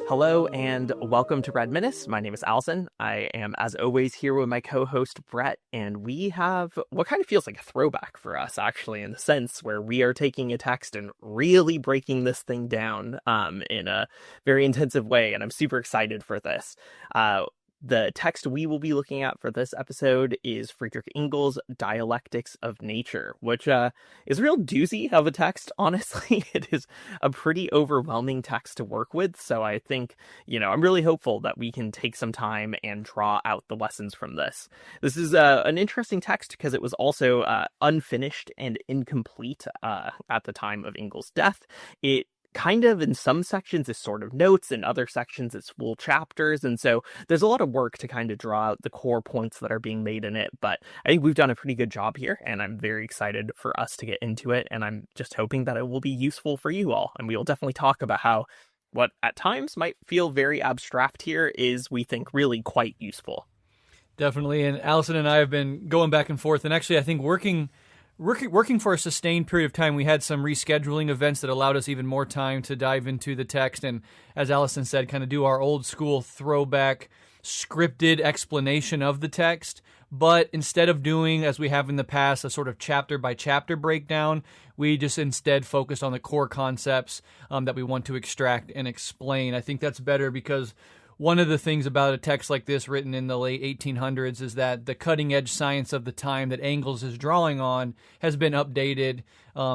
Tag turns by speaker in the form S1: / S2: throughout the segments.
S1: Hello and welcome to Red Menace. My name is Alyson. I am, as always, here with my co-host Breht, and we have what kind of feels like a throwback for us, actually, in the sense where we are taking a text and really breaking this thing down in a very intensive way, and I'm super excited for this. The text we will be looking at for this episode is Friedrich Engels' Dialectics of Nature, which is a real doozy of a text, honestly. It is a pretty overwhelming text to work with, so I think, I'm really hopeful that we can take some time and draw out the lessons from this. This is an interesting text because it was also unfinished and incomplete at the time of Engels' death. It kind of in some sections is sort of notes, in other sections it's full chapters, and so there's a lot of work to kind of draw out the core points that are being made in it, but I think we've done a pretty good job here, and I'm very excited for us to get into it, and I'm just hoping that it will be useful for you all, and we will definitely talk about how what at times might feel very abstract here is, we think, really quite useful.
S2: Definitely, and Alyson and I have been going back and forth, and actually I think working for a sustained period of time. We had some rescheduling events that allowed us even more time to dive into the text and, as Alyson said, kind of do our old school throwback scripted explanation of the text. But instead of doing, as we have in the past, a sort of chapter by chapter breakdown, we just instead focused on the core concepts that we want to extract and explain. I think that's better because one of the things about a text like this written in the late 1800s is that the cutting-edge science of the time that Engels is drawing on has been updated,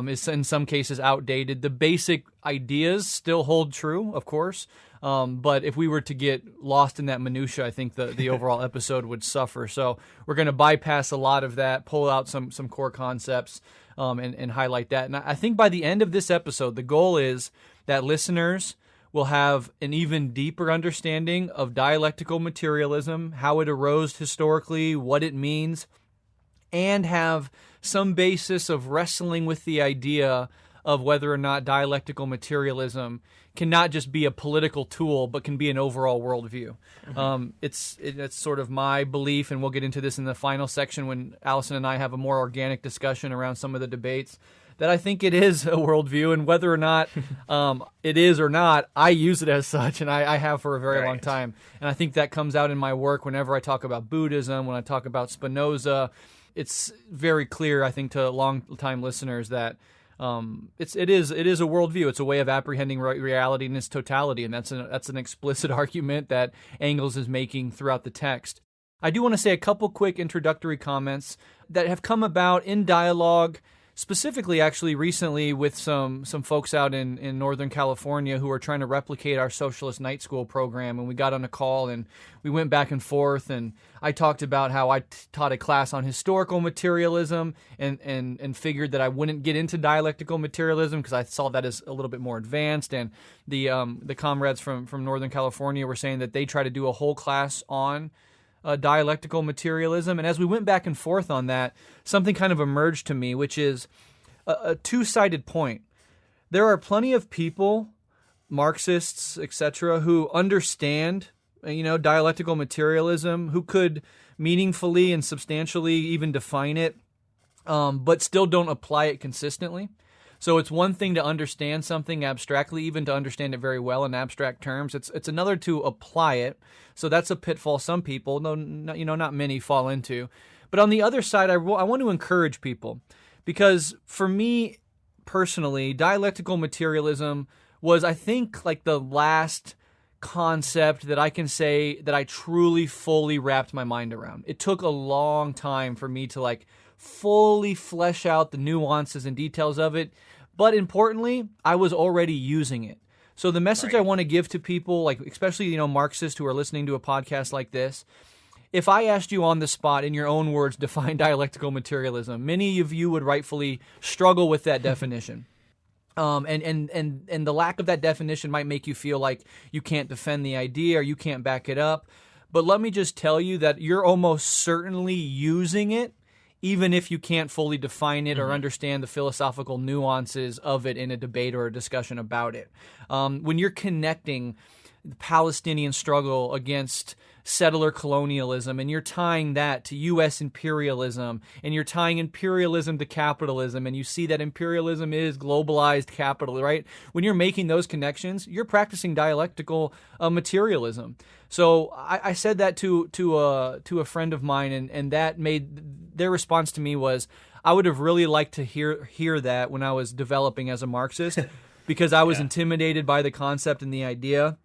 S2: is in some cases outdated. The basic ideas still hold true, of course, but if we were to get lost in that minutia, I think the overall episode would suffer. So we're going to bypass a lot of that, pull out some core concepts, and highlight that. And I think by the end of this episode, the goal is that listeners will have an even deeper understanding of dialectical materialism, how it arose historically, what it means, and have some basis of wrestling with the idea of whether or not dialectical materialism can not just be a political tool, but can be an overall worldview. Mm-hmm. It's sort of my belief, and we'll get into this in the final section when Alyson and I have a more organic discussion around some of the debates, that I think it is a worldview, and whether or not it is or not, I use it as such, and I have for a very long time. And I think that comes out in my work whenever I talk about Buddhism, when I talk about Spinoza. It's very clear, I think, to long-time listeners that it is a worldview. It's a way of apprehending reality in its totality, and that's an explicit argument that Engels is making throughout the text. I do want to say a couple quick introductory comments that have come about in dialogue, specifically, actually, recently with some folks out in Northern California who are trying to replicate our socialist night school program. And we got on a call and we went back and forth. And I talked about how I taught a class on historical materialism and figured that I wouldn't get into dialectical materialism because I saw that as a little bit more advanced. And the comrades from Northern California were saying that they try to do a whole class on dialectical materialism. And as we went back and forth on that, something kind of emerged to me, which is a two-sided point. There are plenty of people, Marxists, etc., who understand, dialectical materialism, who could meaningfully and substantially even define it, but still don't apply it consistently. So it's one thing to understand something abstractly, even to understand it very well in abstract terms. It's another to apply it. So that's a pitfall some people, not many, fall into. But on the other side, I want to encourage people, because for me personally, dialectical materialism was, I think, like the last concept that I can say that I truly, fully wrapped my mind around. It took a long time for me to fully flesh out the nuances and details of it, but importantly, I was already using it. So the message I want to give to people, especially Marxists who are listening to a podcast like this, if I asked you on the spot, in your own words, define dialectical materialism, many of you would rightfully struggle with that definition. And the lack of that definition might make you feel like you can't defend the idea or you can't back it up. But let me just tell you that you're almost certainly using it even if you can't fully define it or understand the philosophical nuances of it in a debate or a discussion about it. When you're connecting the Palestinian struggle against settler colonialism, and you're tying that to U.S. imperialism, and you're tying imperialism to capitalism, and you see that imperialism is globalized capital, right? When you're making those connections, you're practicing dialectical materialism. So I said that to a friend of mine, and that made their response to me was, I would have really liked to hear that when I was developing as a Marxist, because I was intimidated by the concept and the idea.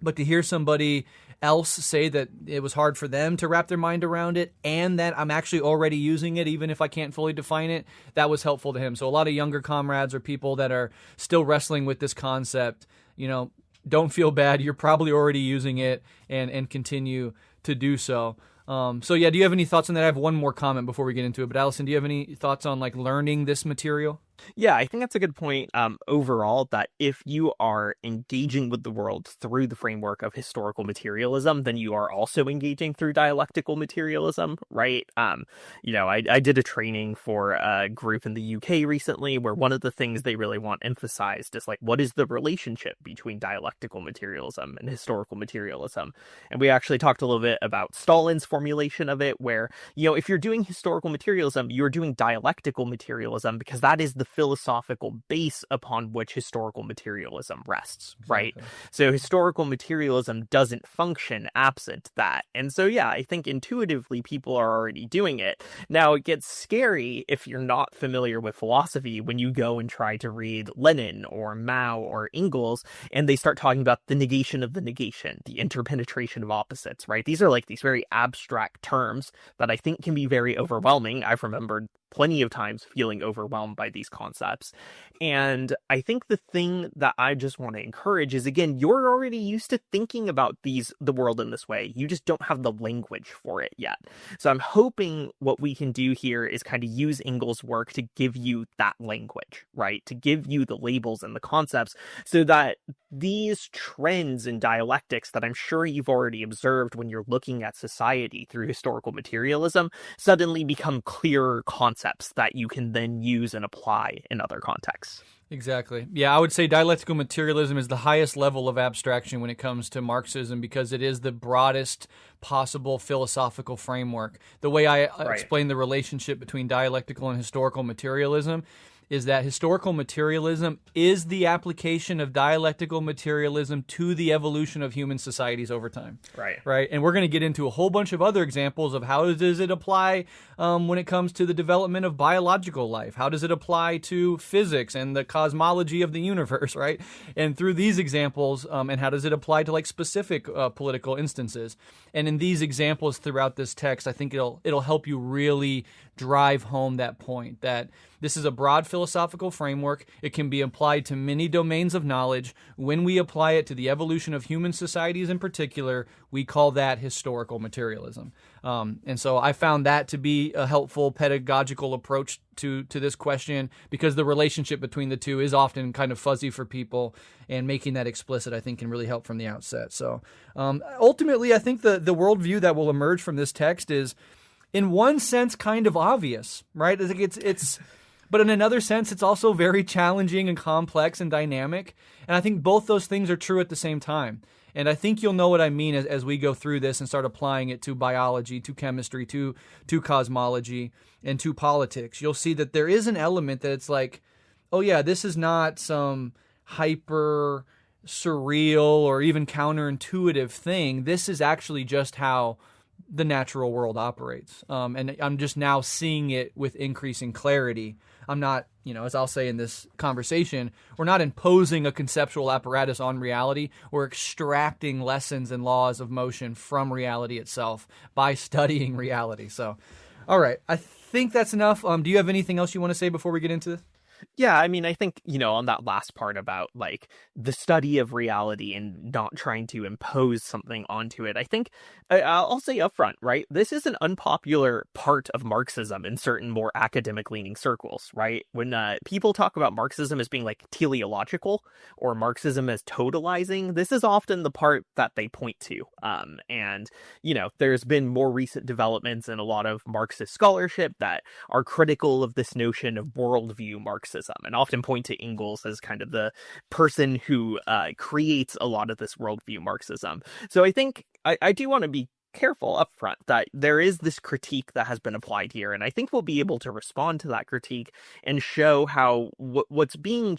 S2: But to hear somebody else say that it was hard for them to wrap their mind around it, and that I'm actually already using it, even if I can't fully define it, that was helpful to him. So a lot of younger comrades or people that are still wrestling with this concept, don't feel bad. You're probably already using it and continue to do so. Do you have any thoughts on that? I have one more comment before we get into it. But Alyson, do you have any thoughts on learning this material?
S1: Yeah, I think that's a good point overall, that if you are engaging with the world through the framework of historical materialism, then you are also engaging through dialectical materialism, right? I did a training for a group in the UK recently where one of the things they really want emphasized is what is the relationship between dialectical materialism and historical materialism? And we actually talked a little bit about Stalin's formulation of it, where, if you're doing historical materialism, you're doing dialectical materialism because that is the philosophical base upon which historical materialism rests, right? Exactly. So historical materialism doesn't function absent that. And so, I think intuitively people are already doing it. Now, it gets scary if you're not familiar with philosophy when you go and try to read Lenin or Mao or Engels, and they start talking about the negation of the negation, the interpenetration of opposites, right? These are these very abstract terms that I think can be very overwhelming. I've remembered plenty of times feeling overwhelmed by these concepts. And I think the thing that I just want to encourage is, again, you're already used to thinking about the world in this way. You just don't have the language for it yet. So I'm hoping what we can do here is kind of use Engels' work to give you that language, right? To give you the labels and the concepts so that these trends in dialectics that I'm sure you've already observed when you're looking at society through historical materialism suddenly become clearer concepts that you can then use and apply in other contexts.
S2: Exactly. Yeah, I would say dialectical materialism is the highest level of abstraction when it comes to Marxism because it is the broadest possible philosophical framework. The way I explain the relationship between dialectical and historical materialism is that historical materialism is the application of dialectical materialism to the evolution of human societies over time. Right. And we're going to get into a whole bunch of other examples of how does it apply when it comes to the development of biological life? How does it apply to physics and the cosmology of the universe, right? And through these examples, and how does it apply to specific political instances? And in these examples throughout this text, I think it'll help you really drive home that point that this is a broad philosophical framework. It can be applied to many domains of knowledge. When we apply it to the evolution of human societies in particular, we call that historical materialism. And so I found that to be a helpful pedagogical approach to this question because the relationship between the two is often kind of fuzzy for people, and making that explicit, I think, can really help from the outset. So ultimately, I think the worldview that will emerge from this text is, in one sense, kind of obvious, right? It's but in another sense, it's also very challenging and complex and dynamic. And I think both those things are true at the same time. And I think you'll know what I mean as we go through this and start applying it to biology, to chemistry, to cosmology, and to politics. You'll see that there is an element that it's oh yeah, this is not some hyper surreal or even counterintuitive thing. This is actually just how the natural world operates. And I'm just now seeing it with increasing clarity. I'm not, as I'll say in this conversation, we're not imposing a conceptual apparatus on reality. We're extracting lessons and laws of motion from reality itself by studying reality. So, all right. I think that's enough. Do you have anything else you want to say before we get into this?
S1: Yeah, I mean, I think, on that last part about like the study of reality and not trying to impose something onto it, I think I'll say upfront, right? This is an unpopular part of Marxism in certain more academic leaning circles, right? When people talk about Marxism as being like teleological or Marxism as totalizing, this is often the part that they point to. And, there's been more recent developments in a lot of Marxist scholarship that are critical of this notion of worldview Marxism and often point to Engels as kind of the person who creates a lot of this worldview Marxism. So I think I do want to be careful up front that there is this critique that has been applied here, and I think we'll be able to respond to that critique and show how what's being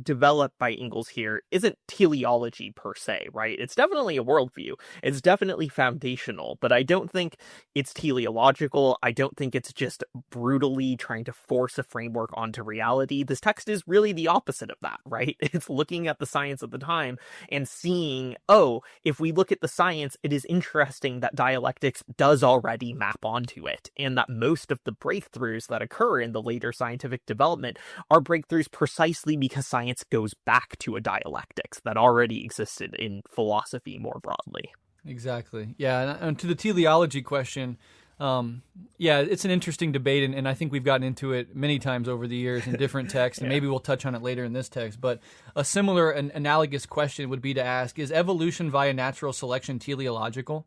S1: developed by Engels here isn't teleology per se, right? It's definitely a worldview, it's definitely foundational, but I don't think it's teleological. I don't think it's just brutally trying to force a framework onto reality. This text is really the opposite of that, right? It's looking at the science of the time and seeing, oh, if we look at the science, it is interesting that dialectics does already map onto it, and that most of the breakthroughs that occur in the later scientific development are breakthroughs precisely because science goes back to a dialectics that already existed in philosophy more broadly.
S2: Exactly. Yeah, and to the teleology question, it's an interesting debate, and I think we've gotten into it many times over the years in different texts, and maybe we'll touch on it later in this text. But a similar and analogous question would be to ask, is evolution via natural selection teleological?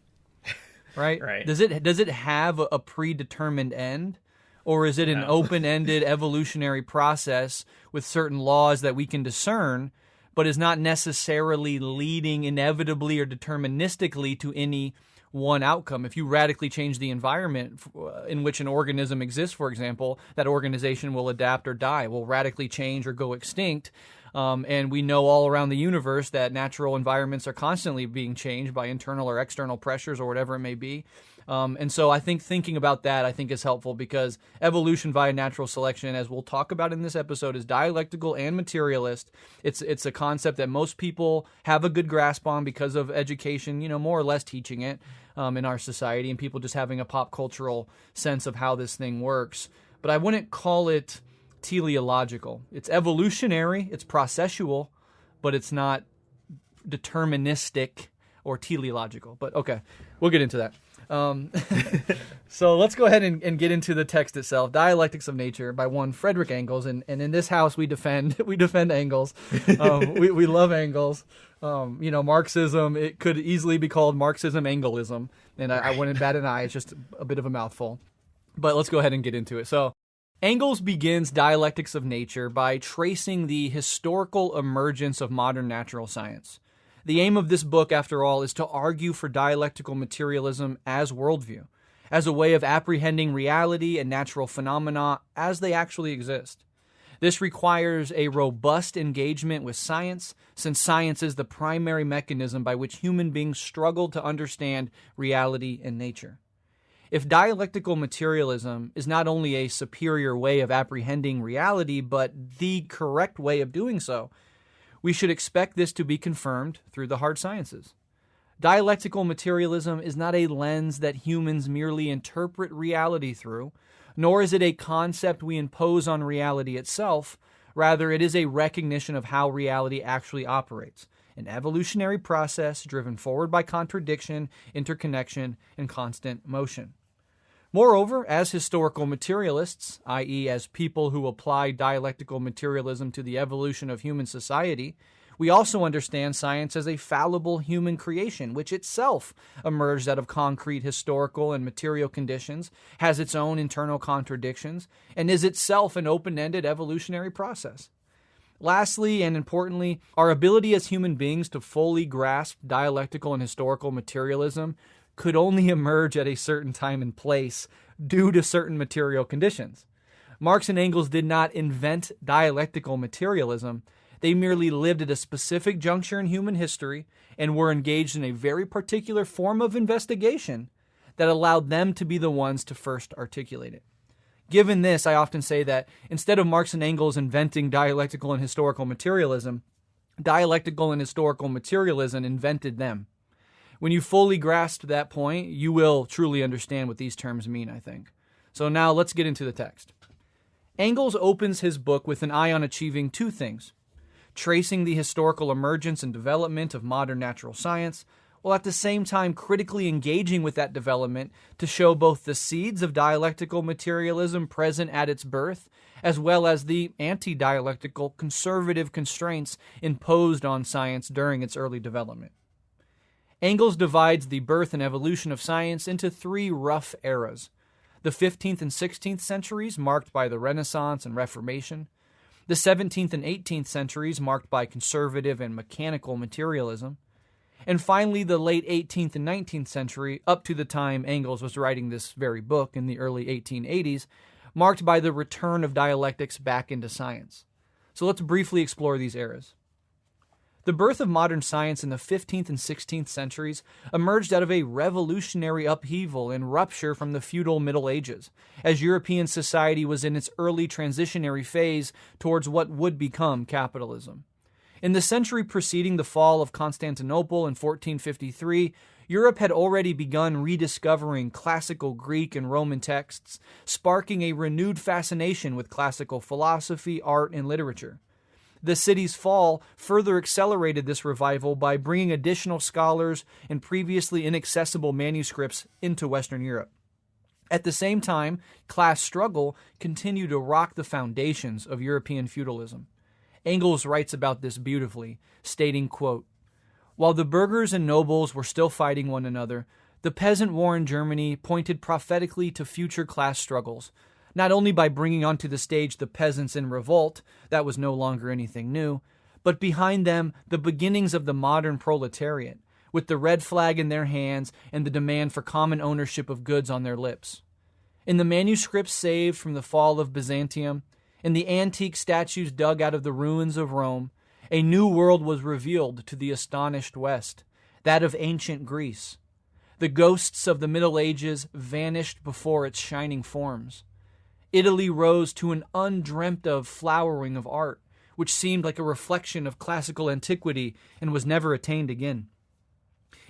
S2: Right?
S1: Right.
S2: Does it have a predetermined end? Or is it an open-ended evolutionary process with certain laws that we can discern, but is not necessarily leading inevitably or deterministically to any one outcome? If you radically change the environment in which an organism exists, for example, that organization will adapt or die, will radically change or go extinct. And we know all around the universe that natural environments are constantly being changed by internal or external pressures or whatever it may be. And so I think thinking about that, I think, is helpful, because evolution via natural selection, as we'll talk about in this episode, is dialectical and materialist. It's a concept that most people have a good grasp on because of education, more or less teaching it in our society, and people just having a pop cultural sense of how this thing works. But I wouldn't call it teleological. It's evolutionary, it's processual, but it's not deterministic or teleological. But okay, we'll get into that. So let's go ahead and get into the text itself. Dialectics of Nature by one Friedrich Engels, and in this house we defend Engels. We love Engels. Marxism, it could easily be called Marxism Engelism, and I wouldn't bat an eye. It's just a bit of a mouthful. But let's go ahead and get into it. So Engels begins Dialectics of Nature by tracing the historical emergence of modern natural science. The aim of this book, after all, is to argue for dialectical materialism as worldview, as a way of apprehending reality and natural phenomena as they actually exist. This requires a robust engagement with science, since science is the primary mechanism by which human beings struggle to understand reality and nature. If dialectical materialism is not only a superior way of apprehending reality, but the correct way of doing so, we should expect this to be confirmed through the hard sciences. Dialectical materialism is not a lens that humans merely interpret reality through, nor is it a concept we impose on reality itself. Rather, it is a recognition of how reality actually operates, an evolutionary process driven forward by contradiction, interconnection, and constant motion. Moreover, as historical materialists, i.e., as people who apply dialectical materialism to the evolution of human society, we also understand science as a fallible human creation, which itself emerged out of concrete historical and material conditions, has its own internal contradictions, and is itself an open-ended evolutionary process. Lastly, and importantly, our ability as human beings to fully grasp dialectical and historical materialism could only emerge at a certain time and place due to certain material conditions. Marx and Engels did not invent dialectical materialism. They merely lived at a specific juncture in human history and were engaged in a very particular form of investigation that allowed them to be the ones to first articulate it. Given this, I often say that instead of Marx and Engels inventing dialectical and historical materialism, dialectical and historical materialism invented them. When you fully grasp that point, you will truly understand what these terms mean, I think. So now let's get into the text. Engels opens his book with an eye on achieving two things: tracing the historical emergence and development of modern natural science, while at the same time critically engaging with that development to show both the seeds of dialectical materialism present at its birth, as well as the anti-dialectical conservative constraints imposed on science during its early development. Engels divides the birth and evolution of science into three rough eras: the 15th and 16th centuries, marked by the Renaissance and Reformation; the 17th and 18th centuries, marked by conservative and mechanical materialism; and finally the late 18th and 19th century, up to the time Engels was writing this very book in the early 1880s, marked by the return of dialectics back into science. So let's briefly explore these eras. The birth of modern science in the 15th and 16th centuries emerged out of a revolutionary upheaval and rupture from the feudal Middle Ages, as European society was in its early transitionary phase towards what would become capitalism. In the century preceding the fall of Constantinople in 1453, Europe had already begun rediscovering classical Greek and Roman texts, sparking a renewed fascination with classical philosophy, art, and literature. The city's fall further accelerated this revival by bringing additional scholars and previously inaccessible manuscripts into Western Europe. At the same time, class struggle continued to rock the foundations of European feudalism. Engels writes about this beautifully, stating, quote, "While the burghers and nobles were still fighting one another, the peasant war in Germany pointed prophetically to future class struggles, not only by bringing onto the stage the peasants in revolt, that was no longer anything new, but behind them the beginnings of the modern proletariat, with the red flag in their hands and the demand for common ownership of goods on their lips. In the manuscripts saved from the fall of Byzantium, in the antique statues dug out of the ruins of Rome, a new world was revealed to the astonished West, that of ancient Greece. The ghosts of the Middle Ages vanished before its shining forms. Italy rose to an undreamt of flowering of art, which seemed like a reflection of classical antiquity and was never attained again.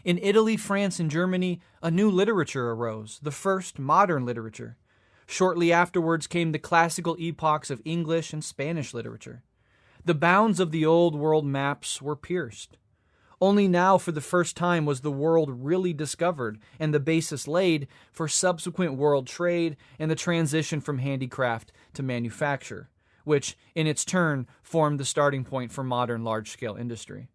S2: In Italy, France, and Germany, a new literature arose, the first modern literature. Shortly afterwards came the classical epochs of English and Spanish literature. The bounds of the old world maps were pierced. Only now, for the first time, was the world really discovered and the basis laid for subsequent world trade and the transition from handicraft to manufacture, which, in its turn, formed the starting point for modern large-scale industry.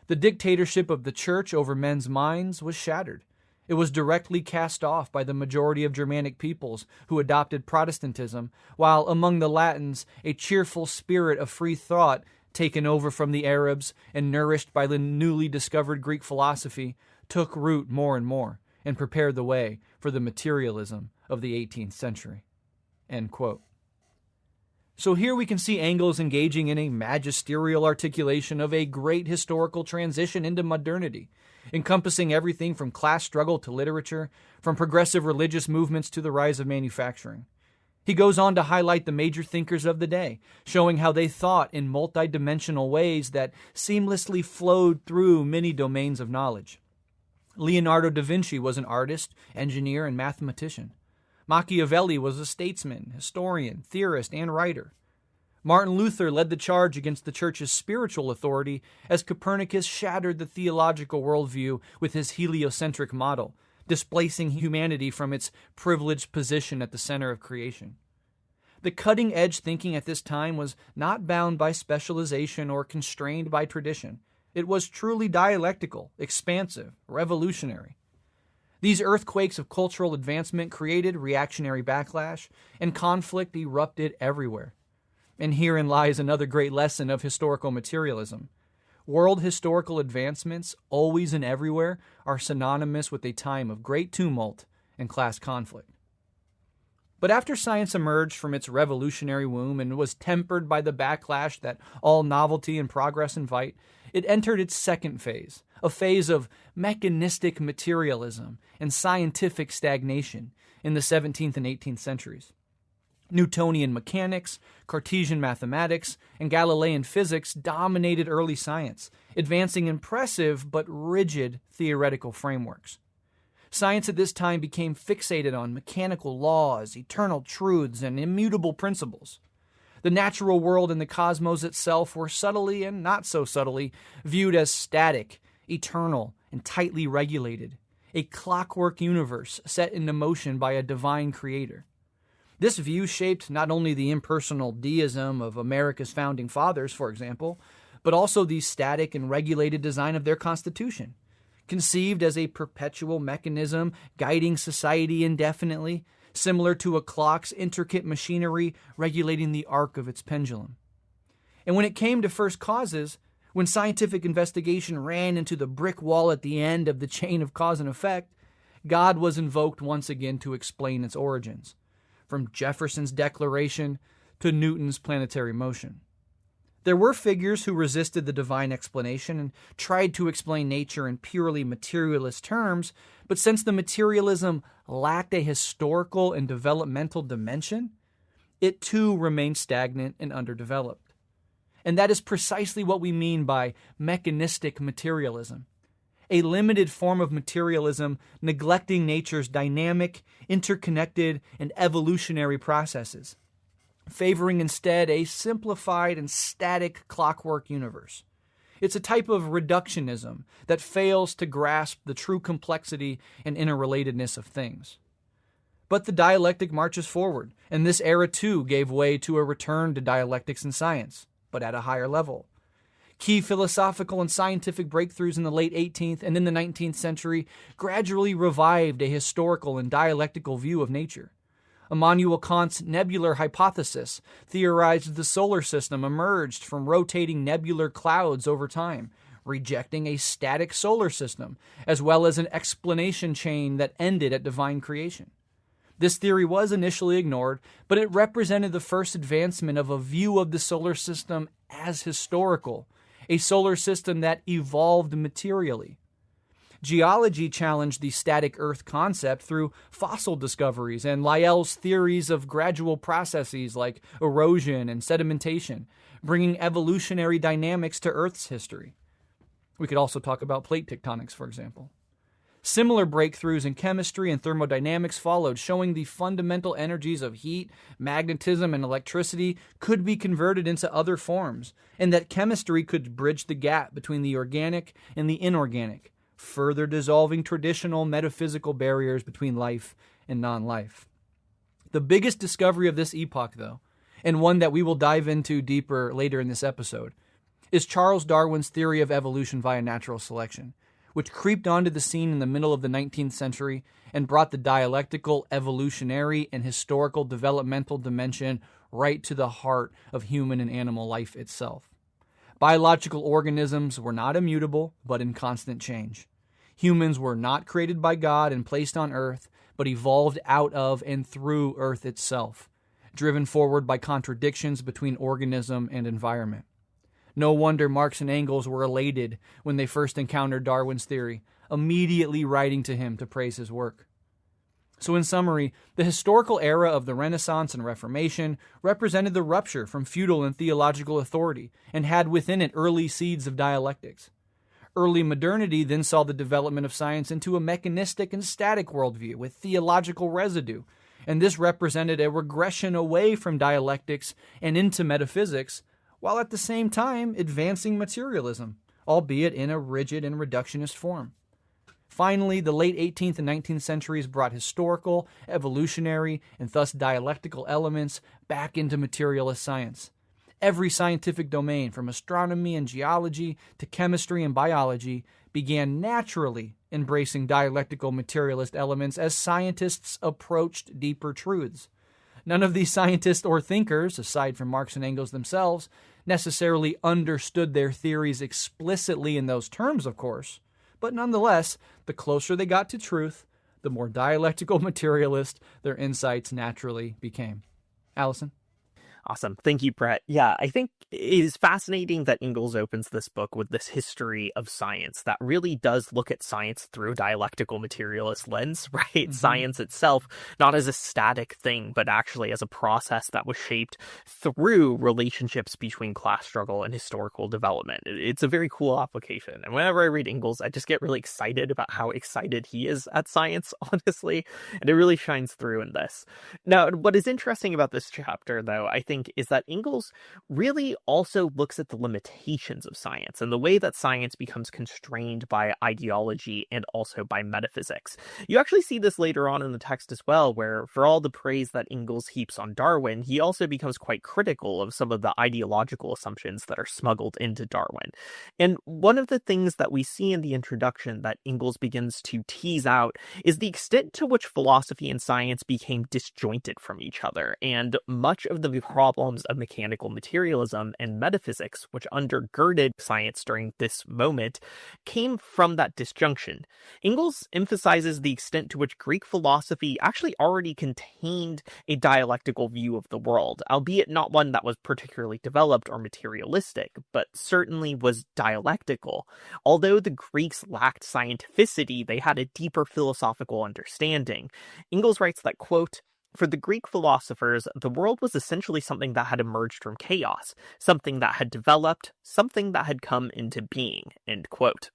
S2: The dictatorship of the church over men's minds was shattered. It was directly cast off by the majority of Germanic peoples who adopted Protestantism, while among the Latins, a cheerful spirit of free thought taken over from the Arabs and nourished by the newly discovered Greek philosophy, took root more and more and prepared the way for the materialism of the 18th century." End quote. So here we can see Engels engaging in a magisterial articulation of a great historical transition into modernity, encompassing everything from class struggle to literature, from progressive religious movements to the rise of manufacturing. He goes on to highlight the major thinkers of the day, showing how they thought in multidimensional ways that seamlessly flowed through many domains of knowledge. Leonardo da Vinci was an artist, engineer, and mathematician. Machiavelli was a statesman, historian, theorist, and writer. Martin Luther led the charge against the church's spiritual authority as Copernicus shattered the theological worldview with his heliocentric model, displacing humanity from its privileged position at the center of creation. The cutting-edge thinking at this time was not bound by specialization or constrained by tradition. It was truly dialectical, expansive, revolutionary. These earthquakes of cultural advancement created reactionary backlash, and conflict erupted everywhere. And herein lies another great lesson of historical materialism. World historical advancements, always and everywhere, are synonymous with a time of great tumult and class conflict. But after science emerged from its revolutionary womb and was tempered by the backlash that all novelty and progress invite, it entered its second phase, a phase of mechanistic materialism and scientific stagnation in the 17th and 18th centuries. Newtonian mechanics, Cartesian mathematics, and Galilean physics dominated early science, advancing impressive but rigid theoretical frameworks. Science at this time became fixated on mechanical laws, eternal truths, and immutable principles. The natural world and the cosmos itself were subtly and not so subtly viewed as static, eternal, and tightly regulated, a clockwork universe set into motion by a divine creator. This view shaped not only the impersonal deism of America's founding fathers, for example, but also the static and regulated design of their Constitution, conceived as a perpetual mechanism guiding society indefinitely, similar to a clock's intricate machinery regulating the arc of its pendulum. And when it came to first causes, when scientific investigation ran into the brick wall at the end of the chain of cause and effect, God was invoked once again to explain its origins, from Jefferson's Declaration to Newton's planetary motion. There were figures who resisted the divine explanation and tried to explain nature in purely materialist terms, but since the materialism lacked a historical and developmental dimension, it too remained stagnant and underdeveloped. And that is precisely what we mean by mechanistic materialism, a limited form of materialism neglecting nature's dynamic, interconnected, and evolutionary processes, favoring instead a simplified and static clockwork universe. It's a type of reductionism that fails to grasp the true complexity and interrelatedness of things. But the dialectic marches forward, and this era too gave way to a return to dialectics in science, but at a higher level. Key philosophical and scientific breakthroughs in the late 18th and in the 19th century gradually revived a historical and dialectical view of nature. Immanuel Kant's nebular hypothesis theorized the solar system emerged from rotating nebular clouds over time, rejecting a static solar system, as well as an explanation chain that ended at divine creation. This theory was initially ignored, but it represented the first advancement of a view of the solar system as historical, a solar system that evolved materially. Geology challenged the static Earth concept through fossil discoveries and Lyell's theories of gradual processes like erosion and sedimentation, bringing evolutionary dynamics to Earth's history. We could also talk about plate tectonics, for example. Similar breakthroughs in chemistry and thermodynamics followed, showing the fundamental energies of heat, magnetism, and electricity could be converted into other forms, and that chemistry could bridge the gap between the organic and the inorganic, further dissolving traditional metaphysical barriers between life and non-life. The biggest discovery of this epoch, though, and one that we will dive into deeper later in this episode, is Charles Darwin's theory of evolution via natural selection, which creeped onto the scene in the middle of the 19th century and brought the dialectical, evolutionary, and historical developmental dimension right to the heart of human and animal life itself. Biological organisms were not immutable, but in constant change. Humans were not created by God and placed on Earth, but evolved out of and through Earth itself, driven forward by contradictions between organism and environment. No wonder Marx and Engels were elated when they first encountered Darwin's theory, immediately writing to him to praise his work. So in summary, the historical era of the Renaissance and Reformation represented the rupture from feudal and theological authority and had within it early seeds of dialectics. Early modernity then saw the development of science into a mechanistic and static worldview with theological residue, and this represented a regression away from dialectics and into metaphysics, while at the same time advancing materialism, albeit in a rigid and reductionist form. Finally, the late 18th and 19th centuries brought historical, evolutionary, and thus dialectical elements back into materialist science. Every scientific domain, from astronomy and geology to chemistry and biology, began naturally embracing dialectical materialist elements as scientists approached deeper truths. None of these scientists or thinkers, aside from Marx and Engels themselves, necessarily understood their theories explicitly in those terms, of course. But nonetheless, the closer they got to truth, the more dialectical materialist their insights naturally became. Alyson?
S1: Awesome. Thank you, Breht. Yeah, I think it is fascinating that Engels opens this book with this history of science that really does look at science through a dialectical materialist lens, right? Mm-hmm. Science itself, not as a static thing, but actually as a process that was shaped through relationships between class struggle and historical development. It's a very cool application. And whenever I read Engels, I just get really excited about how excited he is at science, honestly. And it really shines through in this. Now, what is interesting about this chapter, though, I think think, is that Engels really also looks at the limitations of science and the way that science becomes constrained by ideology and also by metaphysics. You actually see this later on in the text as well, where for all the praise that Engels heaps on Darwin, he also becomes quite critical of some of the ideological assumptions that are smuggled into Darwin. And one of the things that we see in the introduction that Engels begins to tease out is the extent to which philosophy and science became disjointed from each other, and much of the problems of mechanical materialism and metaphysics, which undergirded science during this moment, came from that disjunction. Engels emphasizes the extent to which Greek philosophy actually already contained a dialectical view of the world, albeit not one that was particularly developed or materialistic, but certainly was dialectical. Although the Greeks lacked scientificity, they had a deeper philosophical understanding. Engels writes that, quote, "For the Greek philosophers, the world was essentially something that had emerged from chaos, something that had developed, something that had come into being," end quote.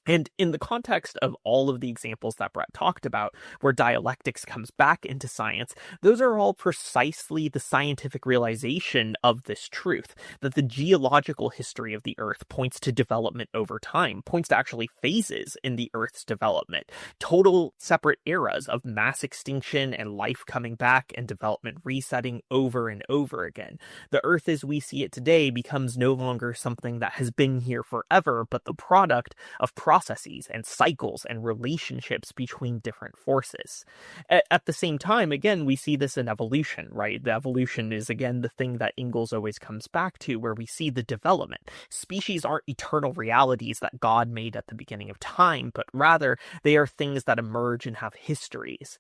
S1: And in the context of all of the examples that Breht talked about, where dialectics comes back into science, those are all precisely the scientific realization of this truth, that the geological history of the Earth points to development over time, points to actually phases in the Earth's development, total separate eras of mass extinction and life coming back and development resetting over and over again. The Earth as we see it today becomes no longer something that has been here forever, but the product of processes and cycles and relationships between different forces. At the same time, again, we see this in evolution, right? The evolution is, again, the thing that Engels always comes back to, where we see the development. Species aren't eternal realities that God made at the beginning of time, but rather they are things that emerge and have histories.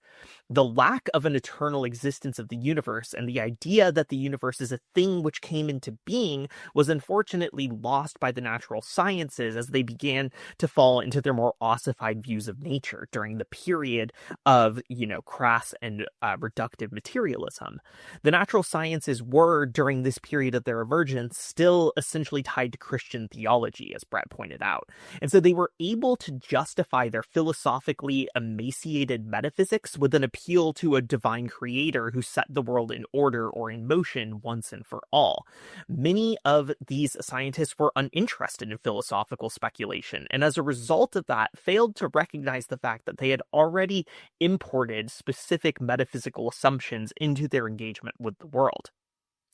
S1: The lack of an eternal existence of the universe and the idea that the universe is a thing which came into being was unfortunately lost by the natural sciences as they began to fall into their more ossified views of nature during the period of, crass and reductive materialism. The natural sciences were, during this period of their emergence, still essentially tied to Christian theology, as Breht pointed out. And so they were able to justify their philosophically emaciated metaphysics with an appeal to a divine creator who set the world in order or in motion once and for all. Many of these scientists were uninterested in philosophical speculation, and as a result of that, failed to recognize the fact that they had already imported specific metaphysical assumptions into their engagement with the world.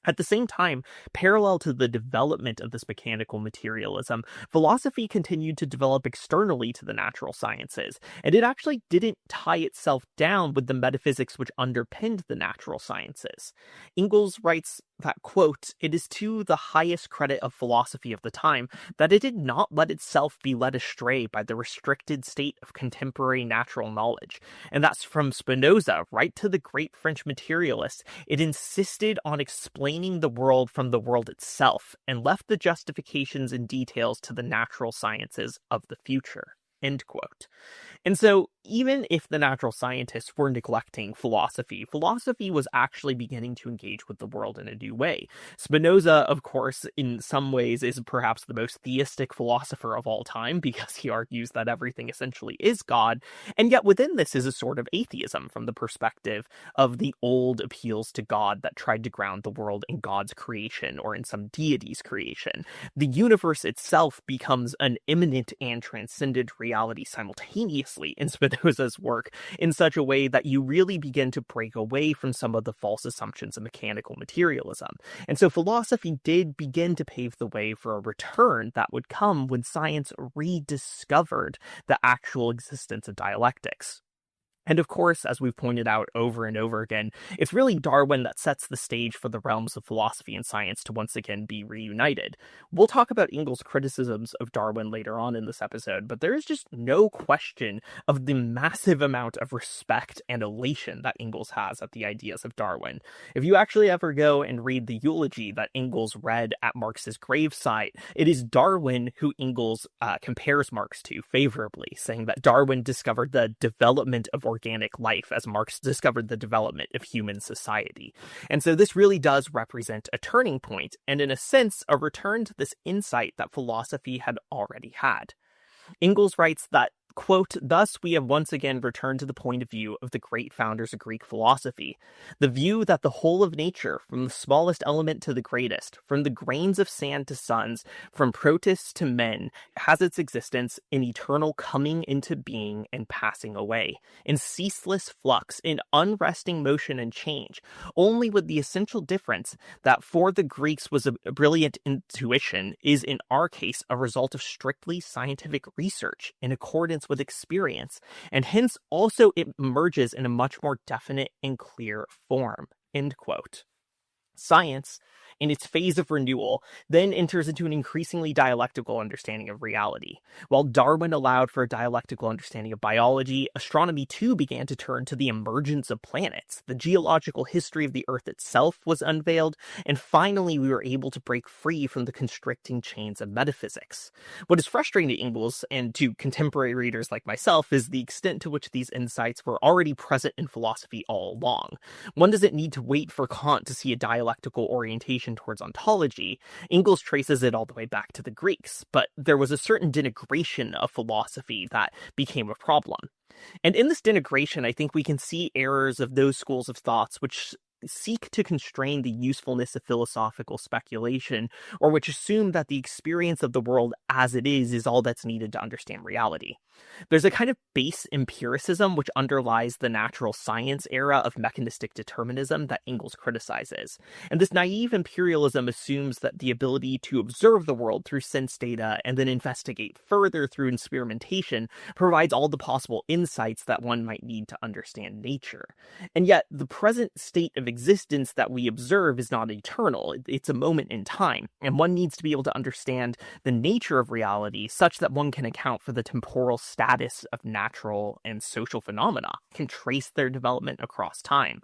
S1: At the same time, parallel to the development of this mechanical materialism, philosophy continued to develop externally to the natural sciences, and it actually didn't tie itself down with the metaphysics which underpinned the natural sciences. Engels writes that, quote, "It is to the highest credit of philosophy of the time that it did not let itself be led astray by the restricted state of contemporary natural knowledge, and that's from Spinoza right to the great French materialists. It insisted on explaining the world from the world itself and left the justifications and details to the natural sciences of the future." End quote. And so even if the natural scientists were neglecting philosophy, philosophy was actually beginning to engage with the world in a new way. Spinoza, of course, in some ways is perhaps the most theistic philosopher of all time because he argues that everything essentially is God. And yet within this is a sort of atheism from the perspective of the old appeals to God that tried to ground the world in God's creation or in some deity's creation. The universe itself becomes an immanent and transcendent reality simultaneously in Spinoza's work in such a way that you really begin to break away from some of the false assumptions of mechanical materialism. And so philosophy did begin to pave the way for a return that would come when science rediscovered the actual existence of dialectics. And of course, as we've pointed out over and over again, it's really Darwin that sets the stage for the realms of philosophy and science to once again be reunited. We'll talk about Engels' criticisms of Darwin later on in this episode, but there is just no question of the massive amount of respect and elation that Engels has at the ideas of Darwin. If you actually ever go and read the eulogy that Engels read at Marx's gravesite, it is Darwin who Engels compares Marx to favorably, saying that Darwin discovered the development of organic life as Marx discovered the development of human society. And so this really does represent a turning point, and in a sense, a return to this insight that philosophy had already had. Engels writes that Quote, thus we have once again returned to the point of view of the great founders of Greek philosophy, the view that the whole of nature, from the smallest element to the greatest, from the grains of sand to suns, from protists to men, has its existence in eternal coming into being and passing away, in ceaseless flux, in unresting motion and change, only with the essential difference that for the Greeks was a brilliant intuition, is in our case a result of strictly scientific research in accordance with experience, and hence also it emerges in a much more definite and clear form. End quote. Science, in its phase of renewal, then enters into an increasingly dialectical understanding of reality. While Darwin allowed for a dialectical understanding of biology, astronomy too began to turn to the emergence of planets. The geological history of the Earth itself was unveiled, and finally we were able to break free from the constricting chains of metaphysics. What is frustrating to Engels and to contemporary readers like myself is the extent to which these insights were already present in philosophy all along. One doesn't need to wait for Kant to see a dialectical orientation towards ontology. Engels traces it all the way back to the Greeks, but there was a certain denigration of philosophy that became a problem. And in this denigration, I think we can see errors of those schools of thoughts which seek to constrain the usefulness of philosophical speculation, or which assume that the experience of the world as it is all that's needed to understand reality. There's a kind of base empiricism which underlies the natural science era of mechanistic determinism that Engels criticizes. And this naive imperialism assumes that the ability to observe the world through sense data and then investigate further through experimentation provides all the possible insights that one might need to understand nature. And yet, the present state of existence that we observe is not eternal. It's a moment in time, and one needs to be able to understand the nature of reality such that one can account for the temporal status of natural and social phenomena, can trace their development across time.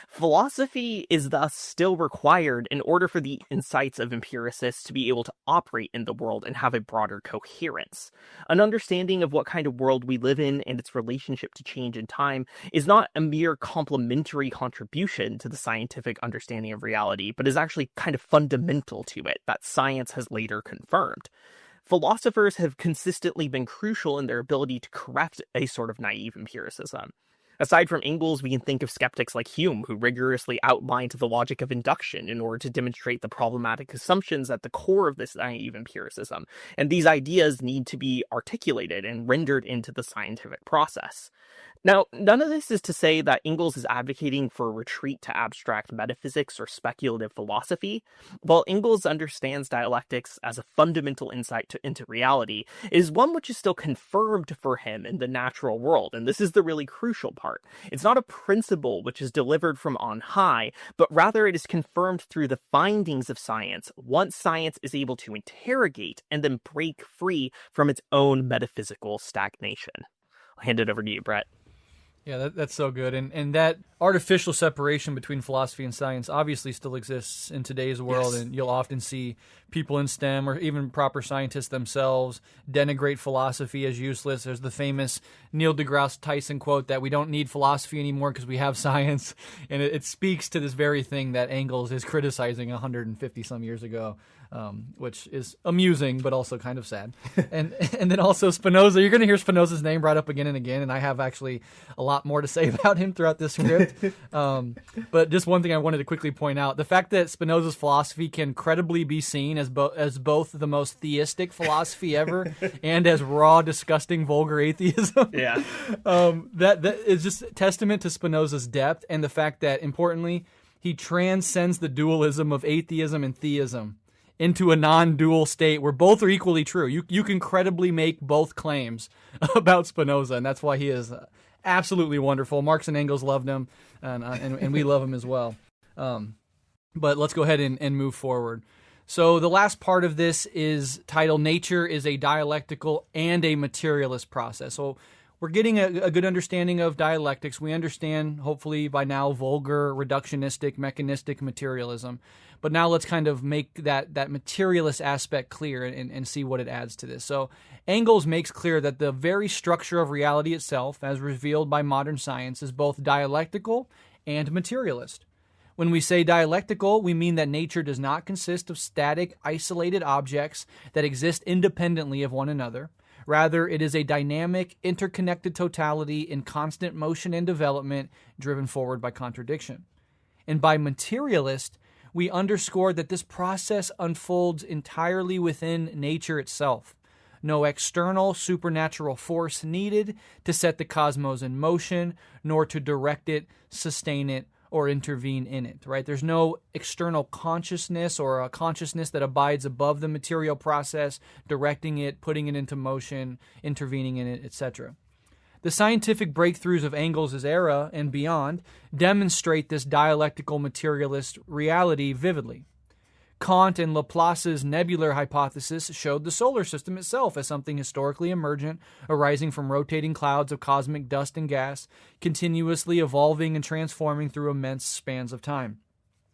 S1: Philosophy is thus still required in order for the insights of empiricists to be able to operate in the world and have a broader coherence. An understanding of what kind of world we live in and its relationship to change in time is not a mere complementary contribution to the scientific understanding of reality, but is actually kind of fundamental to it, that science has later confirmed. Philosophers have consistently been crucial in their ability to correct a sort of naive empiricism. Aside from Engels, we can think of skeptics like Hume, who rigorously outlined the logic of induction in order to demonstrate the problematic assumptions at the core of this naive empiricism, and these ideas need to be articulated and rendered into the scientific process. Now, none of this is to say that Engels is advocating for a retreat to abstract metaphysics or speculative philosophy. While Engels understands dialectics as a fundamental insight into reality, it is one which is still confirmed for him in the natural world, and this is the really crucial part. It's not a principle which is delivered from on high, but rather it is confirmed through the findings of science once science is able to interrogate and then break free from its own metaphysical stagnation. I'll hand it over to you, Brett.
S2: Yeah, that's so good. And that artificial separation between philosophy and science obviously still exists in today's world, yes. And you'll often see people in STEM or even proper scientists themselves denigrate philosophy as useless. There's the famous Neil deGrasse Tyson quote that we don't need philosophy anymore because we have science. And it speaks to this very thing that Engels is criticizing 150 some years ago. Which is amusing, but also kind of sad. And then also Spinoza. You're going to hear Spinoza's name brought up again and again, and I have actually a lot more to say about him throughout this script. But just one thing I wanted to quickly point out, the fact that Spinoza's philosophy can credibly be seen as both the most theistic philosophy ever and as raw, disgusting, vulgar atheism.
S1: Yeah.
S2: That is just testament to Spinoza's depth and the fact that, importantly, he transcends the dualism of atheism and theism into a non-dual state where both are equally true. You can credibly make both claims about Spinoza, and that's why he is absolutely wonderful. Marx and Engels loved him, and we love him as well. But let's go ahead and move forward. So the last part of this is titled Nature is a Dialectical and a Materialist Process. So we're getting a good understanding of dialectics. We understand, hopefully by now, vulgar, reductionistic, mechanistic materialism. But now let's kind of make that materialist aspect clear and see what it adds to this. So Engels makes clear that the very structure of reality itself, as revealed by modern science, is both dialectical and materialist. When we say dialectical, we mean that nature does not consist of static, isolated objects that exist independently of one another. Rather, it is a dynamic, interconnected totality in constant motion and development, driven forward by contradiction. And by materialist, we underscore that this process unfolds entirely within nature itself. No external supernatural force needed to set the cosmos in motion, nor to direct it, sustain it, or intervene in it, right? There's no external consciousness or a consciousness that abides above the material process, directing it, putting it into motion, intervening in it, etc. The scientific breakthroughs of Engels' era and beyond demonstrate this dialectical materialist reality vividly. Kant and Laplace's nebular hypothesis showed the solar system itself as something historically emergent, arising from rotating clouds of cosmic dust and gas, continuously evolving and transforming through immense spans of time.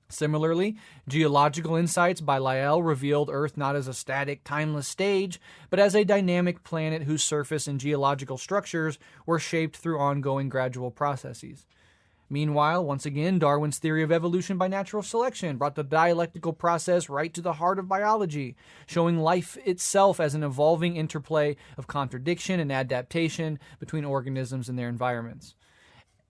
S2: Similarly, geological insights by Lyell revealed Earth not as a static, timeless stage, but as a dynamic planet whose surface and geological structures were shaped through ongoing gradual processes. Meanwhile, once again, Darwin's theory of evolution by natural selection brought the dialectical process right to the heart of biology, showing life itself as an evolving interplay of contradiction and adaptation between organisms and their environments.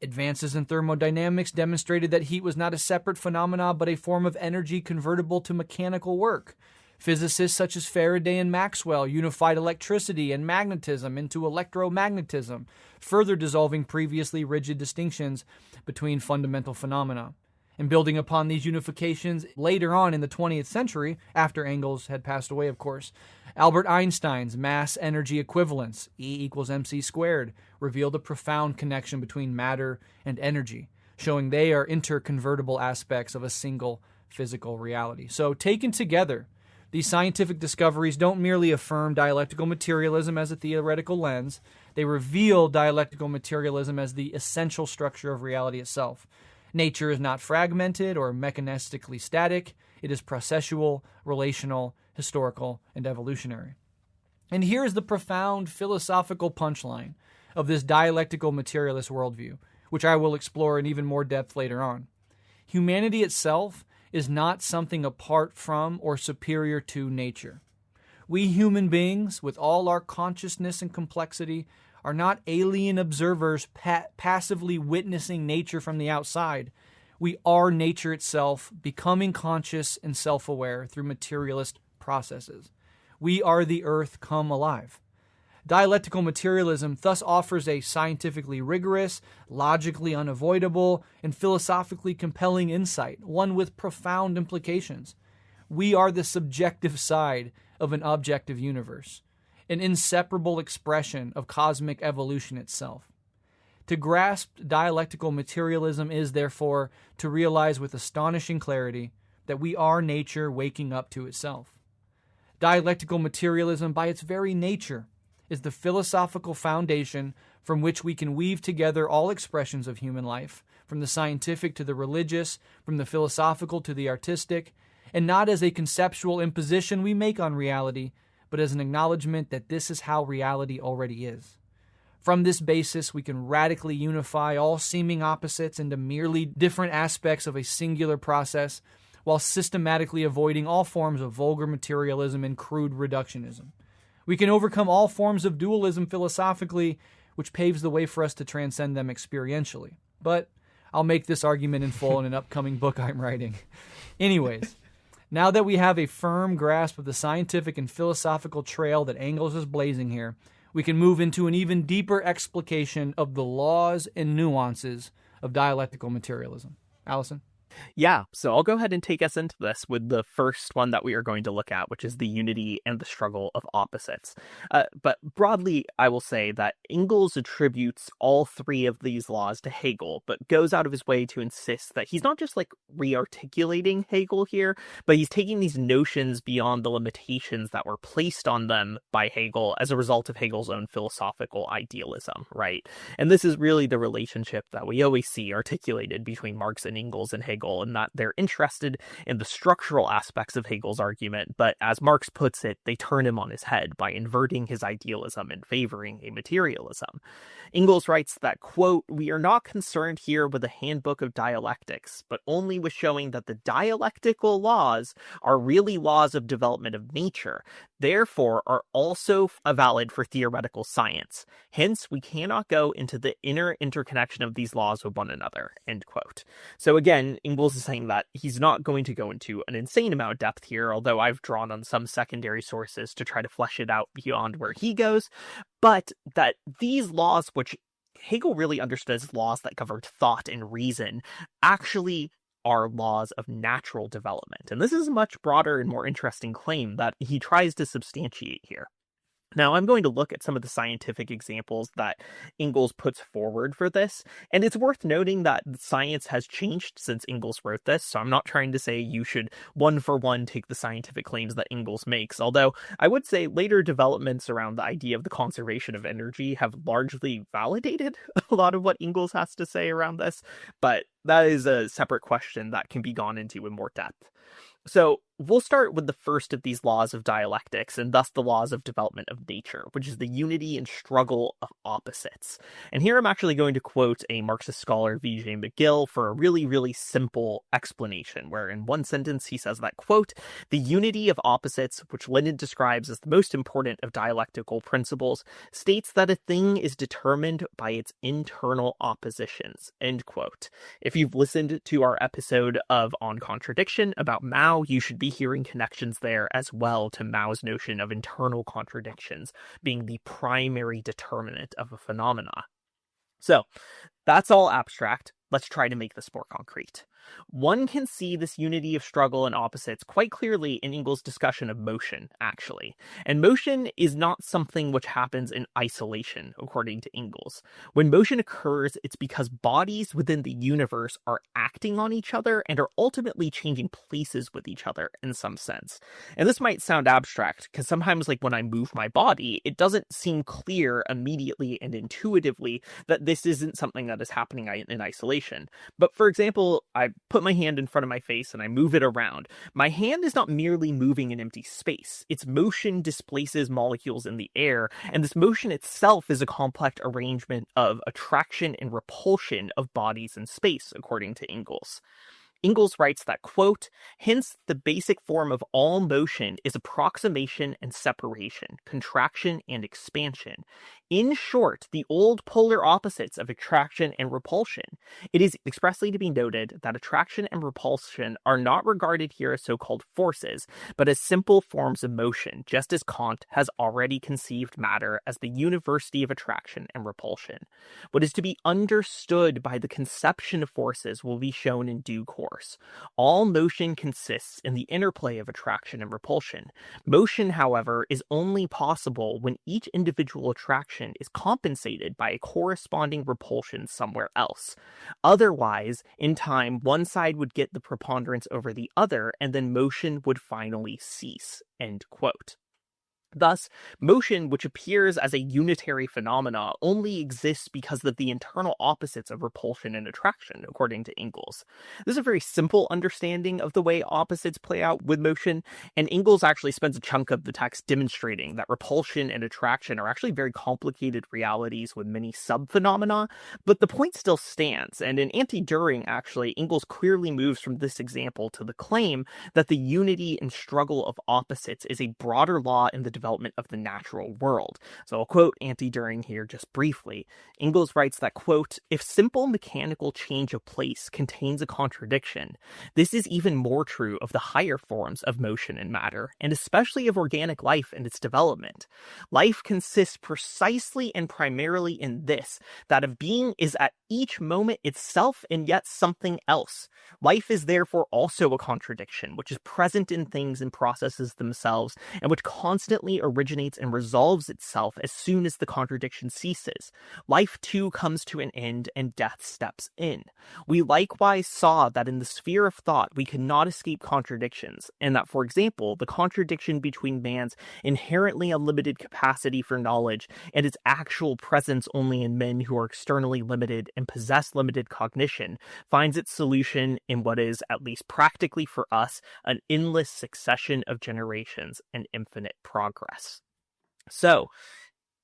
S2: Advances in thermodynamics demonstrated that heat was not a separate phenomenon but a form of energy convertible to mechanical work. Physicists such as Faraday and Maxwell unified electricity and magnetism into electromagnetism, further dissolving previously rigid distinctions between fundamental phenomena. And building upon these unifications later on in the 20th century, after Engels had passed away, of course, Albert Einstein's mass-energy equivalence, E equals mc squared, revealed a profound connection between matter and energy, showing they are interconvertible aspects of a single physical reality. So taken together, these scientific discoveries don't merely affirm dialectical materialism as a theoretical lens, they reveal dialectical materialism as the essential structure of reality itself. Nature is not fragmented or mechanistically static, it is processual, relational, historical, and evolutionary. And here's the profound philosophical punchline of this dialectical materialist worldview, which I will explore in even more depth later on. Humanity itself is not something apart from or superior to nature. We human beings, with all our consciousness and complexity, are not alien observers passively witnessing nature from the outside. We are nature itself, becoming conscious and self-aware through materialist processes. We are the earth come alive. Dialectical materialism thus offers a scientifically rigorous, logically unavoidable, and philosophically compelling insight, one with profound implications. We are the subjective side of an objective universe, an inseparable expression of cosmic evolution itself. To grasp dialectical materialism is, therefore, to realize with astonishing clarity that we are nature waking up to itself. Dialectical materialism, by its very nature, is the philosophical foundation from which we can weave together all expressions of human life, from the scientific to the religious, from the philosophical to the artistic, and not as a conceptual imposition we make on reality, but as an acknowledgement that this is how reality already is. From this basis, we can radically unify all seeming opposites into merely different aspects of a singular process, while systematically avoiding all forms of vulgar materialism and crude reductionism. We can overcome all forms of dualism philosophically, which paves the way for us to transcend them experientially. But I'll make this argument in full in an upcoming book I'm writing. Anyways, now that we have a firm grasp of the scientific and philosophical trail that Engels is blazing here, we can move into an even deeper explication of the laws and nuances of dialectical materialism. Alyson?
S1: Yeah, so I'll go ahead and take us into this with the first one that we are going to look at, which is the unity and the struggle of opposites. But broadly, I will say that Engels attributes all three of these laws to Hegel, but goes out of his way to insist that he's not just like re-articulating Hegel here, but he's taking these notions beyond the limitations that were placed on them by Hegel as a result of Hegel's own philosophical idealism, right? And this is really the relationship that we always see articulated between Marx and Engels and Hegel Hegel, and that they're interested in the structural aspects of Hegel's argument, but as Marx puts it, they turn him on his head by inverting his idealism and favoring a materialism. Engels writes that, quote, "We are not concerned here with a handbook of dialectics, but only with showing that the dialectical laws are really laws of development of nature, therefore are also valid for theoretical science. Hence, we cannot go into the inner interconnection of these laws with one another," end quote. So again, Engels is saying that he's not going to go into an insane amount of depth here, although I've drawn on some secondary sources to try to flesh it out beyond where he goes, but that these laws, which Hegel really understood as laws that governed thought and reason, actually are laws of natural development. And this is a much broader and more interesting claim that he tries to substantiate here. Now, I'm going to look at some of the scientific examples that Engels puts forward for this, and it's worth noting that science has changed since Engels wrote this, so I'm not trying to say you should one-for-one take the scientific claims that Engels makes, although I would say later developments around the idea of the conservation of energy have largely validated a lot of what Engels has to say around this, but that is a separate question that can be gone into in more depth. So we'll start with the first of these laws of dialectics, and thus the laws of development of nature, which is the unity and struggle of opposites. And here I'm actually going to quote a Marxist scholar, V.J. McGill, for a really, really simple explanation, where in one sentence he says that, quote, "The unity of opposites, which Lenin describes as the most important of dialectical principles, states that a thing is determined by its internal oppositions," end quote. If you've listened to our episode of On Contradiction about Mao, you should be hearing connections there as well to Mao's notion of internal contradictions being the primary determinant of a phenomena. So that's all abstract. Let's try to make this more concrete. One can see this unity of struggle and opposites quite clearly in Engels' discussion of motion, actually. And motion is not something which happens in isolation, according to Engels. When motion occurs, it's because bodies within the universe are acting on each other and are ultimately changing places with each other in some sense. And this might sound abstract, because sometimes, like when I move my body, it doesn't seem clear immediately and intuitively that this isn't something that is happening in isolation. But for example, I put my hand in front of my face and I move it around. My hand is not merely moving in empty space. Its motion displaces molecules in the air, and this motion itself is a complex arrangement of attraction and repulsion of bodies in space, according to Engels. Engels writes that, quote, "Hence, the basic form of all motion is approximation and separation, contraction and expansion. In short, the old polar opposites of attraction and repulsion. It is expressly to be noted that attraction and repulsion are not regarded here as so-called forces, but as simple forms of motion, just as Kant has already conceived matter as the university of attraction and repulsion. What is to be understood by the conception of forces will be shown in due course. All motion consists in the interplay of attraction and repulsion. Motion, however, is only possible when each individual attraction is compensated by a corresponding repulsion somewhere else. Otherwise, in time, one side would get the preponderance over the other, and then motion would finally cease." End quote. Thus, motion, which appears as a unitary phenomena, only exists because of the internal opposites of repulsion and attraction, according to Engels. This is a very simple understanding of the way opposites play out with motion, and Engels actually spends a chunk of the text demonstrating that repulsion and attraction are actually very complicated realities with many subphenomena, but the point still stands, and in Anti-Düring, actually, Engels clearly moves from this example to the claim that the unity and struggle of opposites is a broader law in the development of the natural world. So I'll quote Anti-Düring here just briefly. Engels writes that, quote, "If simple mechanical change of place contains a contradiction, this is even more true of the higher forms of motion and matter, and especially of organic life and its development. Life consists precisely and primarily in this, that of being is at each moment itself and yet something else. Life is therefore also a contradiction, which is present in things and processes themselves, and which constantly inherently originates and resolves itself as soon as the contradiction ceases. Life too comes to an end and death steps in. We likewise saw that in the sphere of thought we could not escape contradictions, and that, for example, the contradiction between man's inherently unlimited capacity for knowledge and its actual presence only in men who are externally limited and possess limited cognition finds its solution in what is, at least practically for us, an endless succession of generations and infinite progress. So,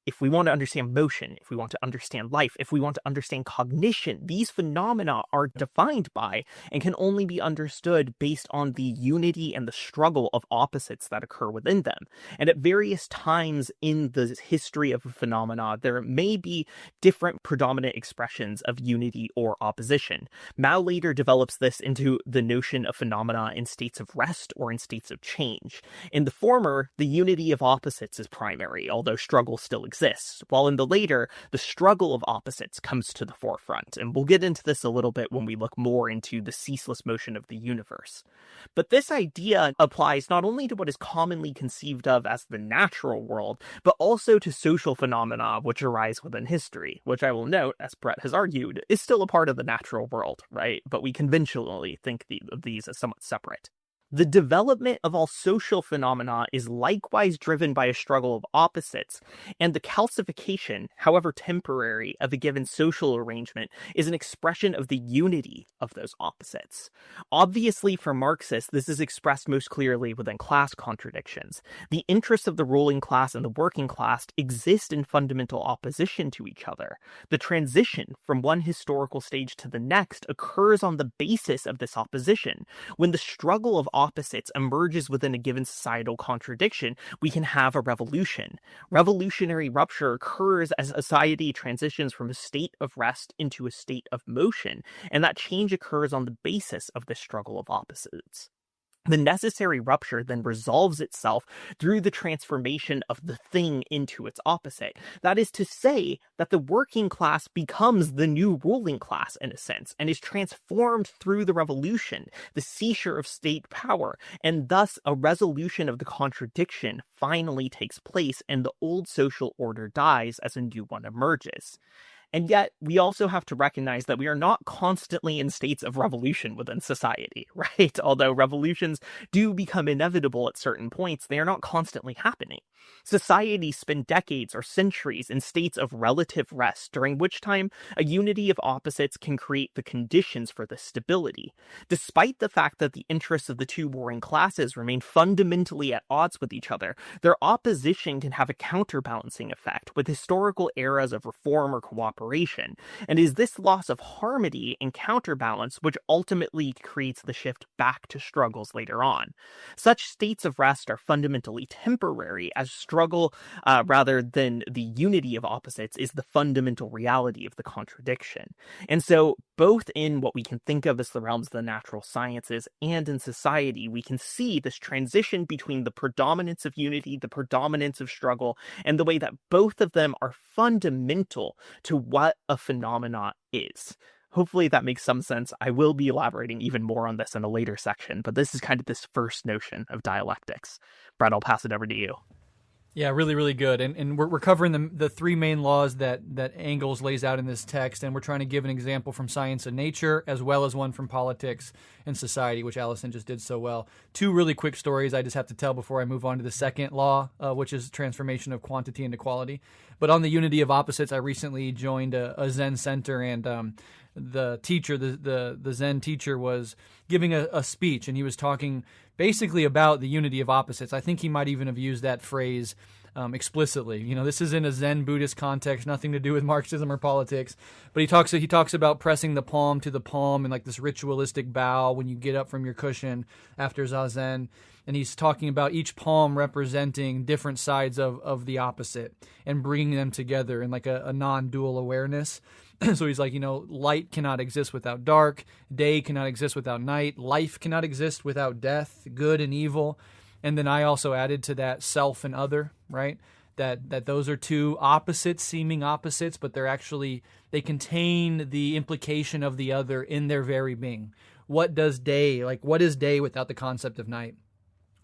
S1: if we want to understand motion, if we want to understand life, if we want to understand cognition, these phenomena are defined by and can only be understood based on the unity and the struggle of opposites that occur within them. And at various times in the history of a phenomena, there may be different predominant expressions of unity or opposition. Mao later develops this into the notion of phenomena in states of rest or in states of change. In the former, the unity of opposites is primary, although struggle still exists, while in the later, the struggle of opposites comes to the forefront, and we'll get into this a little bit when we look more into the ceaseless motion of the universe. But this idea applies not only to what is commonly conceived of as the natural world, but also to social phenomena which arise within history, which I will note, as Breht has argued, is still a part of the natural world, right? But we conventionally think of these as somewhat separate. The development of all social phenomena is likewise driven by a struggle of opposites, and the calcification, however temporary, of a given social arrangement is an expression of the unity of those opposites. Obviously, for Marxists, this is expressed most clearly within class contradictions. The interests of the ruling class and the working class exist in fundamental opposition to each other. The transition from one historical stage to the next occurs on the basis of this opposition. When the struggle of opposites emerges within a given societal contradiction, we can have a revolution. Revolutionary rupture occurs as society transitions from a state of rest into a state of motion, and that change occurs on the basis of this struggle of opposites. The necessary rupture then resolves itself through the transformation of the thing into its opposite. That is to say that the working class becomes the new ruling class in a sense, and is transformed through the revolution, the seizure of state power, and thus a resolution of the contradiction finally takes place and the old social order dies as a new one emerges. And yet, we also have to recognize that we are not constantly in states of revolution within society, right? Although revolutions do become inevitable at certain points, they are not constantly happening. Societies spend decades or centuries in states of relative rest, during which time a unity of opposites can create the conditions for this stability. Despite the fact that the interests of the two warring classes remain fundamentally at odds with each other, their opposition can have a counterbalancing effect with historical eras of reform or cooperation, and it is this loss of harmony and counterbalance which ultimately creates the shift back to struggles later on. Such states of rest are fundamentally temporary, as struggle, rather than the unity of opposites, is the fundamental reality of the contradiction. And so, both in what we can think of as the realms of the natural sciences and in society, we can see this transition between the predominance of unity, the predominance of struggle, and the way that both of them are fundamental to what a phenomena is. Hopefully that makes some sense. I will be elaborating even more on this in a later section, but this is kind of this first notion of dialectics. Brett, I'll pass it over to you.
S2: Yeah, really, really good. And we're covering the three main laws that Engels lays out in this text, and we're trying to give an example from science and nature, as well as one from politics and society, which Alyson just did so well. Two really quick stories I just have to tell before I move on to the second law, which is transformation of quantity into quality. But on the unity of opposites, I recently joined a Zen center, and the teacher, the Zen teacher, was giving a speech, and he was talking basically about the unity of opposites. I think he might even have used that phrase explicitly. You know, this is in a Zen Buddhist context, nothing to do with Marxism or politics. But he talks about pressing the palm to the palm and like this ritualistic bow when you get up from your cushion after Zazen. And he's talking about each palm representing different sides of the opposite and bringing them together in like a non-dual awareness. So he's like, you know, light cannot exist without dark, day cannot exist without night, life cannot exist without death, good and evil. And then I also added to that self and other, right? That those are two opposites, seeming opposites, but they contain the implication of the other in their very being. What is day without the concept of night?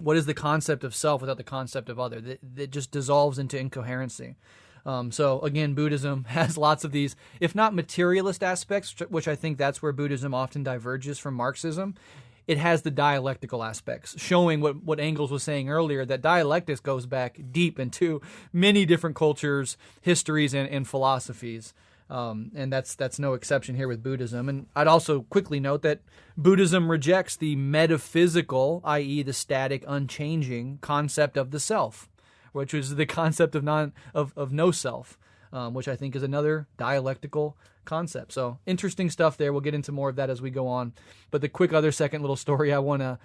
S2: What is the concept of self without the concept of other? That just dissolves into incoherency. So again, Buddhism has lots of these, if not materialist aspects, which I think that's where Buddhism often diverges from Marxism. It has the dialectical aspects, showing what Engels was saying earlier, that dialectics goes back deep into many different cultures, histories, and philosophies. And that's no exception here with Buddhism. And I'd also quickly note that Buddhism rejects the metaphysical, i.e. the static, unchanging concept of the self, which is the concept of no self, which I think is another dialectical concept. So interesting stuff there. We'll get into more of that as we go on. But the quick other second little story I wanna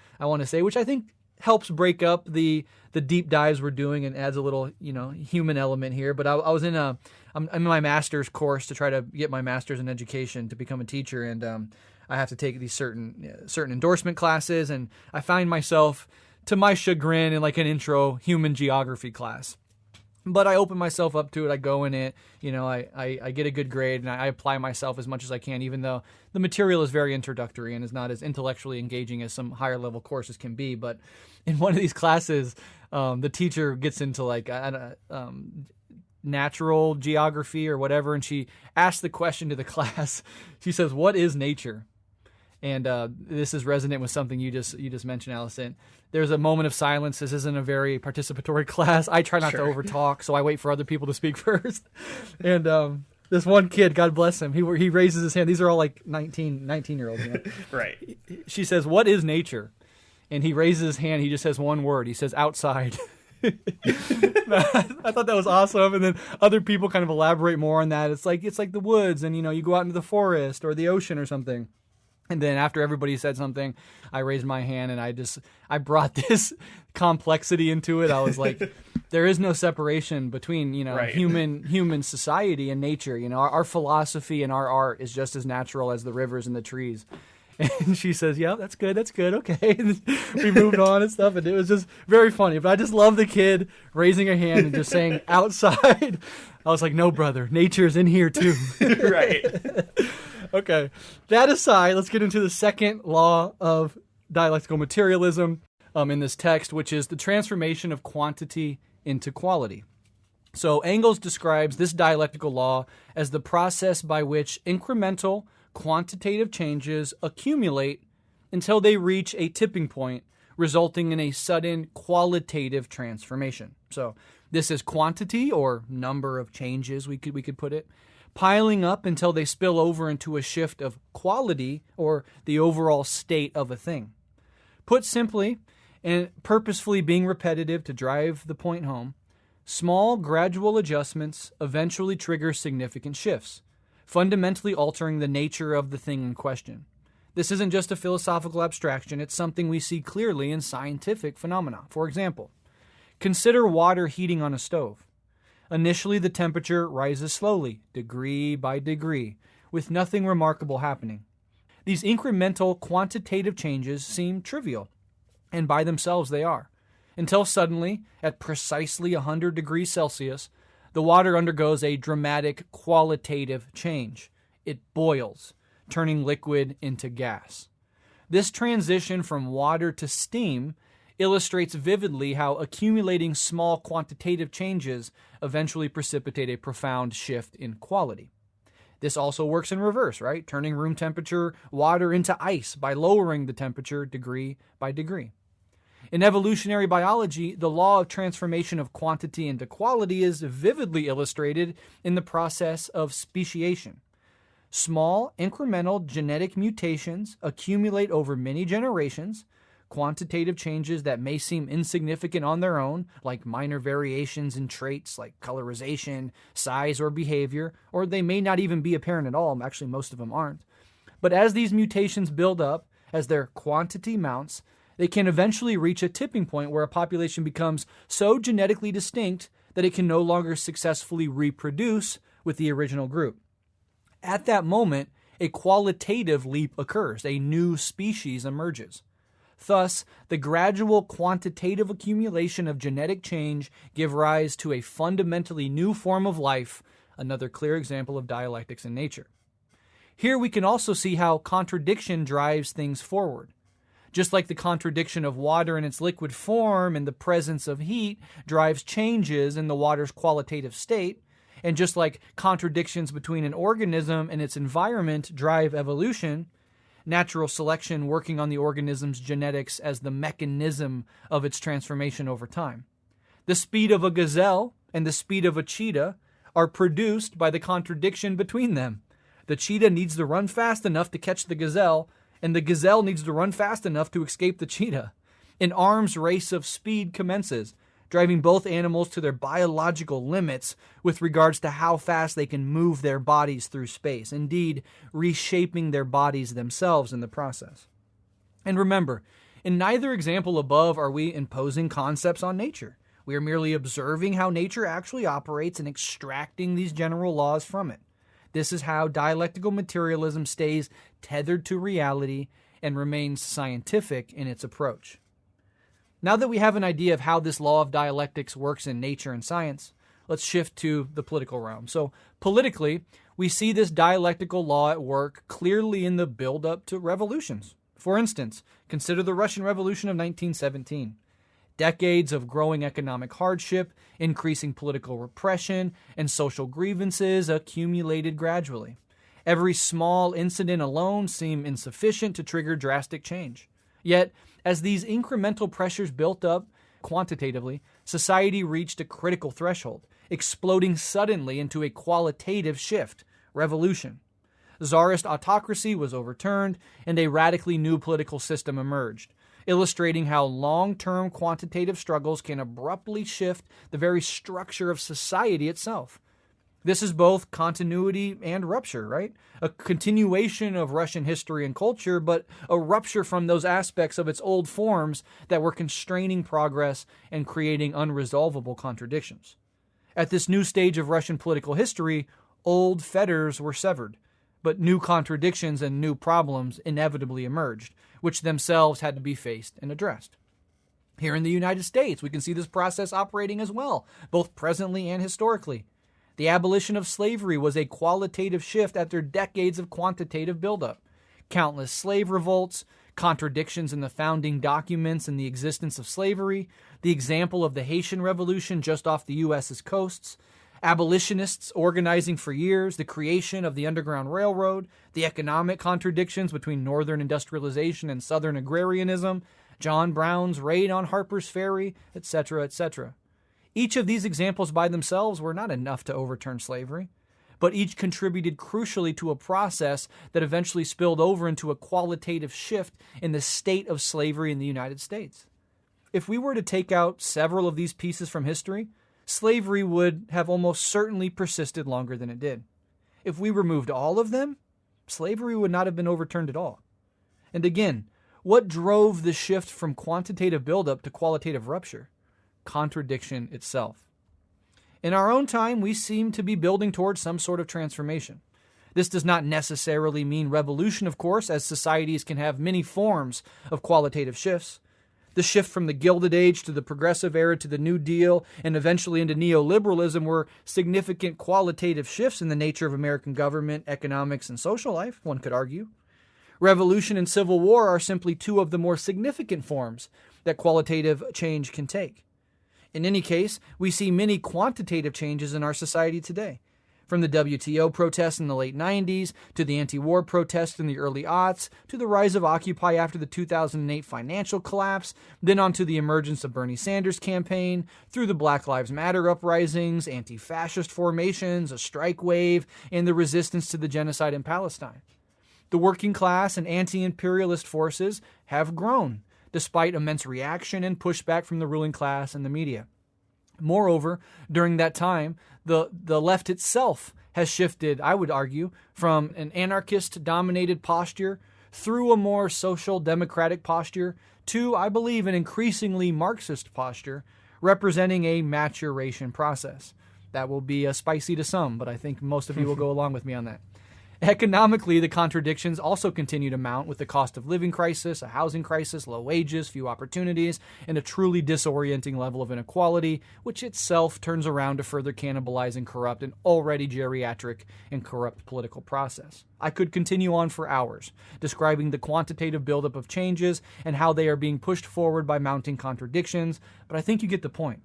S2: say, which I think helps break up the deep dives we're doing and adds a little human element here. But I'm in my master's course to try to get my master's in education to become a teacher, and I have to take these certain endorsement classes, and I find myself, to my chagrin, in like an intro human geography class. But I open myself up to it. I go in it, I get a good grade, and I apply myself as much as I can, even though the material is very introductory and is not as intellectually engaging as some higher level courses can be. But in one of these classes, the teacher gets into like natural geography or whatever, and she asks the question to the class. She says, "What is nature?" And this is resonant with something you just mentioned, Alyson. There's a moment of silence. This isn't a very participatory class. I try not to overtalk, so I wait for other people to speak first. And this one kid, God bless him, he raises his hand. These are all like 19-year-olds.
S1: Right.
S2: She says, "What is nature?" And he raises his hand. He just says one word. He says, "Outside." I thought that was awesome. And then other people kind of elaborate more on that. It's like the woods, and you go out into the forest or the ocean or something. And then after everybody said something, I raised my hand, and I brought this complexity into it. I was like, there is no separation between,
S1: right.
S2: human society and nature. Our philosophy and our art is just as natural as the rivers and the trees. And she says, "Yeah, that's good. Okay." And we moved on and stuff, and it was just very funny. But I just love the kid raising a hand and just saying "outside." I was like, "No, brother, nature's in here too."
S1: Right.
S2: Okay. That aside, let's get into the second law of dialectical materialism in this text, which is the transformation of quantity into quality. So Engels describes this dialectical law as the process by which incremental quantitative changes accumulate until they reach a tipping point, resulting in a sudden qualitative transformation. So this is quantity, or number of changes, we could put it, piling up until they spill over into a shift of quality, or the overall state of a thing. Put simply, and purposefully being repetitive to drive the point home, small gradual adjustments eventually trigger significant shifts, fundamentally altering the nature of the thing in question. This isn't just a philosophical abstraction, it's something we see clearly in scientific phenomena. For example, consider water heating on a stove. Initially, the temperature rises slowly, degree by degree, with nothing remarkable happening. These incremental quantitative changes seem trivial, and by themselves they are, until suddenly, at precisely 100 degrees Celsius, the water undergoes a dramatic qualitative change. It boils, turning liquid into gas. This transition from water to steam illustrates vividly how accumulating small quantitative changes eventually precipitate a profound shift in quality. This also works in reverse, right? Turning room temperature water into ice by lowering the temperature degree by degree. In evolutionary biology, the law of transformation of quantity into quality is vividly illustrated in the process of speciation. Small, incremental genetic mutations accumulate over many generations. Quantitative changes that may seem insignificant on their own, like minor variations in traits like colorization, size, or behavior, or they may not even be apparent at all. Actually, most of them aren't. But as these mutations build up, as their quantity mounts, they can eventually reach a tipping point where a population becomes so genetically distinct that it can no longer successfully reproduce with the original group. At that moment, a qualitative leap occurs. A new species emerges. Thus, the gradual quantitative accumulation of genetic change give rise to a fundamentally new form of life, another clear example of dialectics in nature. Here we can also see how contradiction drives things forward. Just like the contradiction of water in its liquid form in the presence of heat drives changes in the water's qualitative state, and just like contradictions between an organism and its environment drive evolution, natural selection working on the organism's genetics as the mechanism of its transformation over time. The speed of a gazelle and the speed of a cheetah are produced by the contradiction between them. The cheetah needs to run fast enough to catch the gazelle, and the gazelle needs to run fast enough to escape the cheetah. An arms race of speed commences, driving both animals to their biological limits with regards to how fast they can move their bodies through space, indeed, reshaping their bodies themselves in the process. And remember, in neither example above are we imposing concepts on nature. We are merely observing how nature actually operates and extracting these general laws from it. This is how dialectical materialism stays tethered to reality and remains scientific in its approach. Now that we have an idea of how this law of dialectics works in nature and science, let's shift to the political realm. So politically, we see this dialectical law at work clearly in the build-up to revolutions. For instance, consider the Russian Revolution of 1917. Decades of growing economic hardship, increasing political repression, and social grievances accumulated gradually. Every small incident alone seemed insufficient to trigger drastic change. Yet, as these incremental pressures built up quantitatively, society reached a critical threshold, exploding suddenly into a qualitative shift, revolution. Tsarist autocracy was overturned, and a radically new political system emerged, illustrating how long-term quantitative struggles can abruptly shift the very structure of society itself. This is both continuity and rupture, right? A continuation of Russian history and culture, but a rupture from those aspects of its old forms that were constraining progress and creating unresolvable contradictions. At this new stage of Russian political history, old fetters were severed, but new contradictions and new problems inevitably emerged, which themselves had to be faced and addressed. Here in the United States, we can see this process operating as well, both presently and historically. The abolition of slavery was a qualitative shift after decades of quantitative buildup. Countless slave revolts, contradictions in the founding documents and the existence of slavery, the example of the Haitian Revolution just off the U.S.'s coasts, abolitionists organizing for years, the creation of the Underground Railroad, the economic contradictions between Northern industrialization and Southern agrarianism, John Brown's raid on Harper's Ferry, etc., etc. Each of these examples by themselves were not enough to overturn slavery, but each contributed crucially to a process that eventually spilled over into a qualitative shift in the state of slavery in the United States. If we were to take out several of these pieces from history, slavery would have almost certainly persisted longer than it did. If we removed all of them, slavery would not have been overturned at all. And again, what drove the shift from quantitative buildup to qualitative rupture? Contradiction itself. In our own time, we seem to be building towards some sort of transformation. This does not necessarily mean revolution, of course, as societies can have many forms of qualitative shifts. The shift from the Gilded Age to the Progressive Era to the New Deal and eventually into neoliberalism were significant qualitative shifts in the nature of American government, economics, and social life, one could argue. Revolution and civil war are simply two of the more significant forms that qualitative change can take. In any case, we see many quantitative changes in our society today. From the WTO protests in the late 90s, to the anti-war protests in the early aughts, to the rise of Occupy after the 2008 financial collapse, then on to the emergence of Bernie Sanders' campaign, through the Black Lives Matter uprisings, anti-fascist formations, a strike wave, and the resistance to the genocide in Palestine. The working class and anti-imperialist forces have grown, despite immense reaction and pushback from the ruling class and the media. Moreover, during that time, the left itself has shifted, I would argue, from an anarchist-dominated posture through a more social democratic posture to, I believe, an increasingly Marxist posture, representing a maturation process. That will be spicy to some, but I think most of you will go along with me on that. Economically, the contradictions also continue to mount with the cost of living crisis, a housing crisis, low wages, few opportunities, and a truly disorienting level of inequality, which itself turns around to further cannibalize and corrupt an already geriatric and corrupt political process. I could continue on for hours, describing the quantitative buildup of changes and how they are being pushed forward by mounting contradictions, but I think you get the point.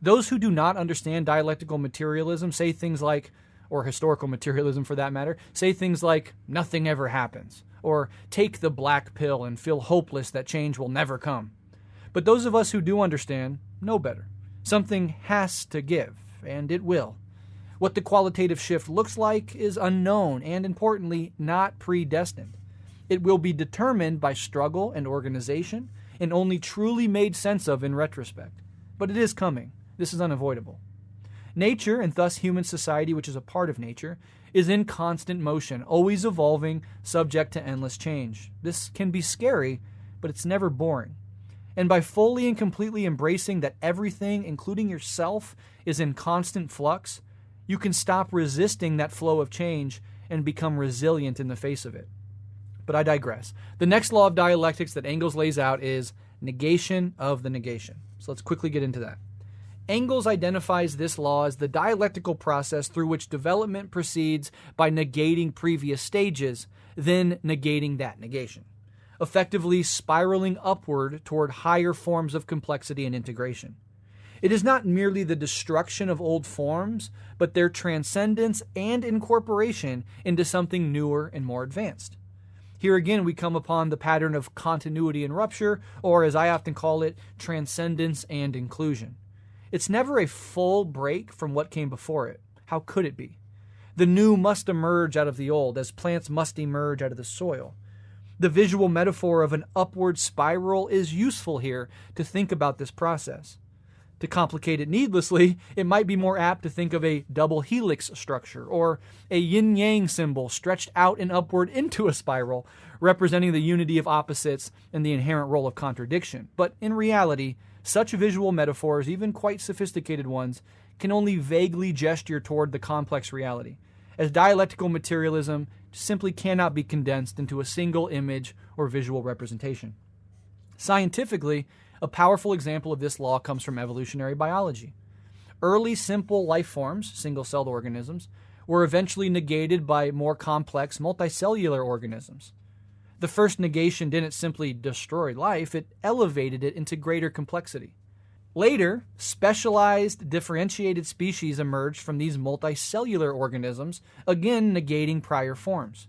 S2: Those who do not understand dialectical materialism say things like, or historical materialism for that matter, say things like, nothing ever happens, or take the black pill and feel hopeless that change will never come. But those of us who do understand know better. Something has to give, and it will. What the qualitative shift looks like is unknown and, importantly, not predestined. It will be determined by struggle and organization, and only truly made sense of in retrospect. But it is coming. This is unavoidable. Nature, and thus human society, which is a part of nature, is in constant motion, always evolving, subject to endless change. This can be scary, but it's never boring. And by fully and completely embracing that everything, including yourself, is in constant flux, you can stop resisting that flow of change and become resilient in the face of it. But I digress. The next law of dialectics that Engels lays out is negation of the negation. So let's quickly get into that. Engels identifies this law as the dialectical process through which development proceeds by negating previous stages, then negating that negation, effectively spiraling upward toward higher forms of complexity and integration. It is not merely the destruction of old forms, but their transcendence and incorporation into something newer and more advanced. Here again, we come upon the pattern of continuity and rupture, or as I often call it, transcendence and inclusion. It's never a full break from what came before it. How could it be? The new must emerge out of the old, as plants must emerge out of the soil. The visual metaphor of an upward spiral is useful here to think about this process. To complicate it needlessly, it might be more apt to think of a double helix structure, or a yin-yang symbol stretched out and upward into a spiral, representing the unity of opposites and the inherent role of contradiction. But in reality, such visual metaphors, even quite sophisticated ones, can only vaguely gesture toward the complex reality, as dialectical materialism simply cannot be condensed into a single image or visual representation. Scientifically, a powerful example of this law comes from evolutionary biology. Early simple life forms, single-celled organisms, were eventually negated by more complex multicellular organisms. The first negation didn't simply destroy life, it elevated it into greater complexity. Later, specialized, differentiated species emerged from these multicellular organisms, again negating prior forms.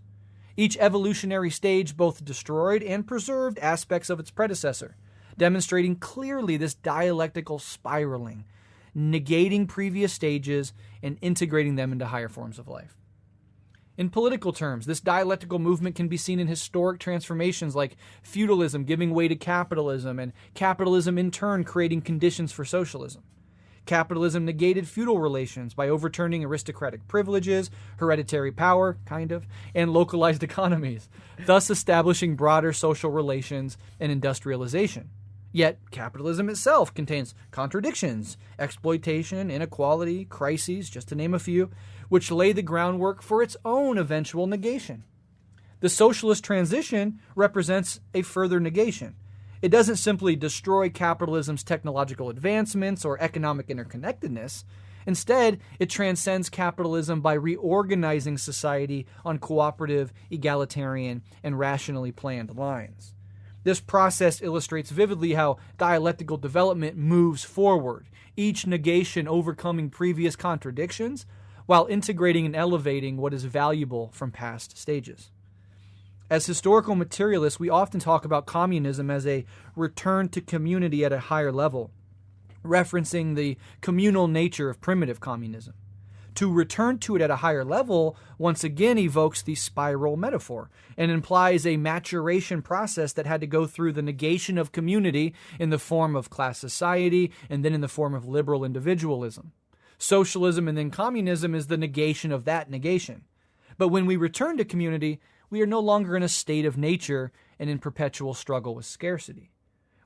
S2: Each evolutionary stage both destroyed and preserved aspects of its predecessor, demonstrating clearly this dialectical spiraling, negating previous stages and integrating them into higher forms of life. In political terms, this dialectical movement can be seen in historic transformations like feudalism giving way to capitalism, and capitalism in turn creating conditions for socialism. Capitalism negated feudal relations by overturning aristocratic privileges, hereditary power, and localized economies, thus establishing broader social relations and industrialization. Yet, capitalism itself contains contradictions, exploitation, inequality, crises, just to name a few, which lay the groundwork for its own eventual negation. The socialist transition represents a further negation. It doesn't simply destroy capitalism's technological advancements or economic interconnectedness. Instead, it transcends capitalism by reorganizing society on cooperative, egalitarian, and rationally planned lines. This process illustrates vividly how dialectical development moves forward, each negation overcoming previous contradictions, while integrating and elevating what is valuable from past stages. As historical materialists, we often talk about communism as a return to community at a higher level, referencing the communal nature of primitive communism. To return to it at a higher level once again evokes the spiral metaphor and implies a maturation process that had to go through the negation of community in the form of class society and then in the form of liberal individualism. Socialism and then communism is the negation of that negation. But when we return to community, we are no longer in a state of nature and in perpetual struggle with scarcity.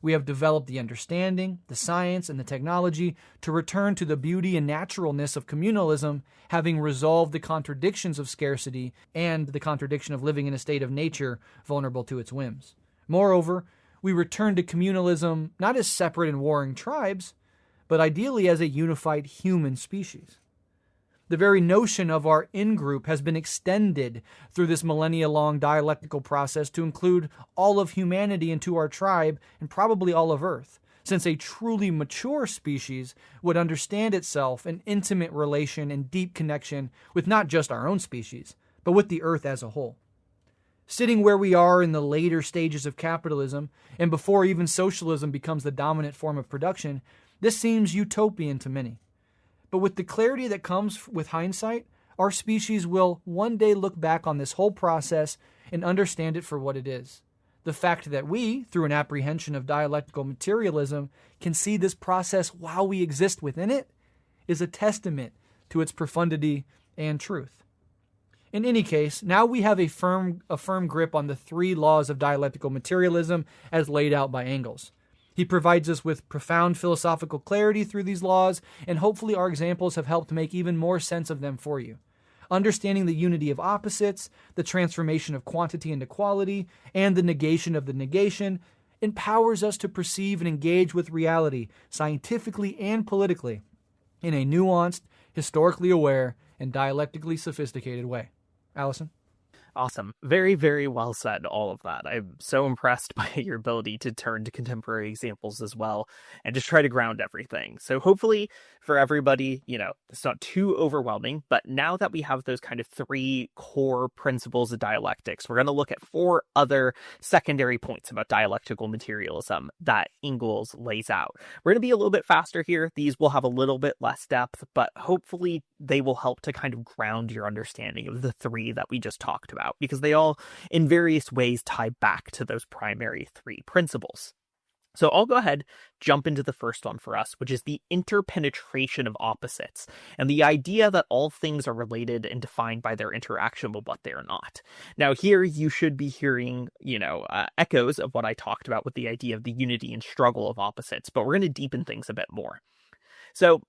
S2: We have developed the understanding, the science, and the technology to return to the beauty and naturalness of communalism, having resolved the contradictions of scarcity and the contradiction of living in a state of nature vulnerable to its whims. Moreover, we return to communalism not as separate and warring tribes, but ideally as a unified human species. The very notion of our in-group has been extended through this millennia-long dialectical process to include all of humanity into our tribe and probably all of Earth, since a truly mature species would understand itself in intimate relation and deep connection with not just our own species, but with the Earth as a whole. Sitting where we are in the later stages of capitalism, and before even socialism becomes the dominant form of production, this seems utopian to many. But with the clarity that comes with hindsight, our species will one day look back on this whole process and understand it for what it is. The fact that we, through an apprehension of dialectical materialism, can see this process while we exist within it, is a testament to its profundity and truth. In any case, now we have a firm grip on the three laws of dialectical materialism as laid out by Engels. He provides us with profound philosophical clarity through these laws, and hopefully our examples have helped make even more sense of them for you. Understanding the unity of opposites, the transformation of quantity into quality, and the negation of the negation empowers us to perceive and engage with reality, scientifically and politically, in a nuanced, historically aware, and dialectically sophisticated way. Alyson?
S1: Awesome. Very, very well said, all of that. I'm so impressed by your ability to turn to contemporary examples as well and just try to ground everything. So hopefully for everybody, it's not too overwhelming, but now that we have those kind of three core principles of dialectics, we're going to look at four other secondary points about dialectical materialism that Engels lays out. We're going to be a little bit faster here. These will have a little bit less depth, but hopefully they will help to kind of ground your understanding of the three that we just talked about, because they all in various ways tie back to those primary three principles. So I'll go ahead, jump into the first one for us, which is the interpenetration of opposites, and the idea that all things are related and defined by their interaction with what they are not. Now here you should be hearing, echoes of what I talked about with the idea of the unity and struggle of opposites, but we're going to deepen things a bit more. So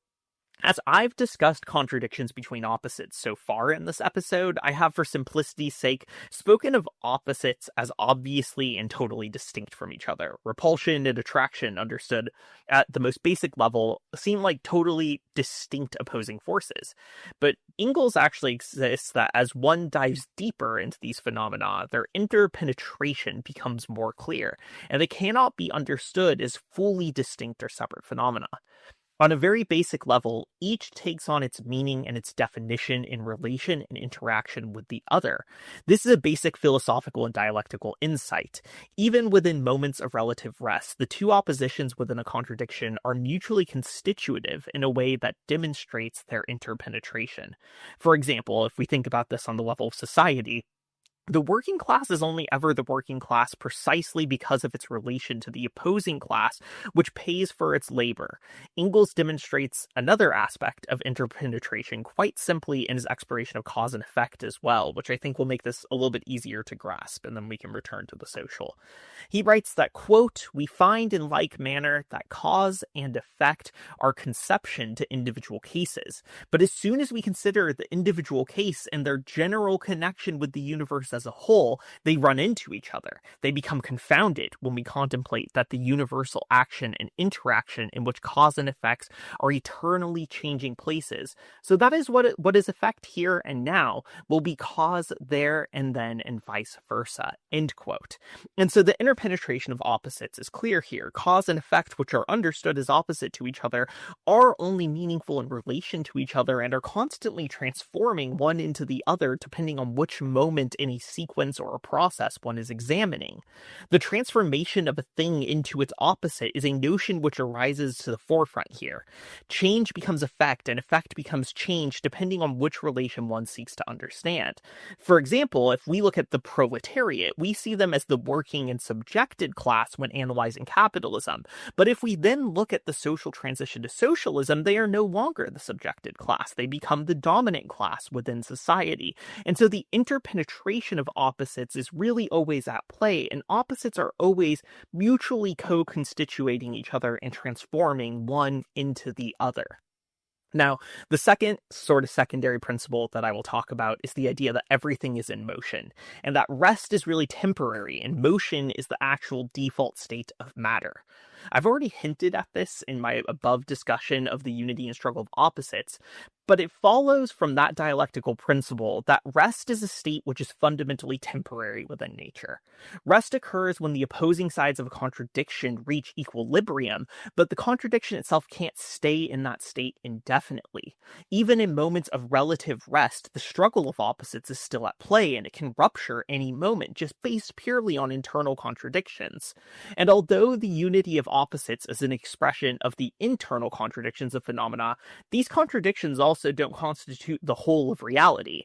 S1: as I've discussed contradictions between opposites so far in this episode, I have, for simplicity's sake, spoken of opposites as obviously and totally distinct from each other. Repulsion and attraction, understood at the most basic level, seem like totally distinct opposing forces. But Engels actually exists that as one dives deeper into these phenomena, their interpenetration becomes more clear, and they cannot be understood as fully distinct or separate phenomena. On a very basic level, each takes on its meaning and its definition in relation and interaction with the other. This is a basic philosophical and dialectical insight. Even within moments of relative rest, the two oppositions within a contradiction are mutually constitutive in a way that demonstrates their interpenetration. For example, if we think about this on the level of society, the working class is only ever the working class precisely because of its relation to the opposing class, which pays for its labor. Engels demonstrates another aspect of interpenetration quite simply in his exploration of cause and effect as well, which I think will make this a little bit easier to grasp, and then we can return to the social. He writes that, quote, "We find in like manner that cause and effect are conception to individual cases. But as soon as we consider the individual case and their general connection with the universe as a whole, they run into each other. They become confounded when we contemplate that the universal action and interaction in which cause and effects are eternally changing places. So that is what is effect here and now will be cause there and then and vice versa," end quote. And so the interpenetration of opposites is clear here. Cause and effect, which are understood as opposite to each other, are only meaningful in relation to each other and are constantly transforming one into the other depending on which moment in a sequence or a process one is examining. The transformation of a thing into its opposite is a notion which arises to the forefront here. Change becomes effect, and effect becomes change depending on which relation one seeks to understand. For example, if we look at the proletariat, we see them as the working and subjected class when analyzing capitalism. But if we then look at the social transition to socialism, they are no longer the subjected class. They become the dominant class within society. And so the interpenetration contradiction of opposites is really always at play, and opposites are always mutually co-constituting each other and transforming one into the other. Now, the second sort of secondary principle that I will talk about is the idea that everything is in motion, and that rest is really temporary, and motion is the actual default state of matter. I've already hinted at this in my above discussion of the unity and struggle of opposites, but it follows from that dialectical principle that rest is a state which is fundamentally temporary within nature. Rest occurs when the opposing sides of a contradiction reach equilibrium, but the contradiction itself can't stay in that state indefinitely. Even in moments of relative rest, the struggle of opposites is still at play, and it can rupture any moment, just based purely on internal contradictions. And although the unity of opposites is an expression of the internal contradictions of phenomena, these contradictions also don't constitute the whole of reality.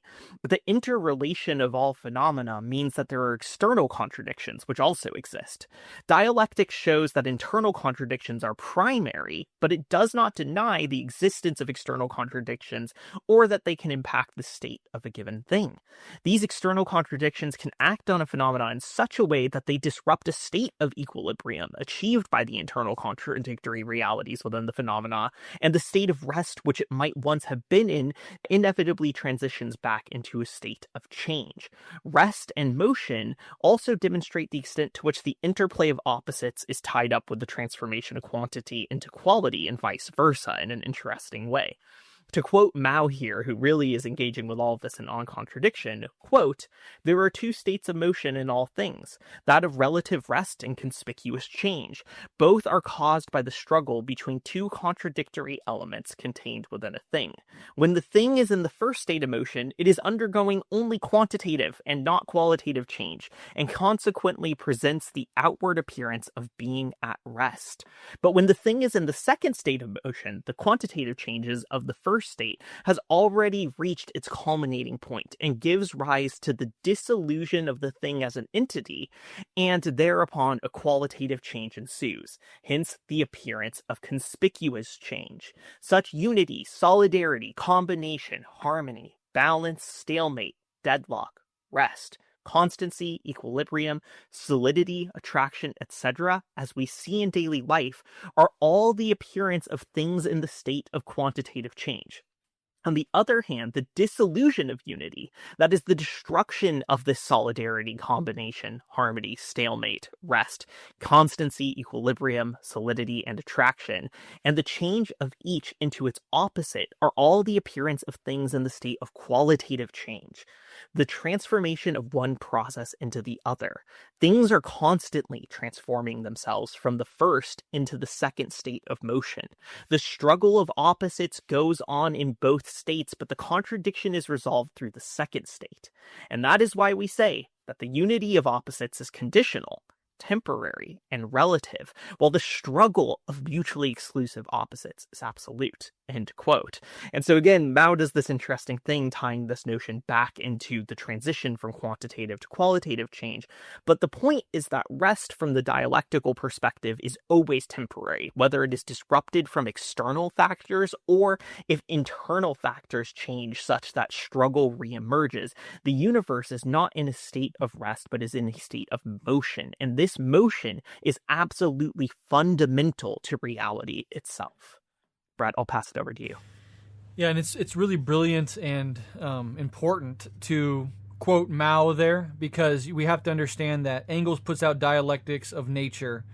S1: The interrelation of all phenomena means that there are external contradictions which also exist. Dialectics shows that internal contradictions are primary, but it does not deny the existence of external contradictions or that they can impact the state of a given thing. These external contradictions can act on a phenomenon in such a way that they disrupt a state of equilibrium achieved by the internal contradictory realities within the phenomena, and the state of rest which it might once have been in inevitably transitions back into a state of change. Rest and motion also demonstrate the extent to which the interplay of opposites is tied up with the transformation of quantity into quality and vice versa in an interesting way. To quote Mao here, who really is engaging with all of this in on-contradiction, quote, "There are two states of motion in all things, that of relative rest and conspicuous change. Both are caused by the struggle between two contradictory elements contained within a thing. When the thing is in the first state of motion, it is undergoing only quantitative and not qualitative change, and consequently presents the outward appearance of being at rest. But when the thing is in the second state of motion, the quantitative changes of the first state has already reached its culminating point and gives rise to the dissolution of the thing as an entity, and thereupon a qualitative change ensues, hence the appearance of conspicuous change. Such unity, solidarity, combination, harmony, balance, stalemate, deadlock, rest, constancy, equilibrium, solidity, attraction, etc., as we see in daily life, are all the appearance of things in the state of quantitative change. On the other hand, the dissolution of unity, that is the destruction of this solidarity, combination, harmony, stalemate, rest, constancy, equilibrium, solidity, and attraction, and the change of each into its opposite are all the appearance of things in the state of qualitative change. The transformation of one process into the other. Things are constantly transforming themselves from the first into the second state of motion. The struggle of opposites goes on in both states, but the contradiction is resolved through the second state. And that is why we say that the unity of opposites is conditional, temporary, and relative, while the struggle of mutually exclusive opposites is absolute." End quote. And so again, Mao does this interesting thing tying this notion back into the transition from quantitative to qualitative change. But the point is that rest from the dialectical perspective is always temporary, whether it is disrupted from external factors or if internal factors change such that struggle reemerges. The universe is not in a state of rest, but is in a state of motion. And this motion is absolutely fundamental to reality itself. Brett, I'll pass it over to you.
S2: Yeah, and it's really brilliant and important to quote Mao there, because we have to understand that Engels puts out Dialectics of Nature.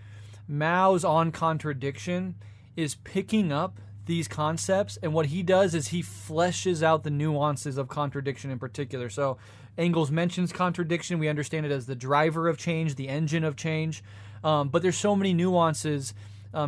S2: Mao's on contradiction is picking up these concepts, and what he does is he fleshes out the nuances of contradiction in particular. So Engels mentions contradiction. We understand it as the driver of change, the engine of change, but there's so many nuances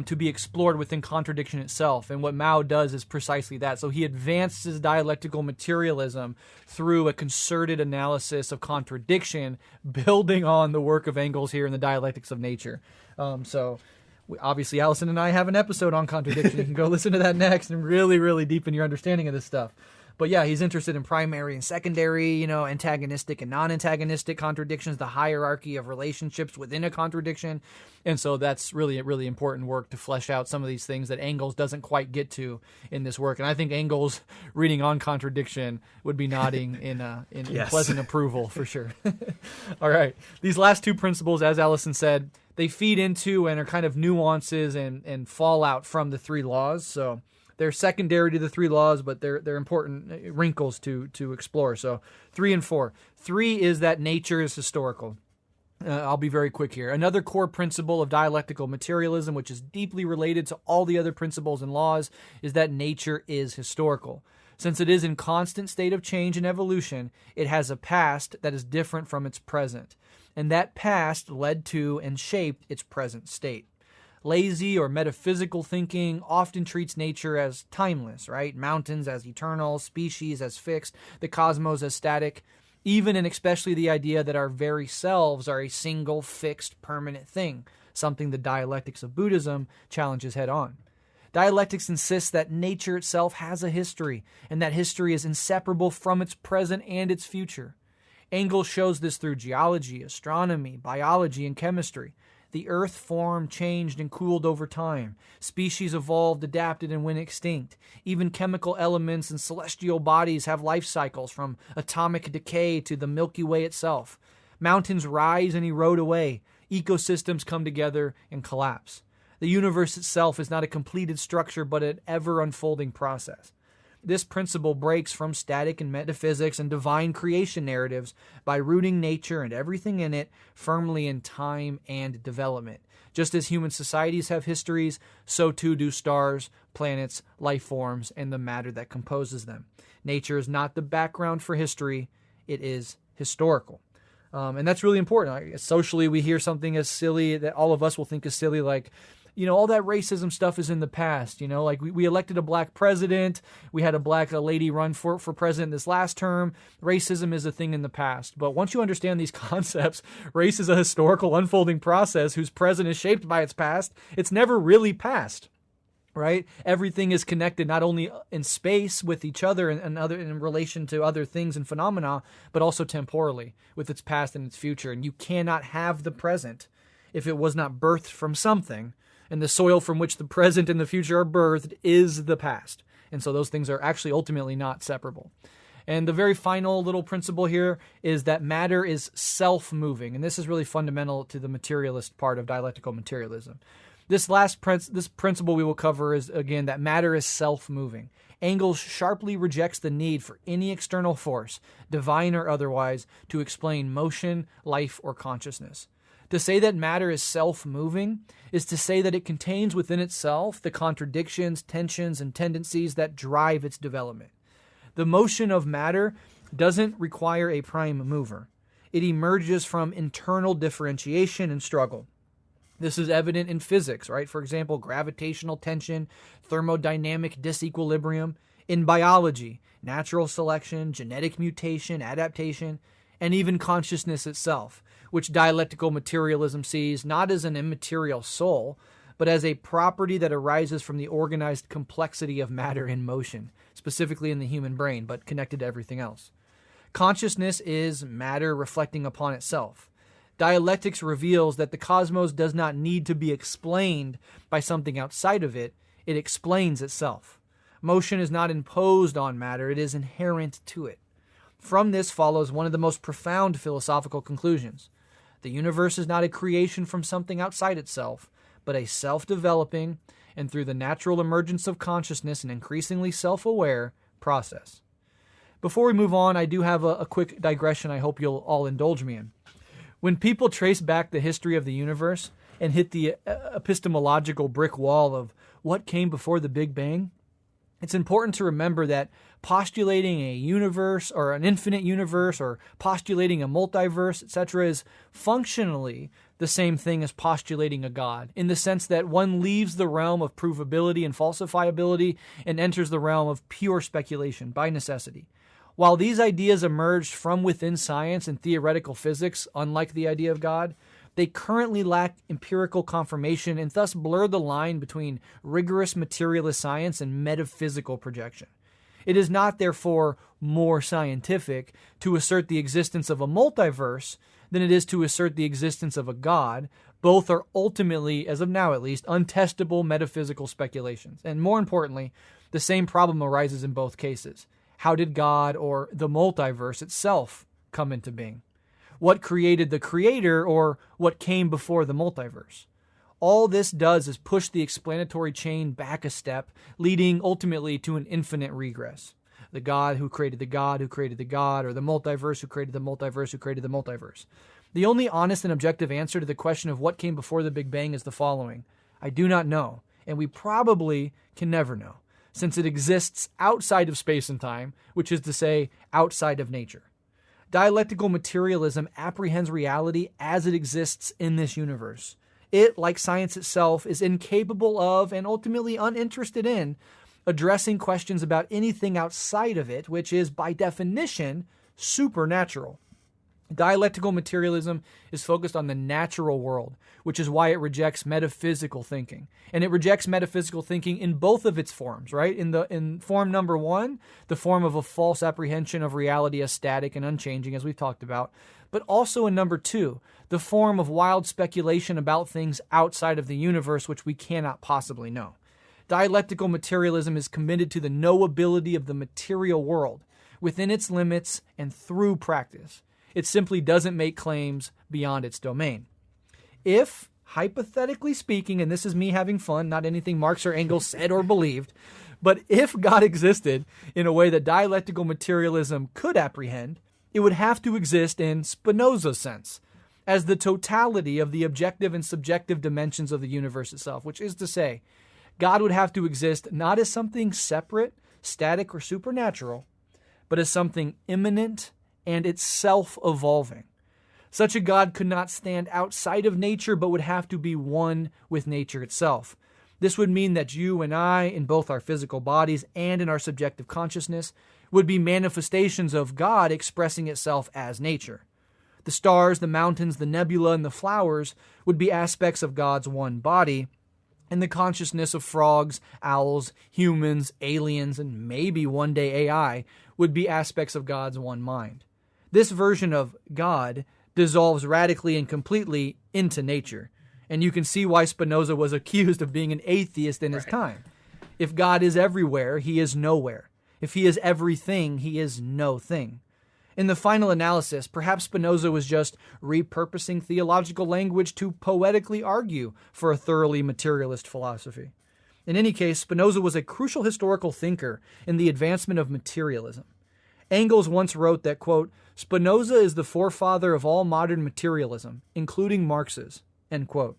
S2: to be explored within contradiction itself. And what Mao does is precisely that. So he advances dialectical materialism through a concerted analysis of contradiction, building on the work of Engels here in the Dialectics of Nature. Obviously, Alyson and I have an episode on contradiction. You can go listen to that next and really, really deepen your understanding of this stuff. But yeah, he's interested in primary and secondary, antagonistic and non-antagonistic contradictions, the hierarchy of relationships within a contradiction. And so that's really important work to flesh out some of these things that Engels doesn't quite get to in this work. And I think Engels reading on contradiction would be nodding in
S1: Yes.
S2: pleasant approval for sure. All right. These last two principles, as Alyson said, they feed into and are kind of nuances and fallout from the three laws. So they're secondary to the three laws, but they're important wrinkles to explore. So 3 and 4. 3 is that nature is historical. I'll be very quick here. Another core principle of dialectical materialism, which is deeply related to all the other principles and laws, is that nature is historical. Since it is in constant state of change and evolution, it has a past that is different from its present. And that past led to and shaped its present state. Lazy or metaphysical thinking often treats nature as timeless, right? Mountains as eternal, species as fixed, the cosmos as static, even and especially the idea that our very selves are a single, fixed, permanent thing, something the dialectics of Buddhism challenges head on. Dialectics insists that nature itself has a history, and that history is inseparable from its present and its future. Engels shows this through geology, astronomy, biology, and chemistry. The earth formed, changed, and cooled over time. Species evolved, adapted, and went extinct. Even chemical elements and celestial bodies have life cycles, from atomic decay to the Milky Way itself. Mountains rise and erode away. Ecosystems come together and collapse. The universe itself is not a completed structure, but an ever-unfolding process. This principle breaks from static and metaphysics and divine creation narratives by rooting nature and everything in it firmly in time and development. Just as human societies have histories, so too do stars, planets, life forms, and the matter that composes them. Nature is not the background for history, it is historical. And that's really important. Socially, we hear something as silly that all of us will think is silly, like, all that racism stuff is in the past. Like we elected a black president. We had a black lady run for president this last term. Racism is a thing in the past. But once you understand these concepts, race is a historical unfolding process whose present is shaped by its past. It's never really past, right? Everything is connected not only in space with each other and other in relation to other things and phenomena, but also temporally with its past and its future. And you cannot have the present if it was not birthed from something. And the soil from which the present and the future are birthed is the past. And so those things are actually ultimately not separable. And the very final little principle here is that matter is self-moving. And this is really fundamental to the materialist part of dialectical materialism. This principle we will cover is, again, that matter is self-moving. Engels sharply rejects the need for any external force, divine or otherwise, to explain motion, life, or consciousness. To say that matter is self-moving is to say that it contains within itself the contradictions, tensions, and tendencies that drive its development. The motion of matter doesn't require a prime mover. It emerges from internal differentiation and struggle. This is evident in physics, right? For example, gravitational tension, thermodynamic disequilibrium. In biology, natural selection, genetic mutation, adaptation, and even consciousness itself, which dialectical materialism sees not as an immaterial soul, but as a property that arises from the organized complexity of matter in motion, specifically in the human brain, but connected to everything else. Consciousness is matter reflecting upon itself. Dialectics reveals that the cosmos does not need to be explained by something outside of it, it explains itself. Motion is not imposed on matter, it is inherent to it. From this follows one of the most profound philosophical conclusions. The universe is not a creation from something outside itself, but a self-developing, and through the natural emergence of consciousness, an increasingly self-aware process. Before we move on, I do have a quick digression I hope you'll all indulge me in. When people trace back the history of the universe and hit the epistemological brick wall of what came before the Big Bang, it's important to remember that postulating a universe or an infinite universe or postulating a multiverse, etc., is functionally the same thing as postulating a God, in the sense that one leaves the realm of provability and falsifiability and enters the realm of pure speculation by necessity. While these ideas emerged from within science and theoretical physics, unlike the idea of God, they currently lack empirical confirmation and thus blur the line between rigorous materialist science and metaphysical projection. It is not, therefore, more scientific to assert the existence of a multiverse than it is to assert the existence of a God. Both are ultimately, as of now at least, untestable metaphysical speculations. And more importantly, the same problem arises in both cases. How did God or the multiverse itself come into being? What created the creator, or what came before the multiverse? All this does is push the explanatory chain back a step, leading ultimately to an infinite regress. The God who created the God who created the God, or the multiverse who created the multiverse who created the multiverse. The only honest and objective answer to the question of what came before the Big Bang is the following: I do not know, and we probably can never know, since it exists outside of space and time, which is to say, outside of nature. Dialectical materialism apprehends reality as it exists in this universe. It, like science itself, is incapable of, and ultimately uninterested in, addressing questions about anything outside of it, which is, by definition, supernatural. Dialectical materialism is focused on the natural world, which is why it rejects metaphysical thinking. And it rejects metaphysical thinking in both of its forms, right? In form number one, the form of a false apprehension of reality as static and unchanging, as we've talked about, but also in number two, the form of wild speculation about things outside of the universe which we cannot possibly know. Dialectical materialism is committed to the knowability of the material world within its limits and through practice. It simply doesn't make claims beyond its domain. If, hypothetically speaking, and this is me having fun, not anything Marx or Engels said or believed, but if God existed in a way that dialectical materialism could apprehend, it would have to exist in Spinoza's sense, as the totality of the objective and subjective dimensions of the universe itself, which is to say, God would have to exist not as something separate, static, or supernatural, but as something immanent and itself evolving. Such a God could not stand outside of nature, but would have to be one with nature itself. This would mean that you and I, in both our physical bodies and in our subjective consciousness, would be manifestations of God expressing itself as nature. The stars, the mountains, the nebula, and the flowers would be aspects of God's one body, and the consciousness of frogs, owls, humans, aliens, and maybe one day AI would be aspects of God's one mind. This version of God dissolves radically and completely into nature. And you can see why Spinoza was accused of being an atheist in his time. If God is everywhere, he is nowhere. If he is everything, he is no thing. In the final analysis, perhaps Spinoza was just repurposing theological language to poetically argue for a thoroughly materialist philosophy. In any case, Spinoza was a crucial historical thinker in the advancement of materialism. Engels once wrote that, quote, Spinoza is the forefather of all modern materialism, including Marx's, end quote.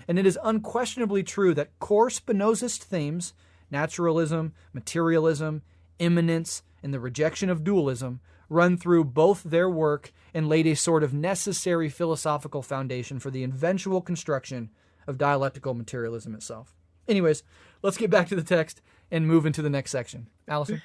S2: And it is unquestionably true that core Spinozist themes, naturalism, materialism, immanence, and the rejection of dualism, run through both their work and laid a sort of necessary philosophical foundation for the eventual construction of dialectical materialism itself. Anyways, let's get back to the text and move into the next section. Alyson?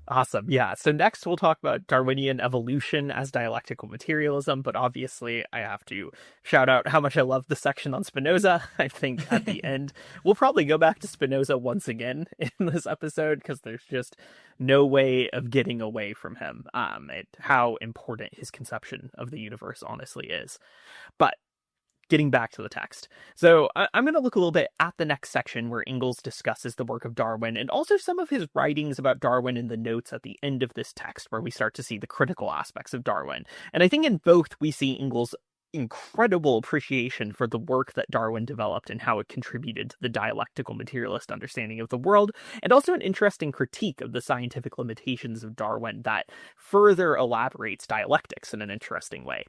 S1: Awesome. Yeah. So next we'll talk about Darwinian evolution as dialectical materialism, but obviously I have to shout out how much I love the section on Spinoza. I think at the end we'll probably go back to Spinoza once again in this episode because there's just no way of getting away from him, how important his conception of the universe honestly is. But getting back to the text. So I'm going to look a little bit at the next section where Engels discusses the work of Darwin and also some of his writings about Darwin in the notes at the end of this text where we start to see the critical aspects of Darwin. And I think in both we see Engels' incredible appreciation for the work that Darwin developed and how it contributed to the dialectical materialist understanding of the world, and also an interesting critique of the scientific limitations of Darwin that further elaborates dialectics in an interesting way.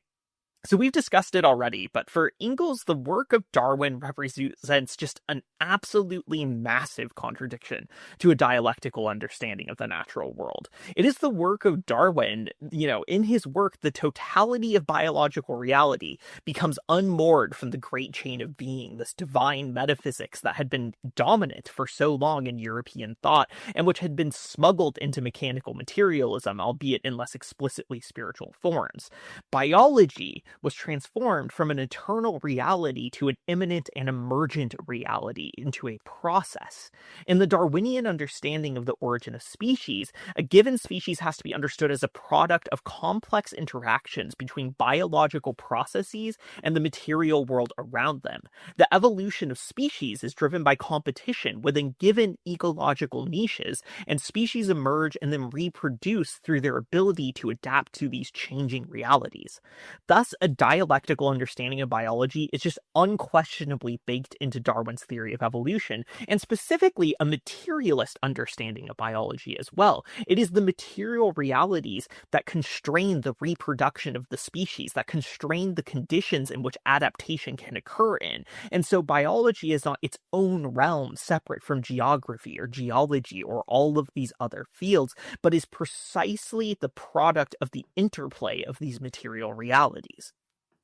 S1: So we've discussed it already, but for Engels, the work of Darwin represents just an absolutely massive contradiction to a dialectical understanding of the natural world. It is the work of Darwin, in his work, the totality of biological reality becomes unmoored from the great chain of being, this divine metaphysics that had been dominant for so long in European thought and which had been smuggled into mechanical materialism, albeit in less explicitly spiritual forms. Biology was transformed from an eternal reality to an immanent and emergent reality into a process. In the Darwinian understanding of the origin of species, a given species has to be understood as a product of complex interactions between biological processes and the material world around them. The evolution of species is driven by competition within given ecological niches, and species emerge and then reproduce through their ability to adapt to these changing realities. Thus, a dialectical understanding of biology is just unquestionably baked into Darwin's theory of evolution, and specifically a materialist understanding of biology as well. It is the material realities that constrain the reproduction of the species, that constrain the conditions in which adaptation can occur in. And so biology is not its own realm separate from geography or geology or all of these other fields, but is precisely the product of the interplay of these material realities.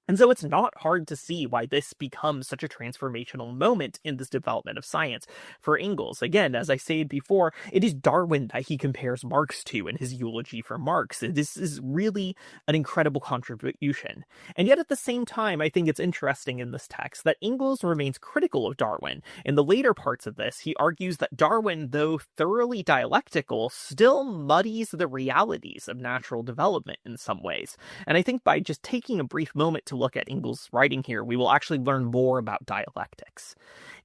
S1: And so it's not hard to see why this becomes such a transformational moment in this development of science for Engels. Again, as I said before, it is Darwin that he compares Marx to in his eulogy for Marx. This is really an incredible contribution. And yet at the same time, I think it's interesting in this text that Engels remains critical of Darwin. In the later parts of this, he argues that Darwin, though thoroughly dialectical, still muddies the realities of natural development in some ways. And I think by just taking a brief moment to look at Engels' writing here, we will actually learn more about dialectics.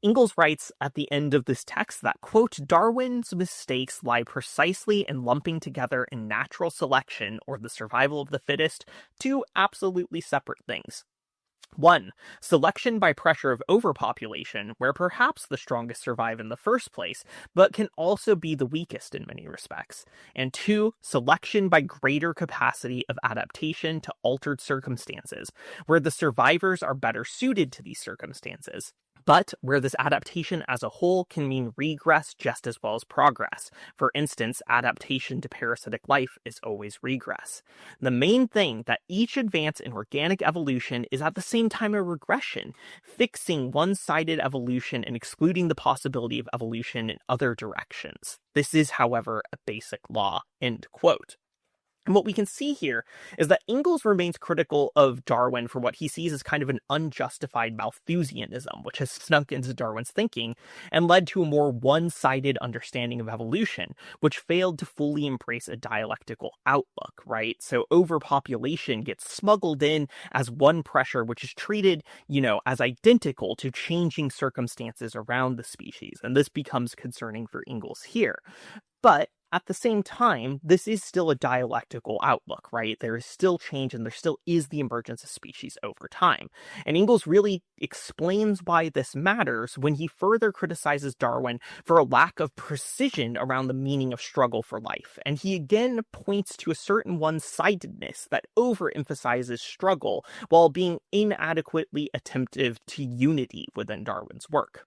S1: Engels writes at the end of this text that, quote, Darwin's mistakes lie precisely in lumping together in natural selection, or the survival of the fittest, two absolutely separate things. 1. Selection by pressure of overpopulation, where perhaps the strongest survive in the first place, but can also be the weakest in many respects. And 2. Selection by greater capacity of adaptation to altered circumstances, where the survivors are better suited to these circumstances, but where this adaptation as a whole can mean regress just as well as progress. For instance, adaptation to parasitic life is always regress. The main thing that each advance in organic evolution is at the same time a regression, fixing one-sided evolution and excluding the possibility of evolution in other directions. This is, however, a basic law. End quote. And what we can see here is that Engels remains critical of Darwin for what he sees as kind of an unjustified Malthusianism, which has snuck into Darwin's thinking and led to a more one-sided understanding of evolution, which failed to fully embrace a dialectical outlook, right? So overpopulation gets smuggled in as one pressure, which is treated, as identical to changing circumstances around the species. And this becomes concerning for Engels here. But at the same time, this is still a dialectical outlook, right? There is still change and there still is the emergence of species over time. And Engels really explains why this matters when he further criticizes Darwin for a lack of precision around the meaning of struggle for life. And he again points to a certain one-sidedness that overemphasizes struggle while being inadequately attentive to unity within Darwin's work.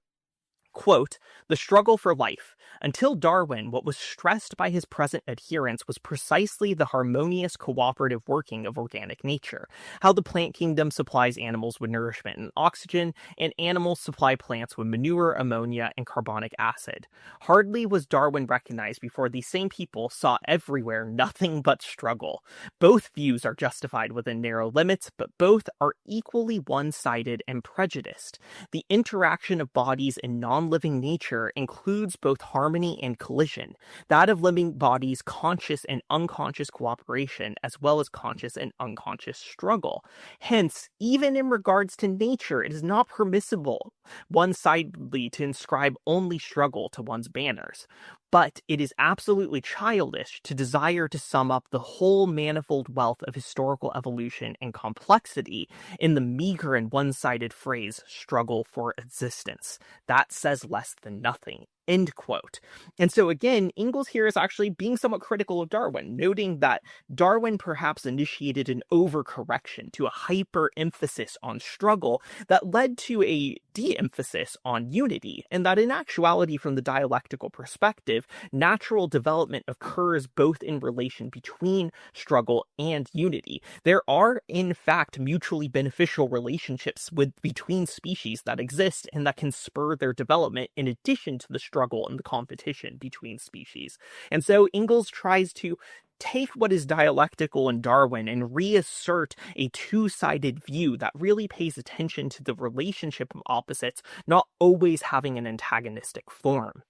S1: Quote, the struggle for life. Until Darwin, what was stressed by his present adherents was precisely the harmonious cooperative working of organic nature, how the plant kingdom supplies animals with nourishment and oxygen, and animals supply plants with manure, ammonia, and carbonic acid. Hardly was Darwin recognized before these same people saw everywhere nothing but struggle. Both views are justified within narrow limits, but both are equally one-sided and prejudiced. The interaction of bodies in non-living nature includes both harmony and collision, that of living bodies' conscious and unconscious cooperation, as well as conscious and unconscious struggle. Hence, even in regards to nature, it is not permissible one-sidedly to inscribe only struggle to one's banners. But it is absolutely childish to desire to sum up the whole manifold wealth of historical evolution and complexity in the meager and one-sided phrase, struggle for existence. That says less than nothing. End quote. And so again, Engels here is actually being somewhat critical of Darwin, noting that Darwin perhaps initiated an overcorrection to a hyper-emphasis on struggle that led to a de-emphasis on unity, and that in actuality, from the dialectical perspective, natural development occurs both in relation between struggle and unity. There are, in fact, mutually beneficial relationships between species that exist and that can spur their development in addition to the struggle and the competition between species. And so Engels tries to take what is dialectical in Darwin and reassert a two-sided view that really pays attention to the relationship of opposites not always having an antagonistic form.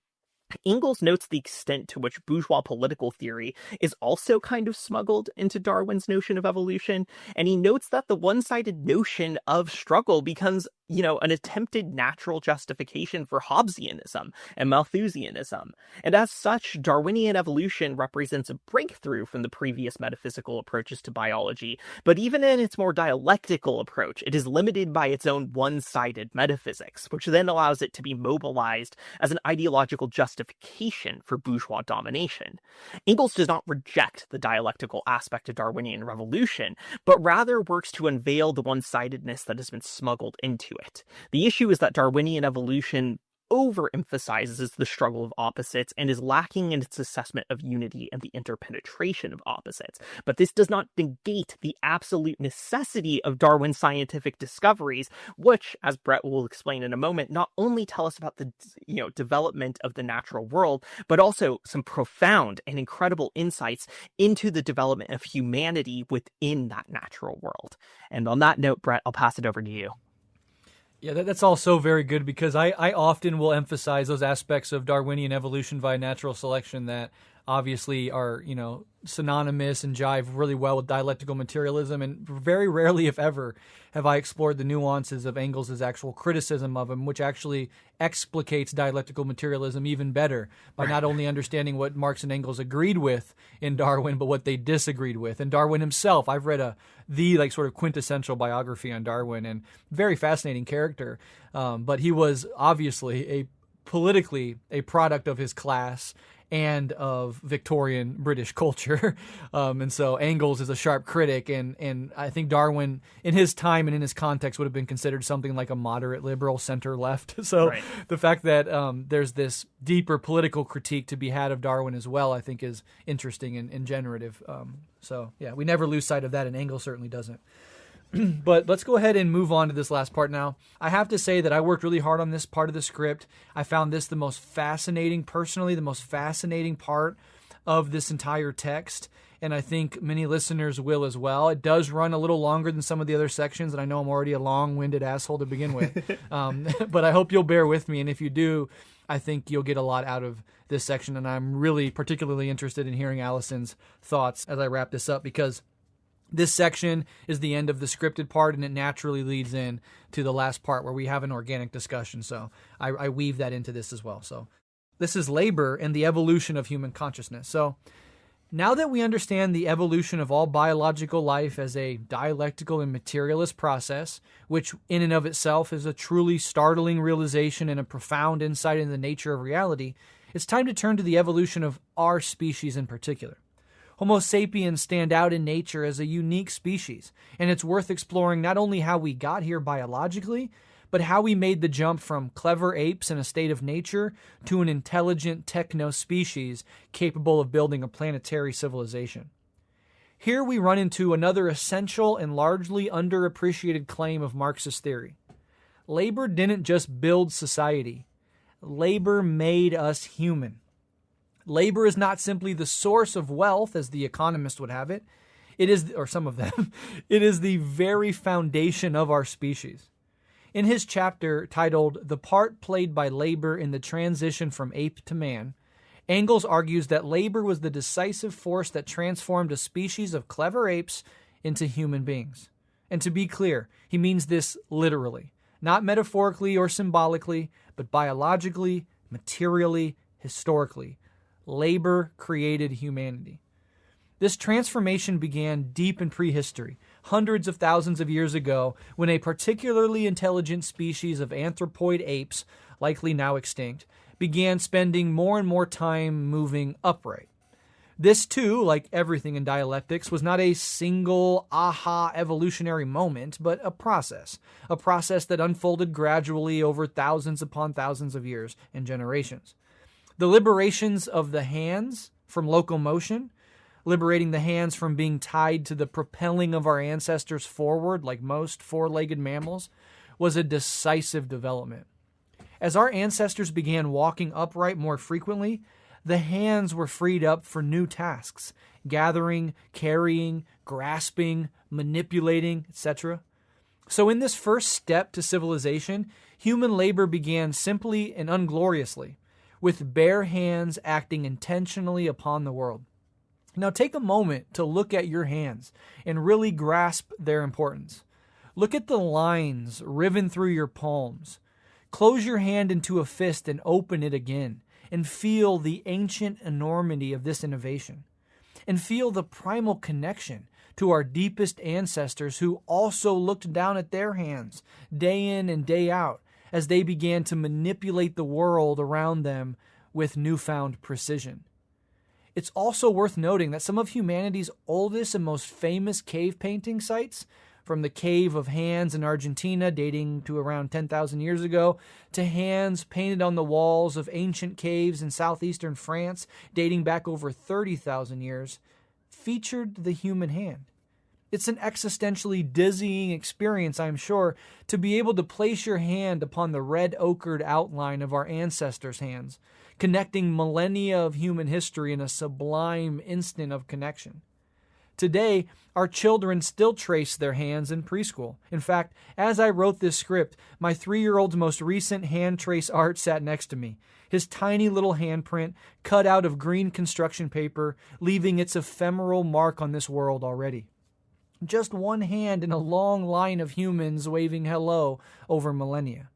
S1: Engels notes the extent to which bourgeois political theory is also kind of smuggled into Darwin's notion of evolution, and he notes that the one-sided notion of struggle becomes, an attempted natural justification for Hobbesianism and Malthusianism. And as such, Darwinian evolution represents a breakthrough from the previous metaphysical approaches to biology, but even in its more dialectical approach, it is limited by its own one-sided metaphysics, which then allows it to be mobilized as an ideological justification for bourgeois domination. Engels does not reject the dialectical aspect of Darwinian revolution, but rather works to unveil the one-sidedness that has been smuggled into it. The issue is that Darwinian evolution overemphasizes the struggle of opposites and is lacking in its assessment of unity and the interpenetration of opposites. But this does not negate the absolute necessity of Darwin's scientific discoveries, which, as Breht will explain in a moment, not only tell us about the development of the natural world, but also some profound and incredible insights into the development of humanity within that natural world. And on that note, Breht, I'll pass it over to you.
S2: Yeah, that's all so very good, because I often will emphasize those aspects of Darwinian evolution via natural selection that obviously are, synonymous and jive really well with dialectical materialism. And very rarely, if ever, have I explored the nuances of Engels' actual criticism of him, which actually explicates dialectical materialism even better by not only understanding what Marx and Engels agreed with in Darwin, but what they disagreed with. And Darwin himself, I've read the sort of quintessential biography on Darwin, and very fascinating character. But he was obviously politically a product of his class and of Victorian British culture. And so Engels is a sharp critic, and I think Darwin, in his time and in his context, would have been considered something like a moderate liberal center-left. So the fact that there's this deeper political critique to be had of Darwin as well, I think is interesting and generative. So yeah, we never lose sight of that, and Engels certainly doesn't. But let's go ahead and move on to this last part now. I have to say that I worked really hard on this part of the script. I found this the most fascinating part of this entire text, and I think many listeners will as well. It does run a little longer than some of the other sections, and I know I'm already a long-winded asshole to begin with. But I hope you'll bear with me, and if you do, I think you'll get a lot out of this section, and I'm really particularly interested in hearing Alyson's thoughts as I wrap this up, because this section is the end of the scripted part, and it naturally leads in to the last part where we have an organic discussion. So I weave that into this as well. So this is labor and the evolution of human consciousness. So now that we understand the evolution of all biological life as a dialectical and materialist process, which in and of itself is a truly startling realization and a profound insight into the nature of reality, it's time to turn to the evolution of our species in particular. Homo sapiens stand out in nature as a unique species, and it's worth exploring not only how we got here biologically, but how we made the jump from clever apes in a state of nature to an intelligent techno-species capable of building a planetary civilization. Here we run into another essential and largely underappreciated claim of Marxist theory. Labor didn't just build society. Labor made us human. Labor is not simply the source of wealth, as the economist would have it. It is, or some of them, it is the very foundation of our species. In his chapter titled "The Part Played by Labor in the Transition from Ape to Man," Engels argues that labor was the decisive force that transformed a species of clever apes into human beings. And to be clear, he means this literally, not metaphorically or symbolically, but biologically, materially, historically. Labor created humanity. This transformation began deep in prehistory, hundreds of thousands of years ago, when a particularly intelligent species of anthropoid apes, likely now extinct, began spending more and more time moving upright. This too, like everything in dialectics, was not a single aha evolutionary moment, but a process that unfolded gradually over thousands upon thousands of years and generations. The liberations of the hands from locomotion, liberating the hands from being tied to the propelling of our ancestors forward like most four-legged mammals, was a decisive development. As our ancestors began walking upright more frequently, the hands were freed up for new tasks, gathering, carrying, grasping, manipulating, etc. So in this first step to civilization, human labor began simply and ungloriously, with bare hands acting intentionally upon the world. Now take a moment to look at your hands and really grasp their importance. Look at the lines riven through your palms. Close your hand into a fist and open it again, and feel the ancient enormity of this innovation. And feel the primal connection to our deepest ancestors who also looked down at their hands day in and day out as they began to manipulate the world around them with newfound precision. It's also worth noting that some of humanity's oldest and most famous cave painting sites, from the Cave of Hands in Argentina dating to around 10,000 years ago, to hands painted on the walls of ancient caves in southeastern France dating back over 30,000 years, featured the human hand. It's an existentially dizzying experience, I'm sure, to be able to place your hand upon the red ochred outline of our ancestors' hands, connecting millennia of human history in a sublime instant of connection. Today, our children still trace their hands in preschool. In fact, as I wrote this script, my 3-year-old's most recent hand trace art sat next to me. His tiny little handprint, cut out of green construction paper, leaving its ephemeral mark on this world already. Just one hand in a long line of humans waving hello over millennia.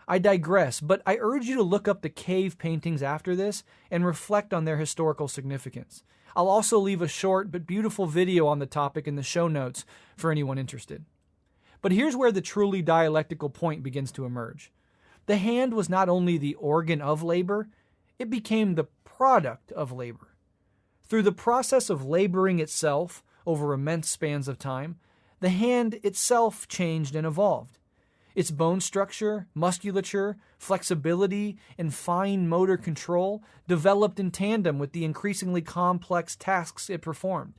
S2: I digress, but I urge you to look up the cave paintings after this and reflect on their historical significance. I'll also leave a short but beautiful video on the topic in the show notes for anyone interested. But here's where the truly dialectical point begins to emerge. The hand was not only the organ of labor, it became the product of labor. Through the process of laboring itself over immense spans of time, the hand itself changed and evolved. Its bone structure, musculature, flexibility, and fine motor control developed in tandem with the increasingly complex tasks it performed.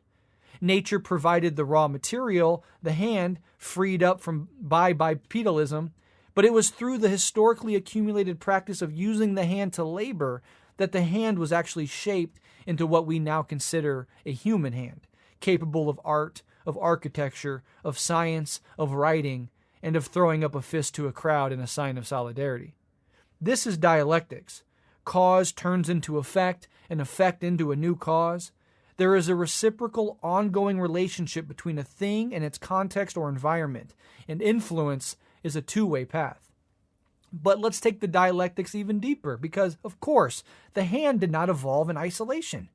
S2: Nature provided the raw material, the hand, freed up by bipedalism, but it was through the historically accumulated practice of using the hand to labor that the hand was actually shaped into what we now consider a human hand, capable of art, of architecture, of science, of writing, and of throwing up a fist to a crowd in a sign of solidarity. This is dialectics. Cause turns into effect, and effect into a new cause. There is a reciprocal, ongoing relationship between a thing and its context or environment, and influence is a two-way path. But let's take the dialectics even deeper, because, of course, the hand did not evolve in isolation.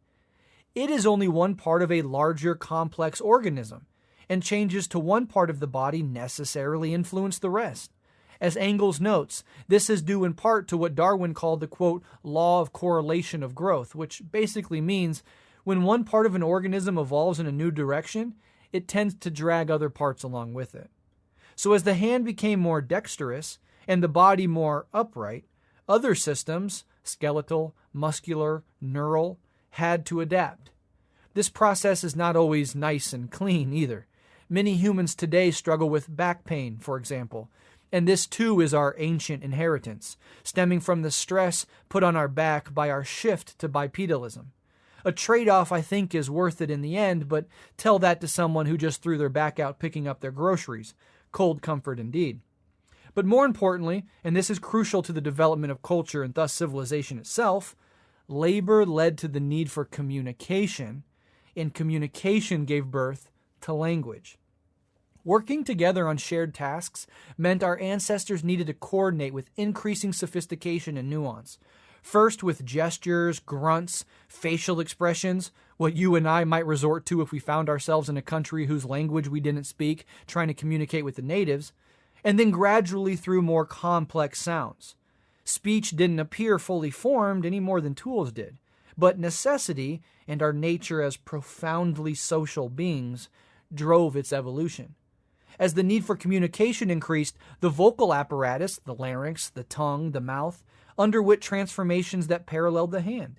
S2: It is only one part of a larger, complex organism, and changes to one part of the body necessarily influence the rest. As Engels notes, this is due in part to what Darwin called the, quote, law of correlation of growth, which basically means when one part of an organism evolves in a new direction, it tends to drag other parts along with it. So as the hand became more dexterous and the body more upright, other systems, skeletal, muscular, neural, had to adapt. This process is not always nice and clean either. Many humans today struggle with back pain, for example, and this too is our ancient inheritance, stemming from the stress put on our back by our shift to bipedalism. A trade-off I think is worth it in the end, but tell that to someone who just threw their back out picking up their groceries. Cold comfort indeed. But more importantly, and this is crucial to the development of culture and thus civilization itself, labor led to the need for communication, and communication gave birth to language. Working together on shared tasks meant our ancestors needed to coordinate with increasing sophistication and nuance. First with gestures, grunts, facial expressions, what you and I might resort to if we found ourselves in a country whose language we didn't speak, trying to communicate with the natives, and then gradually through more complex sounds. Speech didn't appear fully formed any more than tools did, but necessity and our nature as profoundly social beings drove its evolution. As the need for communication increased, the vocal apparatus, the larynx, the tongue, the mouth, underwent transformations that paralleled the hand.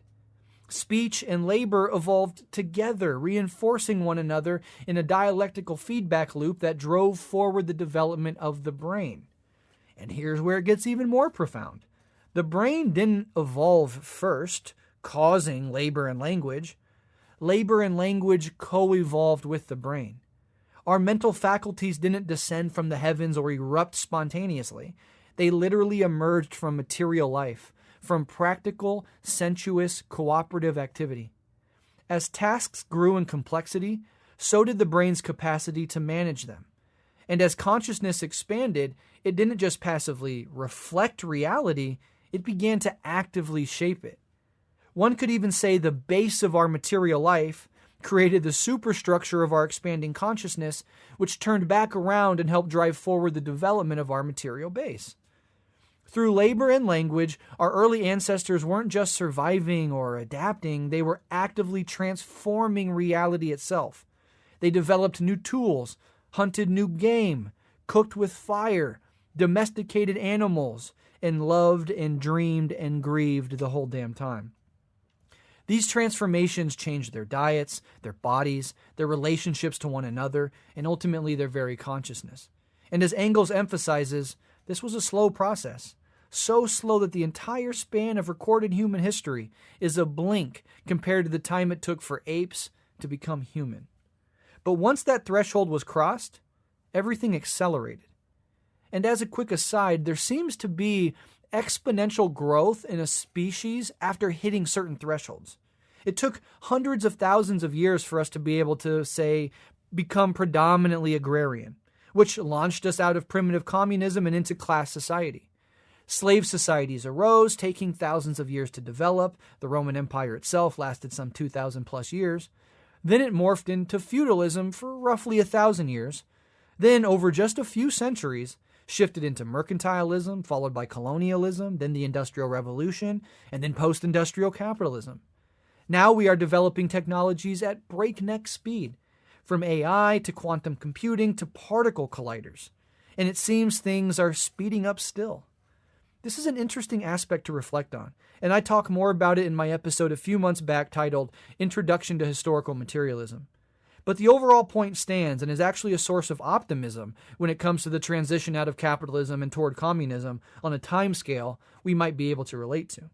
S2: Speech and labor evolved together, reinforcing one another in a dialectical feedback loop that drove forward the development of the brain. And here's where it gets even more profound. The brain didn't evolve first, causing labor and language. labor and language co-evolved with the brain. Our mental faculties didn't descend from the heavens or erupt spontaneously. They literally emerged from material life, from practical, sensuous, cooperative activity. As tasks grew in complexity, so did the brain's capacity to manage them. And as consciousness expanded, it didn't just passively reflect reality, it began to actively shape it. One could even say the base of our material life created the superstructure of our expanding consciousness, which turned back around and helped drive forward the development of our material base. Through labor and language, our early ancestors weren't just surviving or adapting, they were actively transforming reality itself. They developed new tools, hunted new game, cooked with fire, domesticated animals, and loved and dreamed and grieved the whole damn time. These transformations changed their diets, their bodies, their relationships to one another, and ultimately their very consciousness. And as Engels emphasizes, this was a slow process, so slow that the entire span of recorded human history is a blink compared to the time it took for apes to become human. But once that threshold was crossed, everything accelerated. And as a quick aside, there seems to be exponential growth in a species after hitting certain thresholds. It took hundreds of thousands of years for us to be able to, say, become predominantly agrarian, which launched us out of primitive communism and into class society. Slave societies arose, taking thousands of years to develop. The Roman Empire itself lasted some 2,000 plus years. Then it morphed into feudalism for roughly 1,000 years. Then, over just a few centuries, shifted into mercantilism, followed by colonialism, then the Industrial Revolution, and then post-industrial capitalism. Now we are developing technologies at breakneck speed, from AI to quantum computing to particle colliders. And it seems things are speeding up still. This is an interesting aspect to reflect on, and I talk more about it in my episode a few months back titled Introduction to Historical Materialism. But the overall point stands and is actually a source of optimism when it comes to the transition out of capitalism and toward communism on a time scale we might be able to relate to.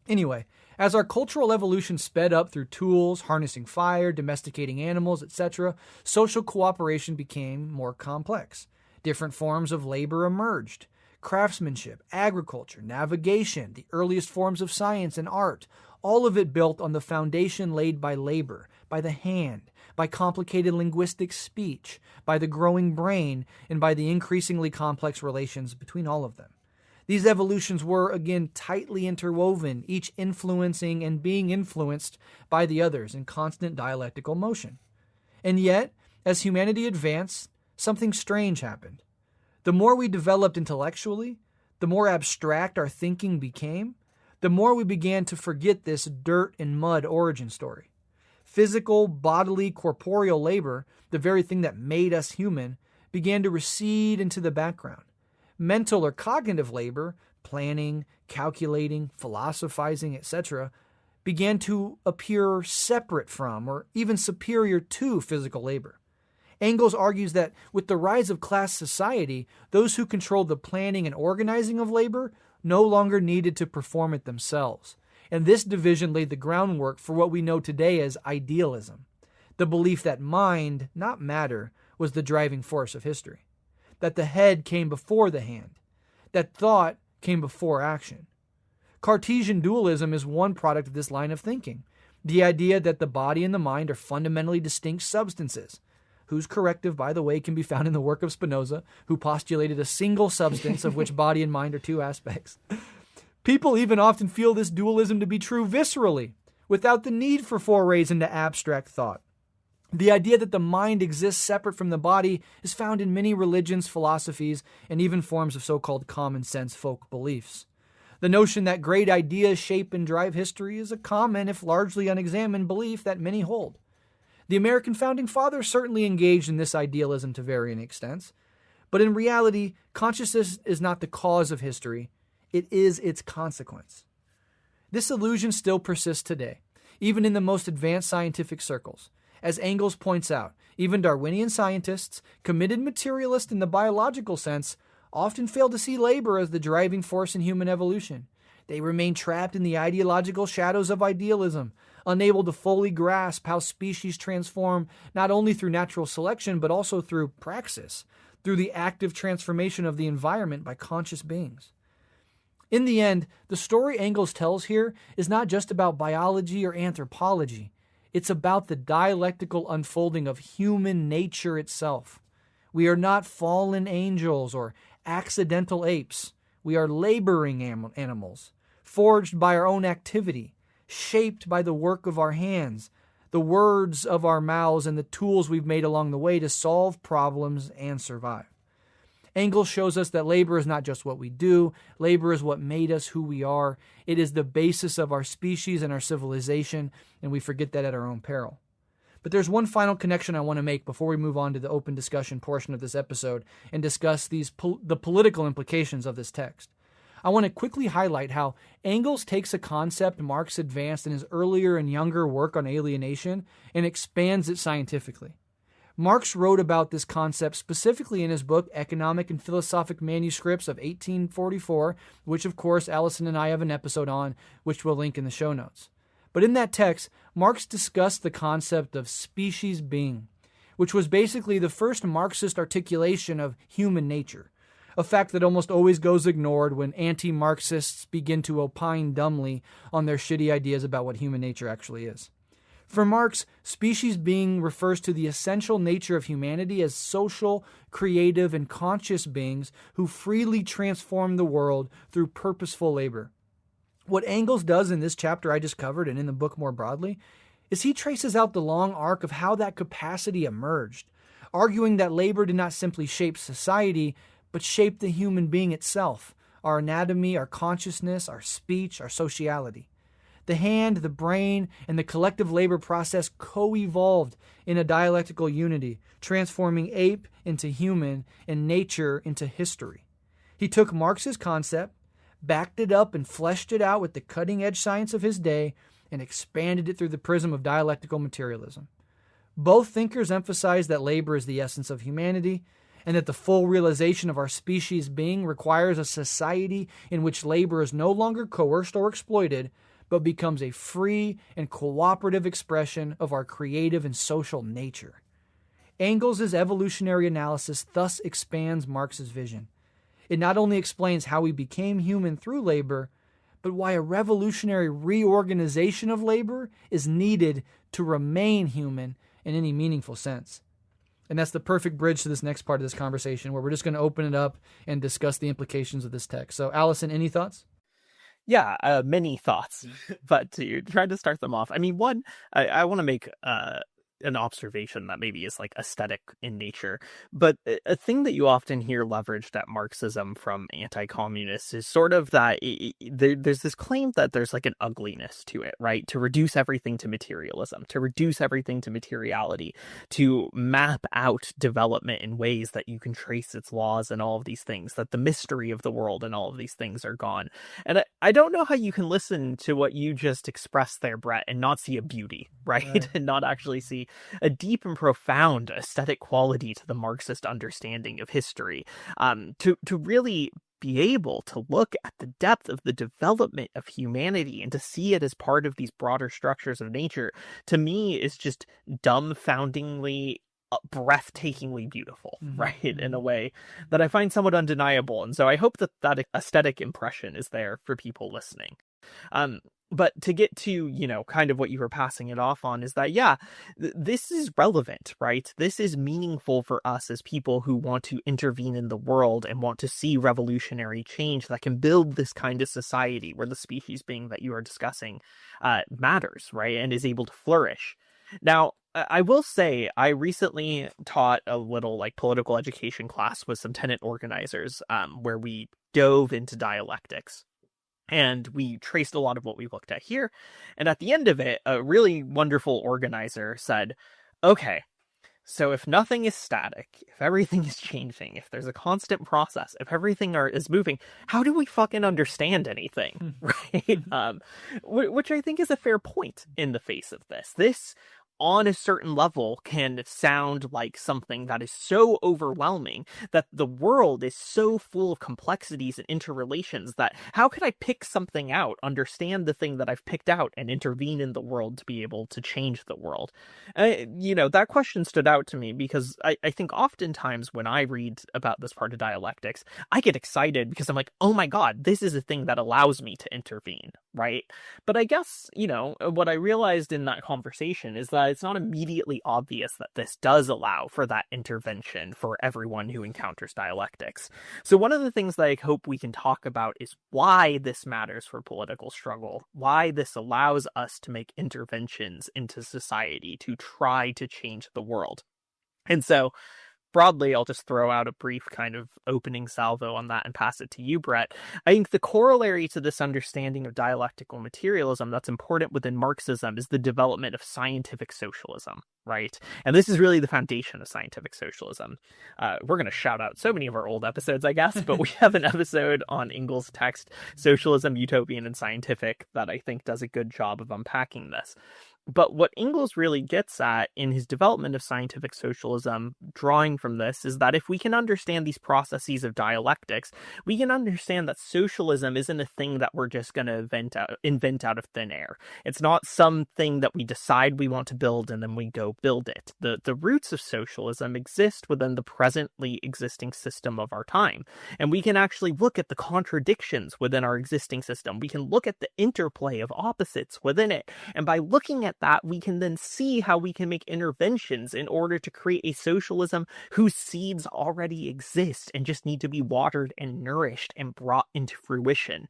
S2: Anyway, as our cultural evolution sped up through tools, harnessing fire, domesticating animals, etc., social cooperation became more complex. Different forms of labor emerged. Craftsmanship, agriculture, navigation, the earliest forms of science and art, all of it built on the foundation laid by labor, by the hand, by complicated linguistic speech, by the growing brain, and by the increasingly complex relations between all of them. These evolutions were, again, tightly interwoven, each influencing and being influenced by the others in constant dialectical motion. And yet, as humanity advanced, something strange happened. The more we developed intellectually, the more abstract our thinking became, the more we began to forget this dirt and mud origin story. Physical, bodily, corporeal labor, the very thing that made us human, began to recede into the background. Mental or cognitive labor, planning, calculating, philosophizing, etc., began to appear separate from or even superior to physical labor. Engels argues that with the rise of class society, those who controlled the planning and organizing of labor no longer needed to perform it themselves. And this division laid the groundwork for what we know today as idealism, the belief that mind, not matter, was the driving force of history, that the head came before the hand, that thought came before action. Cartesian dualism is one product of this line of thinking, the idea that the body and the mind are fundamentally distinct substances, whose corrective, by the way, can be found in the work of Spinoza, who postulated a single substance of which body and mind are two aspects. People even often feel this dualism to be true viscerally, without the need for forays into abstract thought. The idea that the mind exists separate from the body is found in many religions, philosophies, and even forms of so-called common sense folk beliefs. The notion that great ideas shape and drive history is a common, if largely unexamined, belief that many hold. The American founding fathers certainly engaged in this idealism to varying extents, but in reality, consciousness is not the cause of history, it is its consequence. This illusion still persists today, even in the most advanced scientific circles. As Engels points out, even Darwinian scientists, committed materialists in the biological sense, often fail to see labor as the driving force in human evolution. They remain trapped in the ideological shadows of idealism, unable to fully grasp how species transform not only through natural selection, but also through praxis, through the active transformation of the environment by conscious beings. In the end, the story Engels tells here is not just about biology or anthropology. It's about the dialectical unfolding of human nature itself. We are not fallen angels or accidental apes. We are laboring animals, forged by our own activity, shaped by the work of our hands, the words of our mouths, and the tools we've made along the way to solve problems and survive. Engels shows us that labor is not just what we do. Labor is what made us who we are. It is the basis of our species and our civilization, and we forget that at our own peril. But there's one final connection I want to make before we move on to the open discussion portion of this episode and discuss the political implications of this text. I want to quickly highlight how Engels takes a concept Marx advanced in his earlier and younger work on alienation and expands it scientifically. Marx wrote about this concept specifically in his book Economic and Philosophic Manuscripts of 1844, which of course Alyson and I have an episode on, which we'll link in the show notes. But in that text, Marx discussed the concept of species being, which was basically the first Marxist articulation of human nature, a fact that almost always goes ignored when anti-Marxists begin to opine dumbly on their shitty ideas about what human nature actually is. For Marx, species being refers to the essential nature of humanity as social, creative, and conscious beings who freely transform the world through purposeful labor. What Engels does in this chapter I just covered and in the book more broadly is he traces out the long arc of how that capacity emerged, arguing that labor did not simply shape society, but shape the human being itself, our anatomy, our consciousness, our speech, our sociality. The hand, the brain, and the collective labor process co-evolved in a dialectical unity, transforming ape into human and nature into history. He took Marx's concept, backed it up and fleshed it out with the cutting-edge science of his day, and expanded it through the prism of dialectical materialism. Both thinkers emphasized that labor is the essence of humanity, and that the full realization of our species being requires a society in which labor is no longer coerced or exploited, but becomes a free and cooperative expression of our creative and social nature. Engels' evolutionary analysis thus expands Marx's vision. It not only explains how we became human through labor, but why a revolutionary reorganization of labor is needed to remain human in any meaningful sense. And that's the perfect bridge to this next part of this conversation, where we're just going to open it up and discuss the implications of this text. So, Alyson, any thoughts?
S1: Yeah, many thoughts, but to try to start them off. I mean, one, I want to make an observation that maybe is like aesthetic in nature, but a thing that you often hear leveraged at Marxism from anti-communists is sort of that there's this claim that there's like an ugliness to it, right? To reduce everything to materialism, to reduce everything to materiality, to map out development in ways that you can trace its laws and all of these things, that the mystery of the world and all of these things are gone. And I don't know how you can listen to what you just expressed there, Breht, and not see a beauty, right? And not actually see a deep and profound aesthetic quality to the Marxist understanding of history, to really be able to look at the depth of the development of humanity and to see it as part of these broader structures of nature, to me is just dumbfoundingly, breathtakingly beautiful, right? In a way that I find somewhat undeniable. And so I hope that that aesthetic impression is there for people listening. But to get to, kind of what you were passing it off on is that, this is relevant, right? This is meaningful for us as people who want to intervene in the world and want to see revolutionary change that can build this kind of society where the species being that you are discussing matters, right? And is able to flourish. Now, I will say I recently taught a little political education class with some tenant organizers where we dove into dialectics. And we traced a lot of what we looked at here. And at the end of it, a really wonderful organizer said, okay, so if nothing is static, if everything is changing, if there's a constant process, if everything is moving, how do we fucking understand anything, right? Which I think is a fair point in the face of this. This on a certain level can sound like something that is so overwhelming, that the world is so full of complexities and interrelations, that how could I pick something out, understand the thing that I've picked out, and intervene in the world to be able to change the world? That question stood out to me because I think oftentimes when I read about this part of dialectics, I get excited because I'm like, oh my God, this is a thing that allows me to intervene, right? But I guess, what I realized in that conversation is that it's not immediately obvious that this does allow for that intervention for everyone who encounters dialectics. So one of the things that I hope we can talk about is why this matters for political struggle, why this allows us to make interventions into society to try to change the world. And so broadly, I'll just throw out a brief kind of opening salvo on that and pass it to you, Brett. I think the corollary to this understanding of dialectical materialism that's important within Marxism is the development of scientific socialism, right? And this is really the foundation of scientific socialism. We're going to shout out so many of our old episodes, I guess, but we have an episode on Engels' text, Socialism, Utopian, and Scientific, that I think does a good job of unpacking this. But what Engels really gets at in his development of scientific socialism, drawing from this, is that if we can understand these processes of dialectics, we can understand that socialism isn't a thing that we're just going to invent out of thin air. It's not something that we decide we want to build and then we go build it. The roots of socialism exist within the presently existing system of our time. And we can actually look at the contradictions within our existing system. We can look at the interplay of opposites within it. And by looking at that, we can then see how we can make interventions in order to create a socialism whose seeds already exist and just need to be watered and nourished and brought into fruition.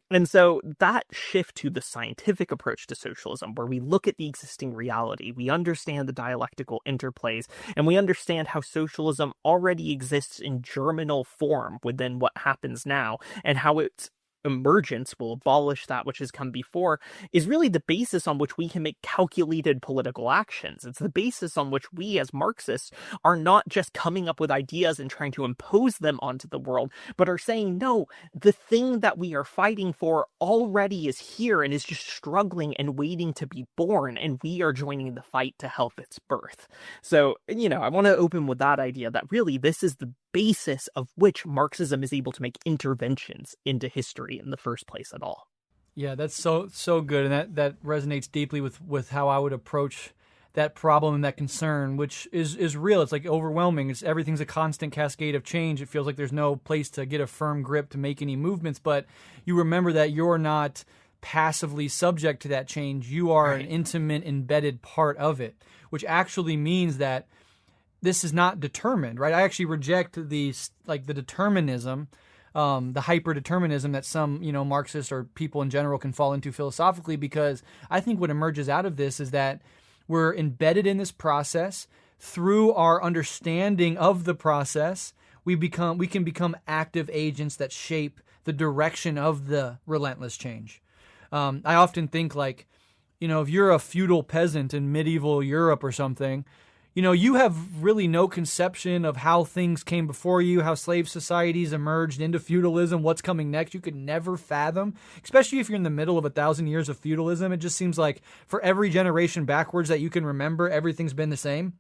S1: And so that shift to the scientific approach to socialism, where we look at the existing reality, we understand the dialectical interplays, and we understand how socialism already exists in germinal form within what happens now, and how it's emergence will abolish that which has come before, is really the basis on which we can make calculated political actions. It's the basis on which we as Marxists are not just coming up with ideas and trying to impose them onto the world, but are saying, no, the thing that we are fighting for already is here and is just struggling and waiting to be born, and we are joining the fight to help its birth. So, I want to open with that idea that really this is the basis of which Marxism is able to make interventions into history in the first place at all.
S2: Yeah, that's so good, and that resonates deeply with how I would approach that problem and that concern, which is real. It's like overwhelming. Everything's a constant cascade of change. It feels like there's no place to get a firm grip to make any movements, but you remember that you're not passively subject to that change. You are an intimate, embedded part of it, which actually means that this is not determined, right? I actually reject the determinism, the hyper-determinism that some, Marxists or people in general can fall into philosophically, because I think what emerges out of this is that we're embedded in this process. Through our understanding of the process, we can become active agents that shape the direction of the relentless change. I often think if you're a feudal peasant in medieval Europe or something, you have really no conception of how things came before you, how slave societies emerged into feudalism, what's coming next. You could never fathom, especially if you're in the middle of 1,000 years of feudalism. It just seems like for every generation backwards that you can remember, everything's been the same.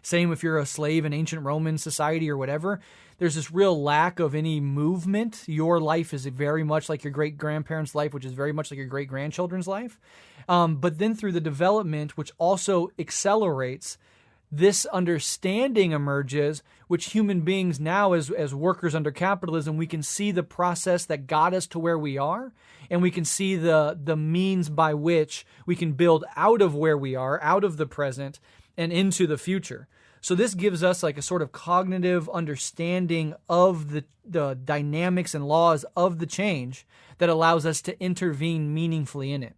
S2: Same if you're a slave in ancient Roman society or whatever. There's this real lack of any movement. Your life is very much like your great-grandparents' life, which is very much like your great-grandchildren's life. But then through the development, which also accelerates, this understanding emerges, which human beings now, as workers under capitalism, we can see the process that got us to where we are, and we can see the means by which we can build out of where we are, out of the present, and into the future. So this gives us a sort of cognitive understanding of the dynamics and laws of the change that allows us to intervene meaningfully in it.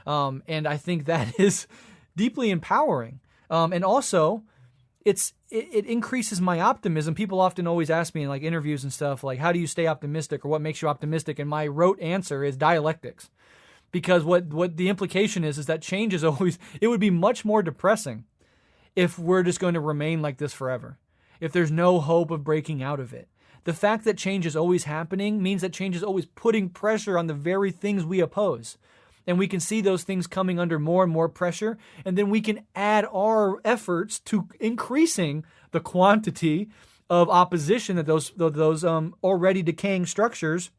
S2: And I think that is deeply empowering. And also, it increases my optimism. People often always ask me in interviews and stuff, how do you stay optimistic or what makes you optimistic? And my rote answer is dialectics. Because what the implication is that change is always, it would be much more depressing if we're just going to remain like this forever, if there's no hope of breaking out of it. The fact that change is always happening means that change is always putting pressure on the very things we oppose. and we can see those things coming under more and more pressure, and then we can add our efforts to increasing the quantity of opposition that those already decaying structures,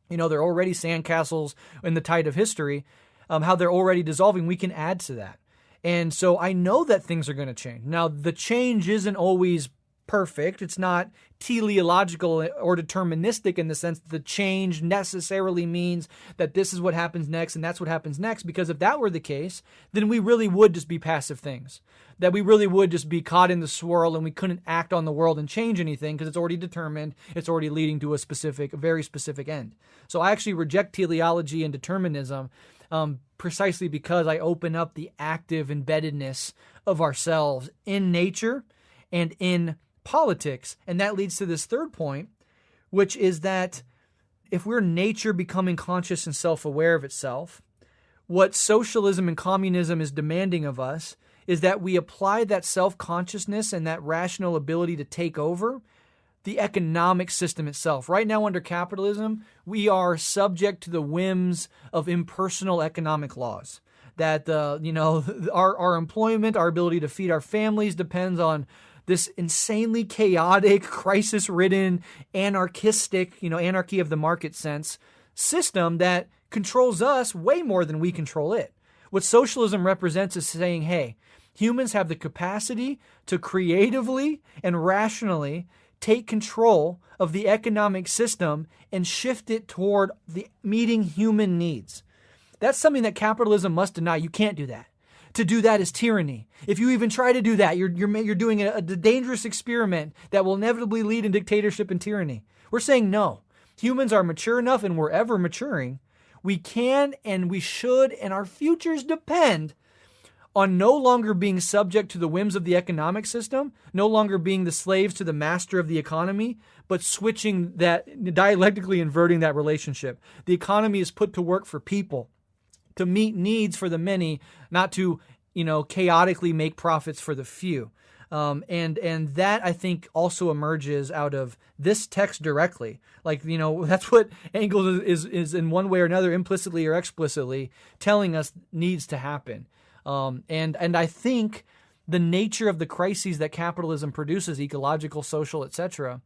S2: they're already sandcastles in the tide of history, how they're already dissolving, we can add to that. And so I know that things are going to change. Now, the change isn't always perfect. It's not teleological or deterministic in the sense that the change necessarily means that this is what happens next and that's what happens next, because if that were the case, then we really would just be passive things, that we really would just be caught in the swirl and we couldn't act on the world and change anything because it's already determined, it's already leading to a very specific end. So I actually reject teleology and determinism precisely because I open up the active embeddedness of ourselves in nature and in politics. And that leads to this third point, which is that if we're nature becoming conscious and self-aware of itself, what socialism and communism is demanding of us is that we apply that self-consciousness and that rational ability to take over the economic system itself. Right now, under capitalism, we are subject to the whims of impersonal economic laws. That our employment, our ability to feed our families depends on this insanely chaotic, crisis-ridden, anarchistic, anarchy of the market sense system that controls us way more than we control it. What socialism represents is saying, hey, humans have the capacity to creatively and rationally take control of the economic system and shift it toward meeting human needs. That's something that capitalism must deny. You can't do that. To do that is tyranny. If you even try to do that, you're doing a dangerous experiment that will inevitably lead in dictatorship and tyranny. We're saying no. Humans are mature enough, and we're ever maturing. We can and we should, and our futures depend on no longer being subject to the whims of the economic system, no longer being the slaves to the master of the economy, but switching that, dialectically inverting that relationship. The economy is put to work for people, to meet needs for the many, not to, chaotically make profits for the few. And that, I think, also emerges out of this text directly. That's what Engels is in one way or another, implicitly or explicitly, telling us needs to happen. And I think the nature of the crises that capitalism produces, ecological, social, etc.,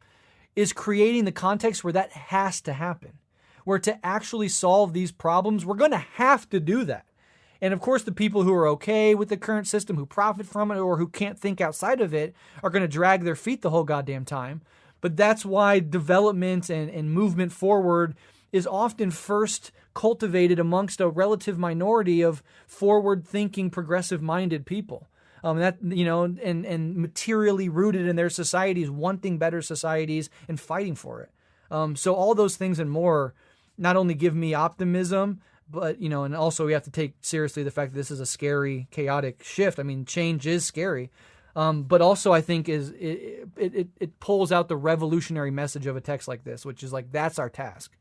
S2: is creating the context where that has to happen. Where to actually solve these problems, we're going to have to do that. And of course, the people who are okay with the current system, who profit from it, or who can't think outside of it, are going to drag their feet the whole goddamn time. But that's why development and movement forward is often first cultivated amongst a relative minority of forward-thinking, progressive-minded people. And materially rooted in their societies, wanting better societies and fighting for it. So all those things and more not only give me optimism, but, and also we have to take seriously the fact that this is a scary, chaotic shift. I mean, change is scary. But also I think it pulls out the revolutionary message of a text like this, which is that's our task.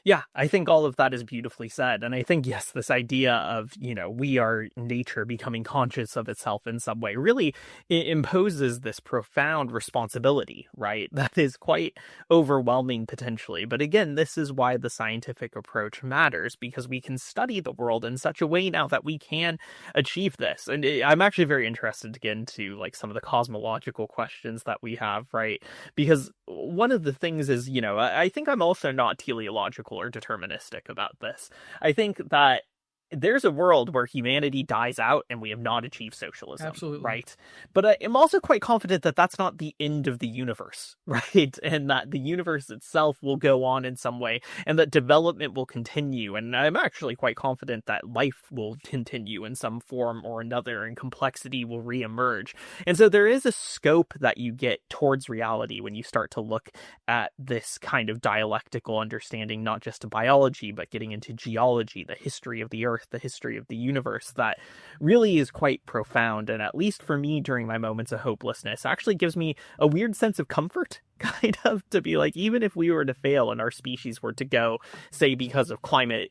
S1: Yeah, I think all of that is beautifully said. And I think, yes, this idea of, we are nature becoming conscious of itself in some way really imposes this profound responsibility, right? That is quite overwhelming potentially. But again, this is why the scientific approach matters, because we can study the world in such a way now that we can achieve this. And I'm actually very interested to get into some of the cosmological questions that we have, right? Because one of the things is, I think I'm also not teleological or deterministic about this. I think that there's a world where humanity dies out and we have not achieved socialism.
S2: Absolutely.
S1: Right? But I'm also quite confident that that's not the end of the universe, right? And that the universe itself will go on in some way and that development will continue. And I'm actually quite confident that life will continue in some form or another and complexity will reemerge. And so there is a scope that you get towards reality when you start to look at this kind of dialectical understanding, not just of biology, but getting into geology, the history of the earth, the history of the universe, that really is quite profound. And at least for me, during my moments of hopelessness, actually gives me a weird sense of comfort kind of to be like, even if we were to fail and our species were to go, say, because of climate,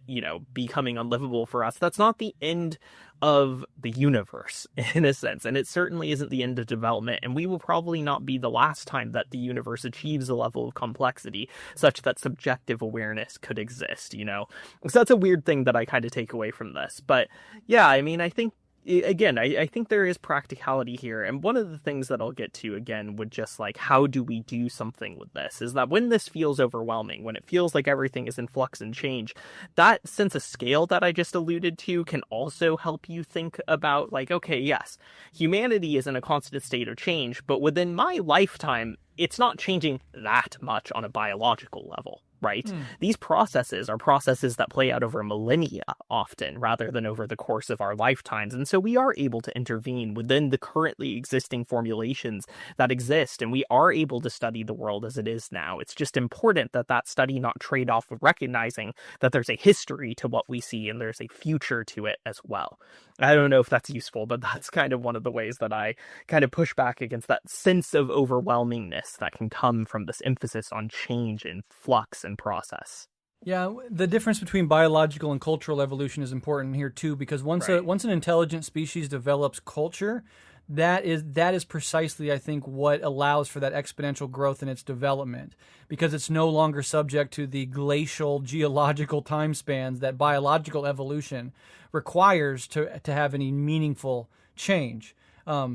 S1: becoming unlivable for us, that's not the end of the universe in a sense. And it certainly isn't the end of development. And we will probably not be the last time that the universe achieves a level of complexity such that subjective awareness could exist, So that's a weird thing that I kind of take away from this. But yeah, I mean, I think again, I think there is practicality here. And one of the things that I'll get to again would just like, how do we do something with this? Is that when this feels overwhelming, when it feels like everything is in flux and change, that sense of scale that I just alluded to can also help you think about like, okay, yes, humanity is in a constant state of change, but within my lifetime, it's not changing that much on a biological level. Right? These processes are processes that play out over millennia often rather than over the course of our lifetimes. And so we are able to intervene within the currently existing formulations that exist, and we are able to study the world as it is now. It's just important that that study not trade off with recognizing that there's a history to what we see and there's a future to it as well. I don't know if that's useful, but that's kind of one of the ways that I kind of push back against that sense of overwhelmingness that can come from this emphasis on change and flux and process.
S2: Yeah, the difference between biological and cultural evolution is important here too, because once an intelligent species develops culture, that is precisely, I think, what allows for that exponential growth in its development, because it's no longer subject to the glacial geological time spans that biological evolution requires to have any meaningful change.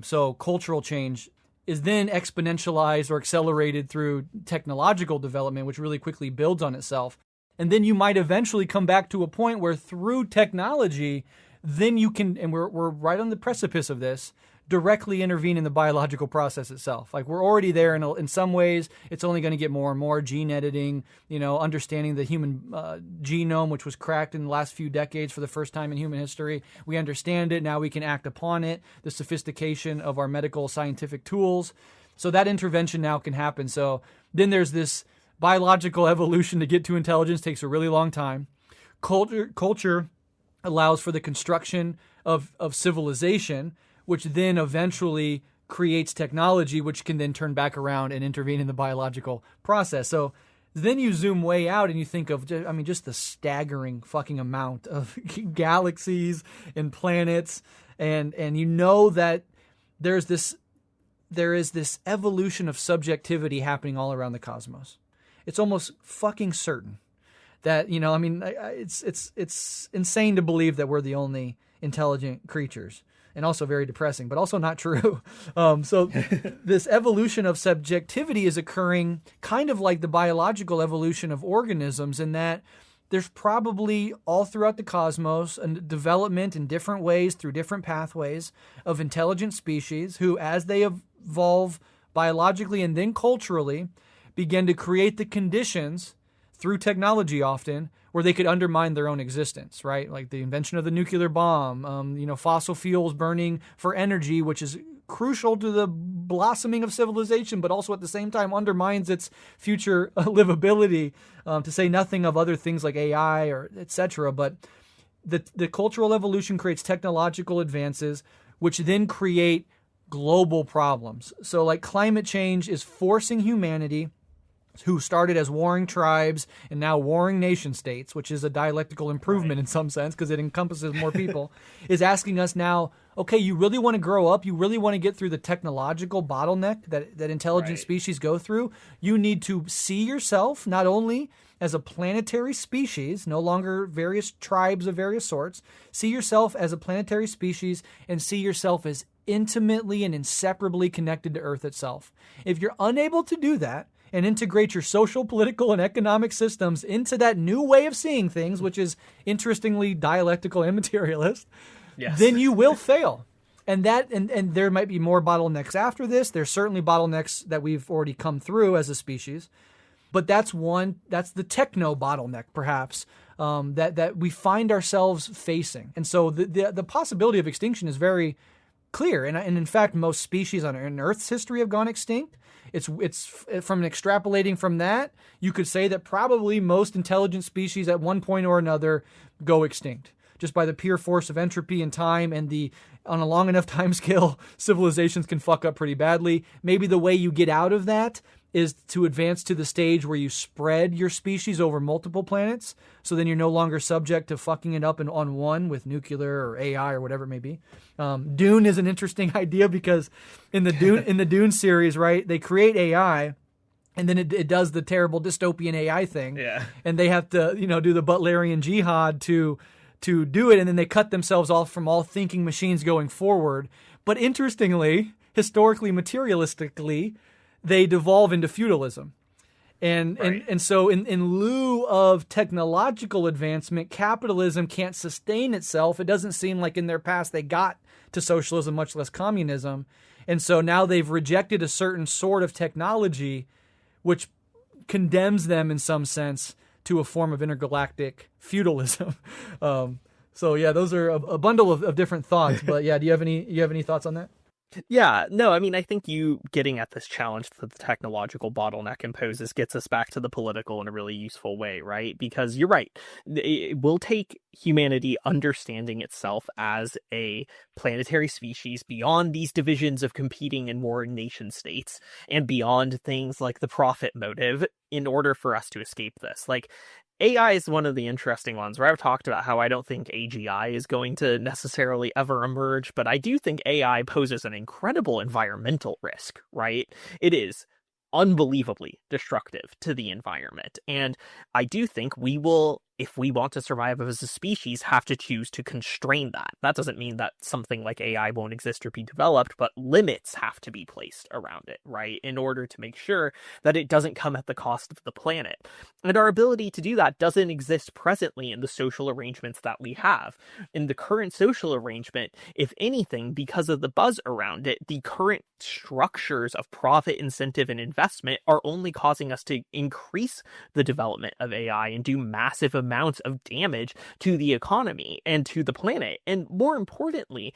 S2: So cultural change is then exponentialized or accelerated through technological development, which really quickly builds on itself. And then you might eventually come back to a point where through technology, then you can, and we're right on the precipice of this, directly intervene in the biological process itself. Like we're already there in some ways. It's only going to get more and more. Gene editing, understanding the human genome, which was cracked in the last few decades for the first time in human history. We understand it. Now we can act upon it. The sophistication of our medical scientific tools. So that intervention now can happen. So then there's this biological evolution to get to intelligence takes a really long time. Culture allows for the construction of civilization, which then eventually creates technology, which can then turn back around and intervene in the biological process. So then you zoom way out and you think of, just the staggering fucking amount of galaxies and planets. And you know that there is this evolution of subjectivity happening all around the cosmos. It's almost fucking certain that, it's insane to believe that we're the only intelligent creatures. And also very depressing, but also not true. So this evolution of subjectivity is occurring kind of like the biological evolution of organisms, in that there's probably all throughout the cosmos a development in different ways through different pathways of intelligent species who, as they evolve biologically and then culturally, begin to create the conditions through technology often where they could undermine their own existence, right? Like the invention of the nuclear bomb, fossil fuels burning for energy, which is crucial to the blossoming of civilization, but also at the same time undermines its future livability, to say nothing of other things like AI or etc. But the cultural evolution creates technological advances, which then create global problems. So like climate change is forcing humanity, who started as warring tribes and now warring nation states, which is a dialectical improvement in some sense because it encompasses more people, is asking us now, okay, you really want to grow up? You really want to get through the technological bottleneck that intelligent species go through? You need to see yourself not only as a planetary species, no longer various tribes of various sorts, see yourself as a planetary species and see yourself as intimately and inseparably connected to Earth itself. If you're unable to do that, and integrate your social, political, and economic systems into that new way of seeing things, which is interestingly dialectical and materialist, then you will fail. And there might be more bottlenecks after this. There's certainly bottlenecks that we've already come through as a species. But that's the techno bottleneck, perhaps, that we find ourselves facing. And so the possibility of extinction is very clear. And in fact, most species in Earth's history have gone extinct. It's from extrapolating from that, you could say that probably most intelligent species at one point or another go extinct just by the pure force of entropy and time, and on a long enough time scale, civilizations can fuck up pretty badly. Maybe the way you get out of that is to advance to the stage where you spread your species over multiple planets, so then you're no longer subject to fucking it up on one with nuclear or AI or whatever it may be. Dune is an interesting idea because in the Dune series, right, they create AI, and then it does the terrible dystopian AI thing, and they have to do the Butlerian jihad to do it, and then they cut themselves off from all thinking machines going forward. But interestingly, historically, materialistically, they devolve into feudalism. And so in lieu of technological advancement, capitalism can't sustain itself. It doesn't seem like in their past they got to socialism, much less communism. And so now they've rejected a certain sort of technology, which condemns them in some sense to a form of intergalactic feudalism. So yeah, those are a bundle of different thoughts. But yeah, do you have any thoughts on that?
S1: Yeah, no, I mean, I think you getting at this challenge that the technological bottleneck imposes gets us back to the political in a really useful way, right? Because you're right. It will take humanity understanding itself as a planetary species beyond these divisions of competing and warring nation states and beyond things like the profit motive in order for us to escape this. Like, AI is one of the interesting ones where I've talked about how I don't think AGI is going to necessarily ever emerge, but I do think AI poses an incredible environmental risk, right? It is unbelievably destructive to the environment. And I do think we will, if we want to survive as a species, have to choose to constrain that. That doesn't mean that something like AI won't exist or be developed, but limits have to be placed around it, right? In order to make sure that it doesn't come at the cost of the planet. And our ability to do that doesn't exist presently in the social arrangements that we have. In the current social arrangement, if anything, because of the buzz around it, the current structures of profit, incentive, and investment are only causing us to increase the development of AI and do massive amounts of damage to the economy and to the planet. And more importantly,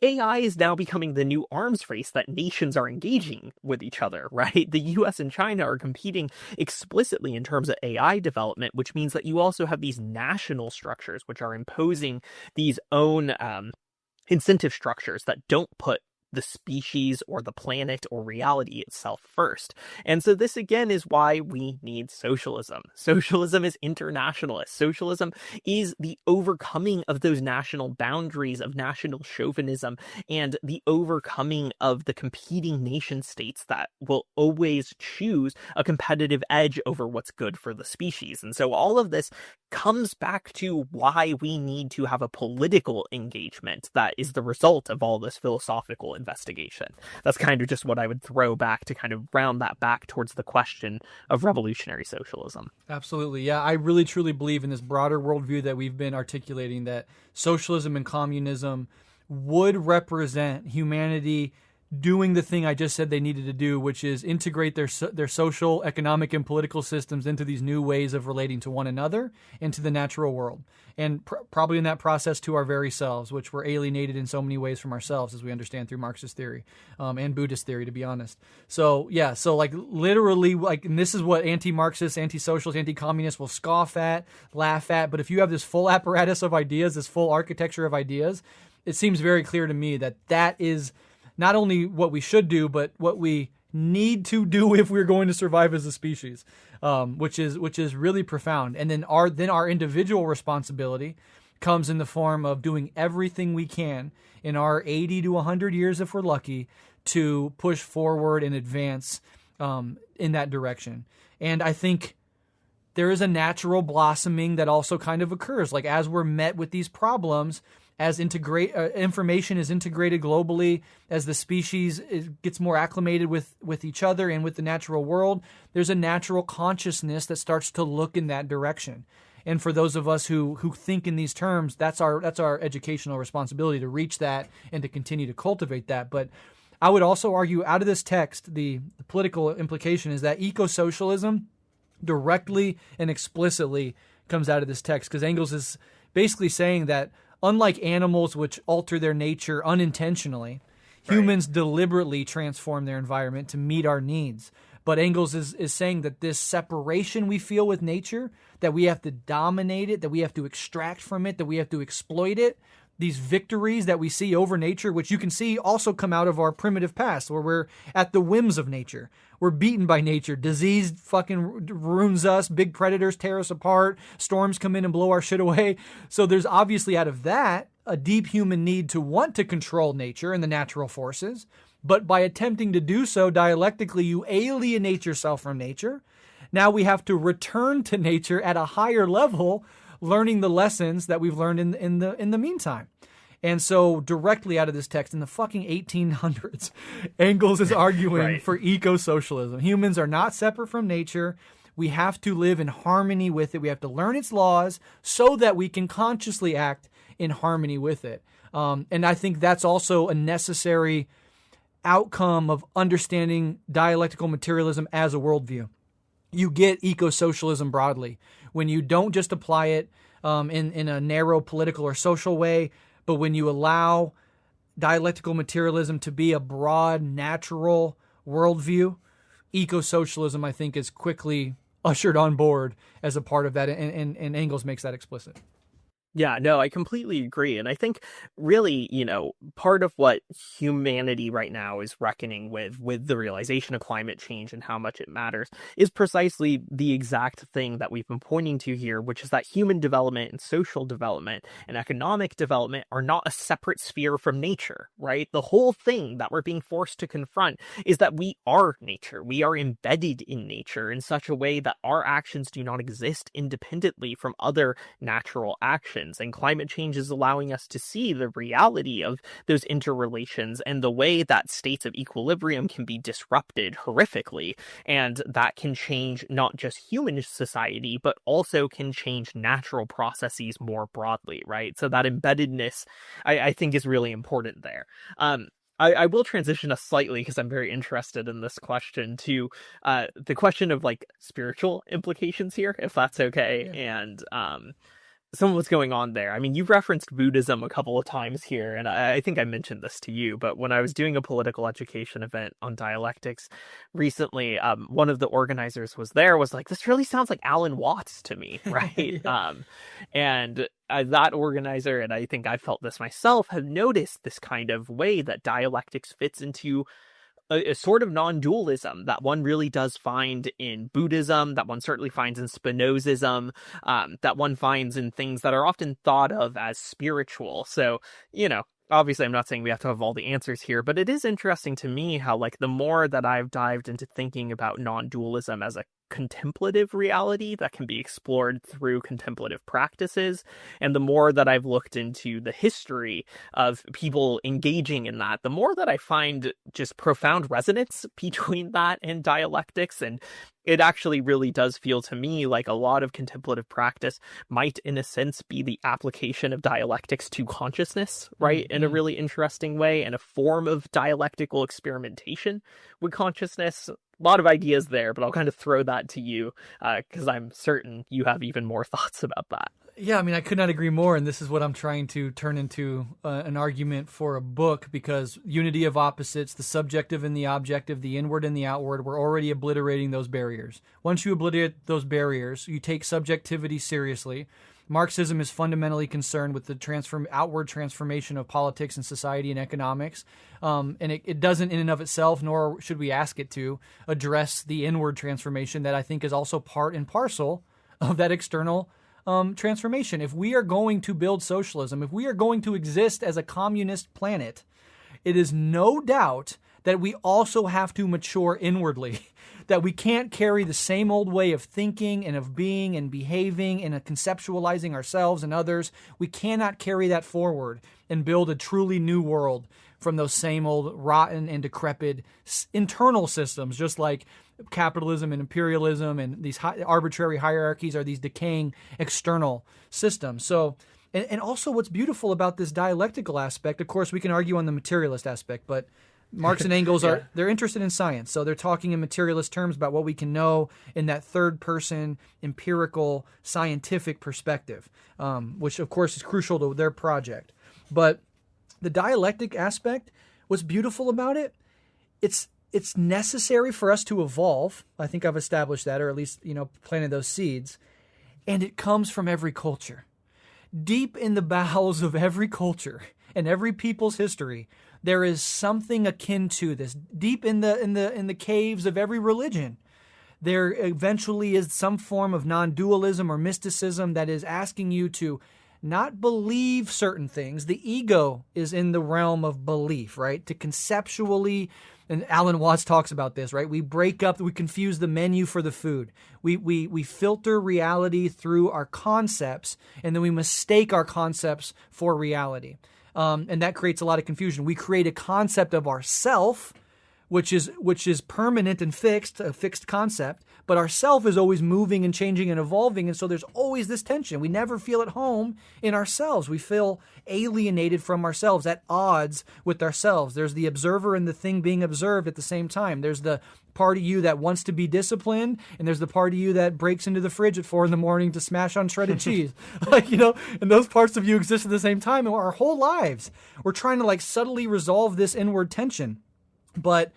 S1: AI is now becoming the new arms race that nations are engaging with each other, right? The US and China are competing explicitly in terms of AI development, which means that you also have these national structures which are imposing these own incentive structures that don't put the species or the planet or reality itself first. And so this again is why we need socialism. Socialism is internationalist. Socialism is the overcoming of those national boundaries of national chauvinism and the overcoming of the competing nation states that will always choose a competitive edge over what's good for the species. And so all of this comes back to why we need to have a political engagement that is the result of all this philosophical investigation. That's kind of just what I would throw back to kind of round that back towards the question of revolutionary socialism.
S2: Absolutely. Yeah, I really truly believe in this broader worldview that we've been articulating, that socialism and communism would represent humanity doing the thing I just said they needed to do, which is integrate their social, economic, and political systems into these new ways of relating to one another and to the natural world. And probably in that process to our very selves, which we're alienated in so many ways from ourselves, as we understand through Marxist theory and Buddhist theory, to be honest. So, yeah, so like literally, like, and this is what anti-Marxists, anti-socialists, anti-communists will scoff at, laugh at. But if you have this full apparatus of ideas, this full architecture of ideas, it seems very clear to me that that is not only what we should do, but what we need to do if we're going to survive as a species, which is really profound. And then our individual responsibility comes in the form of doing everything we can in our 80 to 100 years, if we're lucky, to push forward and advance in that direction. And I think there is a natural blossoming that also kind of occurs. Like, as we're met with these problems, as information is integrated globally, as the species gets more acclimated with each other and with the natural world, there's a natural consciousness that starts to look in that direction. And for those of us who think in these terms, that's our educational responsibility to reach that and to continue to cultivate that. But I would also argue, out of this text, the political implication is that eco-socialism directly and explicitly comes out of this text, because Engels is basically saying that unlike animals which alter their nature unintentionally, humans deliberately transform their environment to meet our needs. But Engels is saying that this separation we feel with nature, that we have to dominate it, that we have to extract from it, that we have to exploit it, these victories that we see over nature, which you can see also come out of our primitive past, where we're at the whims of nature. We're beaten by nature. Disease fucking ruins us. Big predators tear us apart. Storms come in and blow our shit away. So there's obviously out of that a deep human need to want to control nature and the natural forces. But by attempting to do so dialectically, you alienate yourself from nature. Now we have to return to nature at a higher level, learning the lessons that we've learned in the meantime. And so directly out of this text, in the fucking 1800s, Engels is arguing
S1: Right.
S2: for eco-socialism. Humans are not separate from nature. We have to live in harmony with it. We have to learn its laws so that we can consciously act in harmony with it. And I think that's also a necessary outcome of understanding dialectical materialism as a worldview. You get eco-socialism broadly when you don't just apply it in a narrow political or social way, but when you allow dialectical materialism to be a broad, natural worldview. Eco-socialism, I think, is quickly ushered on board as a part of that, and Engels makes that explicit.
S1: Yeah, no, I completely agree. And I think really, part of what humanity right now is reckoning with the realization of climate change and how much it matters is precisely the exact thing that we've been pointing to here, which is that human development and social development and economic development are not a separate sphere from nature, right? The whole thing that we're being forced to confront is that we are nature. We are embedded in nature in such a way that our actions do not exist independently from other natural actions. And climate change is allowing us to see the reality of those interrelations and the way that states of equilibrium can be disrupted horrifically. And that can change not just human society, but also can change natural processes more broadly, right? So that embeddedness, I think, is really important there. I will transition us slightly because I'm very interested in this question to the question of spiritual implications here, if that's okay.
S2: Yeah.
S1: And some of what's going on there. I mean, you've referenced Buddhism a couple of times here, and I think I mentioned this to you, but when I was doing a political education event on dialectics recently, one of the organizers was like, this really sounds like Alan Watts to me, right?
S2: Yeah.
S1: And that organizer, and I think I felt this myself, have noticed this kind of way that dialectics fits into a sort of non-dualism that one really does find in Buddhism, that one certainly finds in Spinozism, that one finds in things that are often thought of as spiritual. So, obviously I'm not saying we have to have all the answers here, but it is interesting to me how the more that I've dived into thinking about non-dualism as a contemplative reality that can be explored through contemplative practices, and the more that I've looked into the history of people engaging in that, the more that I find just profound resonance between that and dialectics. And it actually really does feel to me like a lot of contemplative practice might, in a sense, be the application of dialectics to consciousness, right?
S2: Mm-hmm.
S1: In a really interesting way, and a form of dialectical experimentation with consciousness. A lot of ideas there, but I'll kind of throw that to you because I'm certain you have even more thoughts about that.
S2: Yeah, I mean, I could not agree more, and this is what I'm trying to turn into an argument for a book, because unity of opposites, the subjective and the objective, the inward and the outward, we're already obliterating those barriers. Once you obliterate those barriers, you take subjectivity seriously. Marxism is fundamentally concerned with the outward transformation of politics and society and economics, and it doesn't in and of itself, nor should we ask it to, address the inward transformation that I think is also part and parcel of that external transformation. If we are going to build socialism, if we are going to exist as a communist planet, it is no doubt that we also have to mature inwardly, that we can't carry the same old way of thinking and of being and behaving and conceptualizing ourselves and others. We cannot carry that forward and build a truly new world from those same old rotten and decrepit internal systems, just like capitalism and imperialism and these arbitrary hierarchies are these decaying external systems. So, and also what's beautiful about this dialectical aspect, of course, we can argue on the materialist aspect, but Marx and Engels they're interested in science. So they're talking in materialist terms about what we can know in that third person, empirical, scientific perspective, which of course is crucial to their project. But the dialectic aspect, what's beautiful about it, it's necessary for us to evolve. I think I've established that, or at least, planted those seeds. And it comes from every culture. deep in the bowels of every culture and every people's history, there is something akin to this. Deep in the caves of every religion, there eventually is some form of non-dualism or mysticism that is asking you to not believe certain things. The ego is in the realm of belief, right? To conceptually, and Alan Watts talks about this, right? We break up, we confuse the menu for the food. We filter reality through our concepts, and then we mistake our concepts for reality. And that creates a lot of confusion. We create a concept of ourself, which is permanent and fixed, a fixed concept, but our self is always moving and changing and evolving, and so there's always this tension. We never feel at home in ourselves. We feel alienated from ourselves, at odds with ourselves. There's the observer and the thing being observed at the same time. There's the part of you that wants to be disciplined, and there's the part of you that breaks into the fridge at 4 a.m. to smash on shredded cheese. And those parts of you exist at the same time, and our whole lives we're trying to subtly resolve this inward tension. But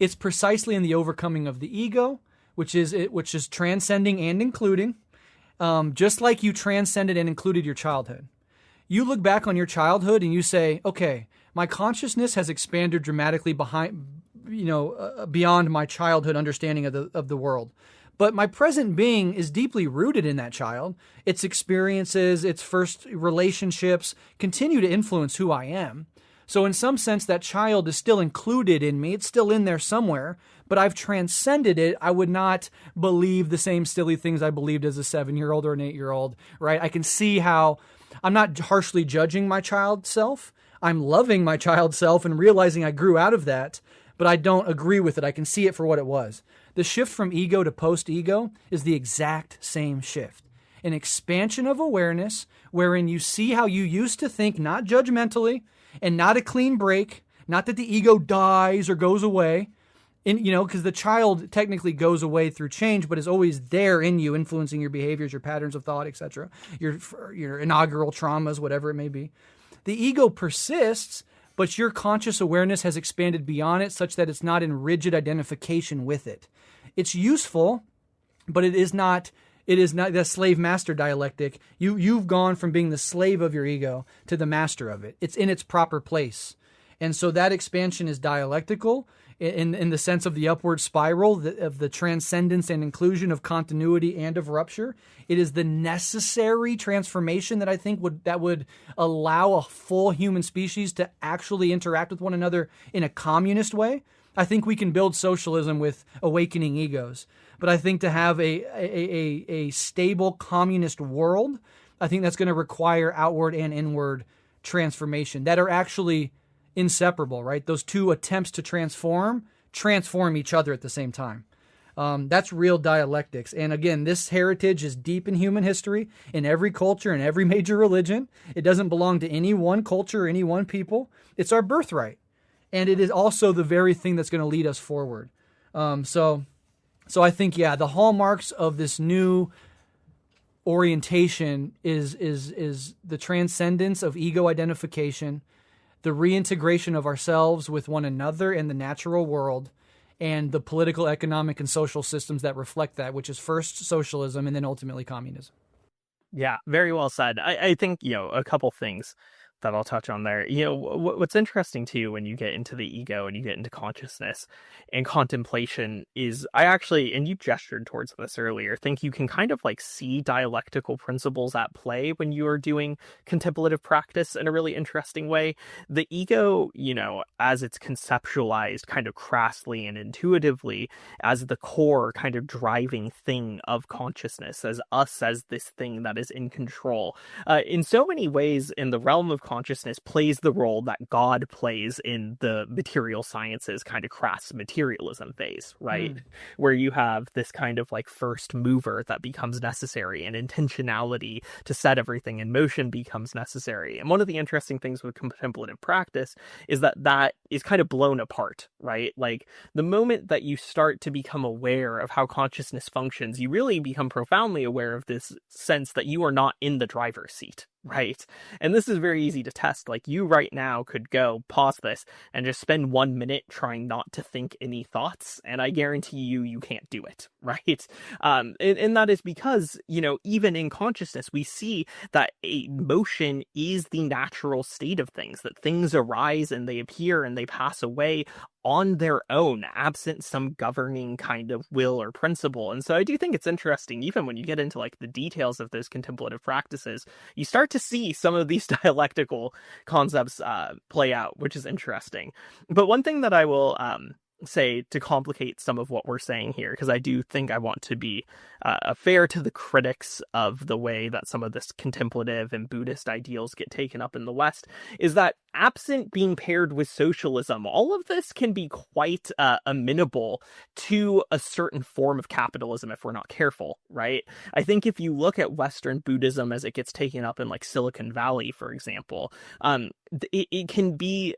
S2: it's precisely in the overcoming of the ego, which is transcending and including, just like you transcended and included your childhood. You look back on your childhood and you say, okay, my consciousness has expanded dramatically beyond my childhood understanding of the world. But my present being is deeply rooted in that child. Its experiences, its first relationships continue to influence who I am. So in some sense, that child is still included in me. It's still in there somewhere, but I've transcended it. I would not believe the same silly things I believed as a 7-year-old or an 8-year-old, right? I can see how I'm not harshly judging my child self. I'm loving my child self and realizing I grew out of that, but I don't agree with it. I can see it for what it was. The shift from ego to post-ego is the exact same shift. An expansion of awareness wherein you see how you used to think, not judgmentally, and not a clean break, not that the ego dies or goes away, because the child technically goes away through change, but is always there in you, influencing your behaviors, your patterns of thought, etc., your inaugural traumas, whatever it may be. The ego persists, but your conscious awareness has expanded beyond it such that it's not in rigid identification with it. It's useful, but it is not the slave-master dialectic. You've gone from being the slave of your ego to the master of it. It's in its proper place. And so that expansion is dialectical in the sense of the upward spiral, of the transcendence and inclusion of continuity and of rupture. It is the necessary transformation that I think would allow a full human species to actually interact with one another in a communist way. I think we can build socialism with awakening egos. But I think to have a stable communist world, I think that's going to require outward and inward transformation that are actually inseparable, right? Those two attempts to transform each other at the same time. That's real dialectics. And again, this heritage is deep in human history, in every culture, in every major religion. It doesn't belong to any one culture or any one people. It's our birthright. And it is also the very thing that's going to lead us forward. So I think, the hallmarks of this new orientation is the transcendence of ego identification, the reintegration of ourselves with one another in the natural world, and the political, economic, and social systems that reflect that, which is first socialism and then ultimately communism.
S1: Yeah, very well said. I think, a couple things that I'll touch on there. What's interesting too when you get into the ego and you get into consciousness and contemplation is and you gestured towards this earlier, think you can kind of see dialectical principles at play when you are doing contemplative practice in a really interesting way. The ego, as it's conceptualized kind of crassly and intuitively as the core kind of driving thing of consciousness, as us as this thing that is in control. In so many ways, in the realm of consciousness plays the role that God plays in the material sciences kind of crass materialism phase, right? Where you have this kind of first mover that becomes necessary, and intentionality to set everything in motion becomes necessary. And one of the interesting things with contemplative practice is that is kind of blown apart, right? The moment that you start to become aware of how consciousness functions, you really become profoundly aware of this sense that you are not in the driver's seat, Right. And this is very easy to test. Like, you right now could go pause this and just spend 1 minute trying not to think any thoughts. And I guarantee you can't do it. Right. And that is because, even in consciousness, we see that motion is the natural state of things, that things arise and they appear and they pass away on their own, absent some governing kind of will or principle. And so I do think it's interesting, even when you get into like the details of those contemplative practices, you start to see some of these dialectical concepts play out, which is interesting. But one thing that I will say to complicate some of what we're saying here, because I do think I want to be fair to the critics of the way that some of this contemplative and Buddhist ideals get taken up in the West, is that absent being paired with socialism, all of this can be quite amenable to a certain form of capitalism if we're not careful, right? I think if you look at Western Buddhism as it gets taken up in like Silicon Valley, for example, it can be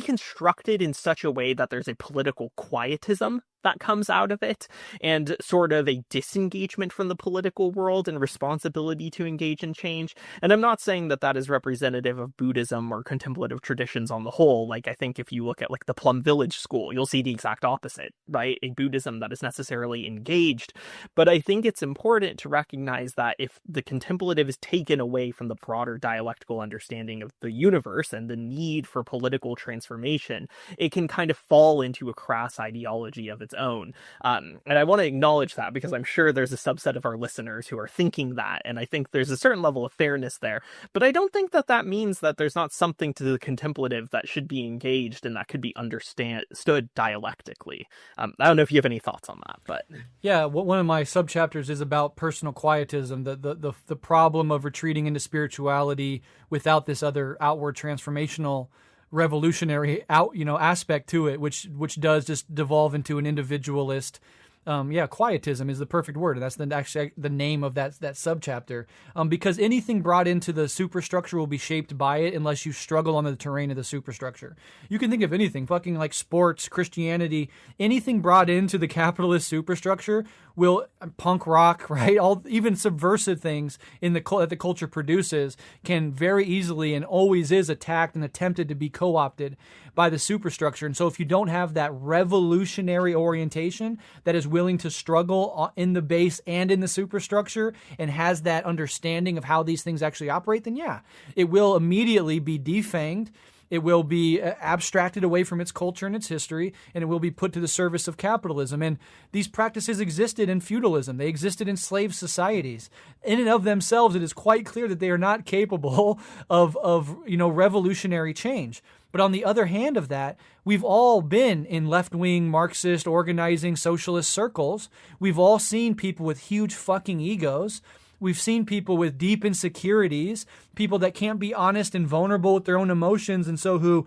S1: constructed in such a way that there's a political quietism that comes out of it, and sort of a disengagement from the political world and responsibility to engage in change. And I'm not saying that that is representative of Buddhism or contemplative traditions on the whole. Like, I think if you look at like the Plum Village school, you'll see the exact opposite, right? A Buddhism that is necessarily engaged. But I think it's important to recognize that if the contemplative is taken away from the broader dialectical understanding of the universe and the need for political transformation, it can kind of fall into a crass ideology of its own. And I want to acknowledge that because I'm sure there's a subset of our listeners who are thinking that, and I think there's a certain level of fairness there. But I don't think that that means that there's not something to the contemplative that should be engaged and that could be understood dialectically. I don't know if you have any thoughts on that, but
S2: yeah, one of my subchapters is about personal quietism, the problem of retreating into spirituality without this other outward transformational revolutionary aspect to it, which does just devolve into an individualist. Quietism is the perfect word. That's actually the name of that subchapter. Because anything brought into the superstructure will be shaped by it unless you struggle on the terrain of the superstructure. You can think of anything, fucking like sports, Christianity, anything brought into the capitalist superstructure will, punk rock, right? Even subversive things that the culture produces can very easily and always is attacked and attempted to be co-opted by the superstructure. And so if you don't have that revolutionary orientation that is willing to struggle in the base and in the superstructure and has that understanding of how these things actually operate, then yeah, it will immediately be defanged. It will be abstracted away from its culture and its history, and it will be put to the service of capitalism. And these practices existed in feudalism. They existed in slave societies. In and of themselves, it is quite clear that they are not capable of revolutionary change. But on the other hand of that, we've all been in left-wing Marxist organizing socialist circles. We've all seen people with huge fucking egos. We've seen people with deep insecurities, people that can't be honest and vulnerable with their own emotions, and so who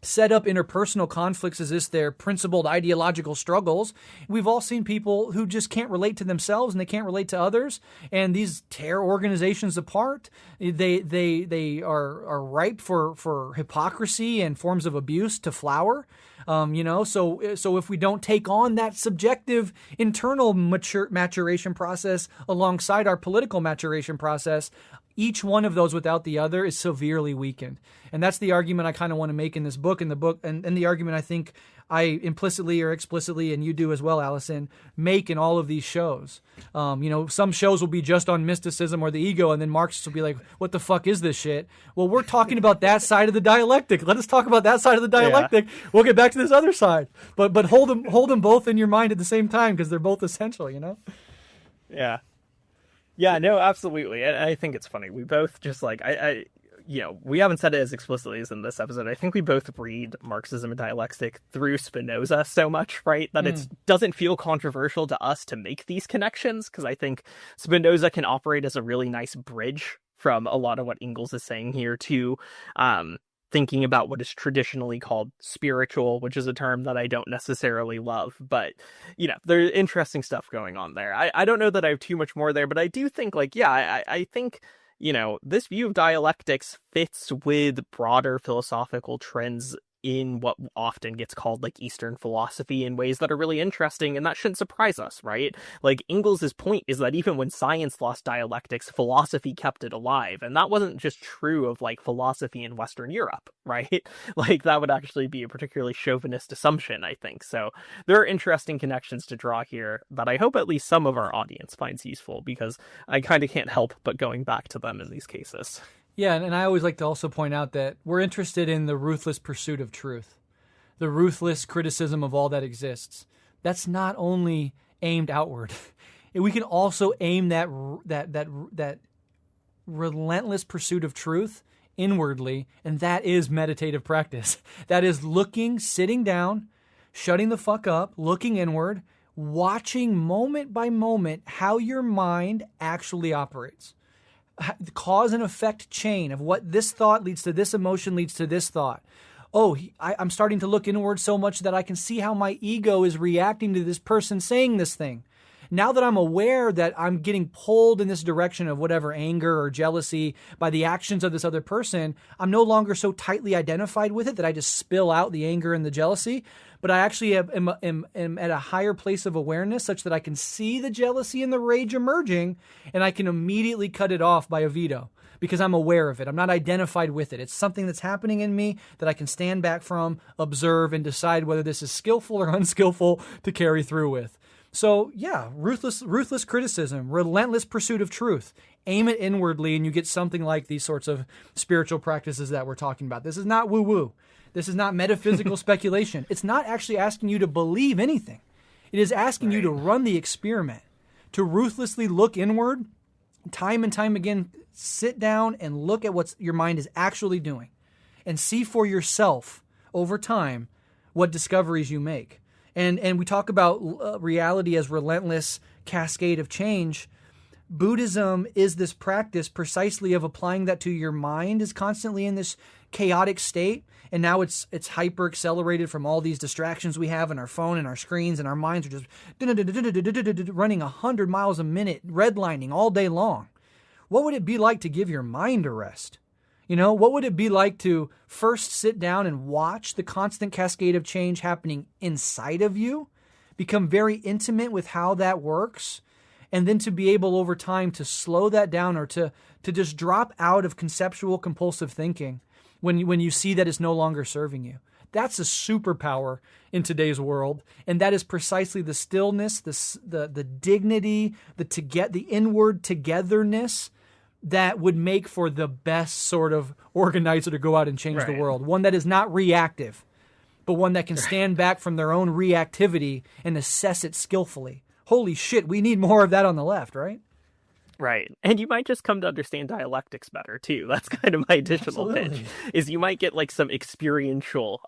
S2: set up interpersonal conflicts as if they're principled ideological struggles. We've all seen people who just can't relate to themselves and they can't relate to others, and these tear organizations apart. They are ripe for hypocrisy and forms of abuse to flower. So if we don't take on that subjective internal maturation process alongside our political maturation process, each one of those without the other is severely weakened. And that's the argument I kind of want to make in this book, and the argument I think I implicitly or explicitly, and you do as well, Alyson, make in all of these shows. Some shows will be just on mysticism or the ego, and then Marxists will be like, what the fuck is this shit? Well, we're talking about that side of the dialectic. Let us talk about that side of the dialectic. Yeah. We'll get back to this other side. But hold them both in your mind at the same time, because they're both essential,
S1: Yeah. Yeah, no, absolutely. And I think it's funny. We both just like, we haven't said it as explicitly as in this episode. I think we both read Marxism and dialectic through Spinoza so much, right? That it doesn't feel controversial to us to make these connections, because I think Spinoza can operate as a really nice bridge from a lot of what Engels is saying here to thinking about what is traditionally called spiritual, which is a term that I don't necessarily love, but there's interesting stuff going on there. I don't know that I have too much more there, but I do think I think this view of dialectics fits with broader philosophical trends in what often gets called like Eastern philosophy in ways that are really interesting, and that shouldn't surprise us, right? Like Engels's point is that even when science lost dialectics, philosophy kept it alive, and that wasn't just true of like philosophy in Western Europe, right? Like that would actually be a particularly chauvinist assumption, I think. So there are interesting connections to draw here that I hope at least some of our audience finds useful, because I kind of can't help but going back to them in these cases.
S2: Yeah, and I always like to also point out that we're interested in the ruthless pursuit of truth, the ruthless criticism of all that exists. That's not only aimed outward. We can also aim that relentless pursuit of truth inwardly, and that is meditative practice. That is looking, sitting down, shutting the fuck up, looking inward, watching moment by moment how your mind actually operates. The cause and effect chain of what this thought leads to this emotion leads to this thought. Oh, I'm starting to look inward so much that I can see how my ego is reacting to this person saying this thing. Now that I'm aware that I'm getting pulled in this direction of whatever anger or jealousy by the actions of this other person, I'm no longer so tightly identified with it that I just spill out the anger and the jealousy, but I actually am at a higher place of awareness such that I can see the jealousy and the rage emerging, and I can immediately cut it off by a veto because I'm aware of it. I'm not identified with it. It's something that's happening in me that I can stand back from, observe, and decide whether this is skillful or unskillful to carry through with. So yeah, ruthless criticism, relentless pursuit of truth. Aim it inwardly and you get something like these sorts of spiritual practices that we're talking about. This is not woo-woo. This is not metaphysical speculation. It's not actually asking you to believe anything. It is asking you to run the experiment, to ruthlessly look inward, time and time again, sit down and look at what your mind is actually doing and see for yourself over time what discoveries you make. And we talk about reality as relentless cascade of change. Buddhism is this practice precisely of applying that to your mind is constantly in this chaotic state. And now it's hyper accelerated from all these distractions we have in our phone and our screens, and our minds are just running 100 miles a minute, redlining all day long. What would it be like to give your mind a rest? You know, what would it be like to first sit down and watch the constant cascade of change happening inside of you, become very intimate with how that works, and then to be able over time to slow that down or to just drop out of conceptual compulsive thinking when you see that it's no longer serving you. That's a superpower in today's world, and that is precisely the stillness, the dignity, the inward togetherness that would make for the best sort of organizer to go out and change the world. One that is not reactive, but one that can stand back from their own reactivity and assess it skillfully. Holy shit, we need more of that on the left, right?
S1: Right. And you might just come to understand dialectics better, too. That's kind of my additional pitch, is you might get like some experiential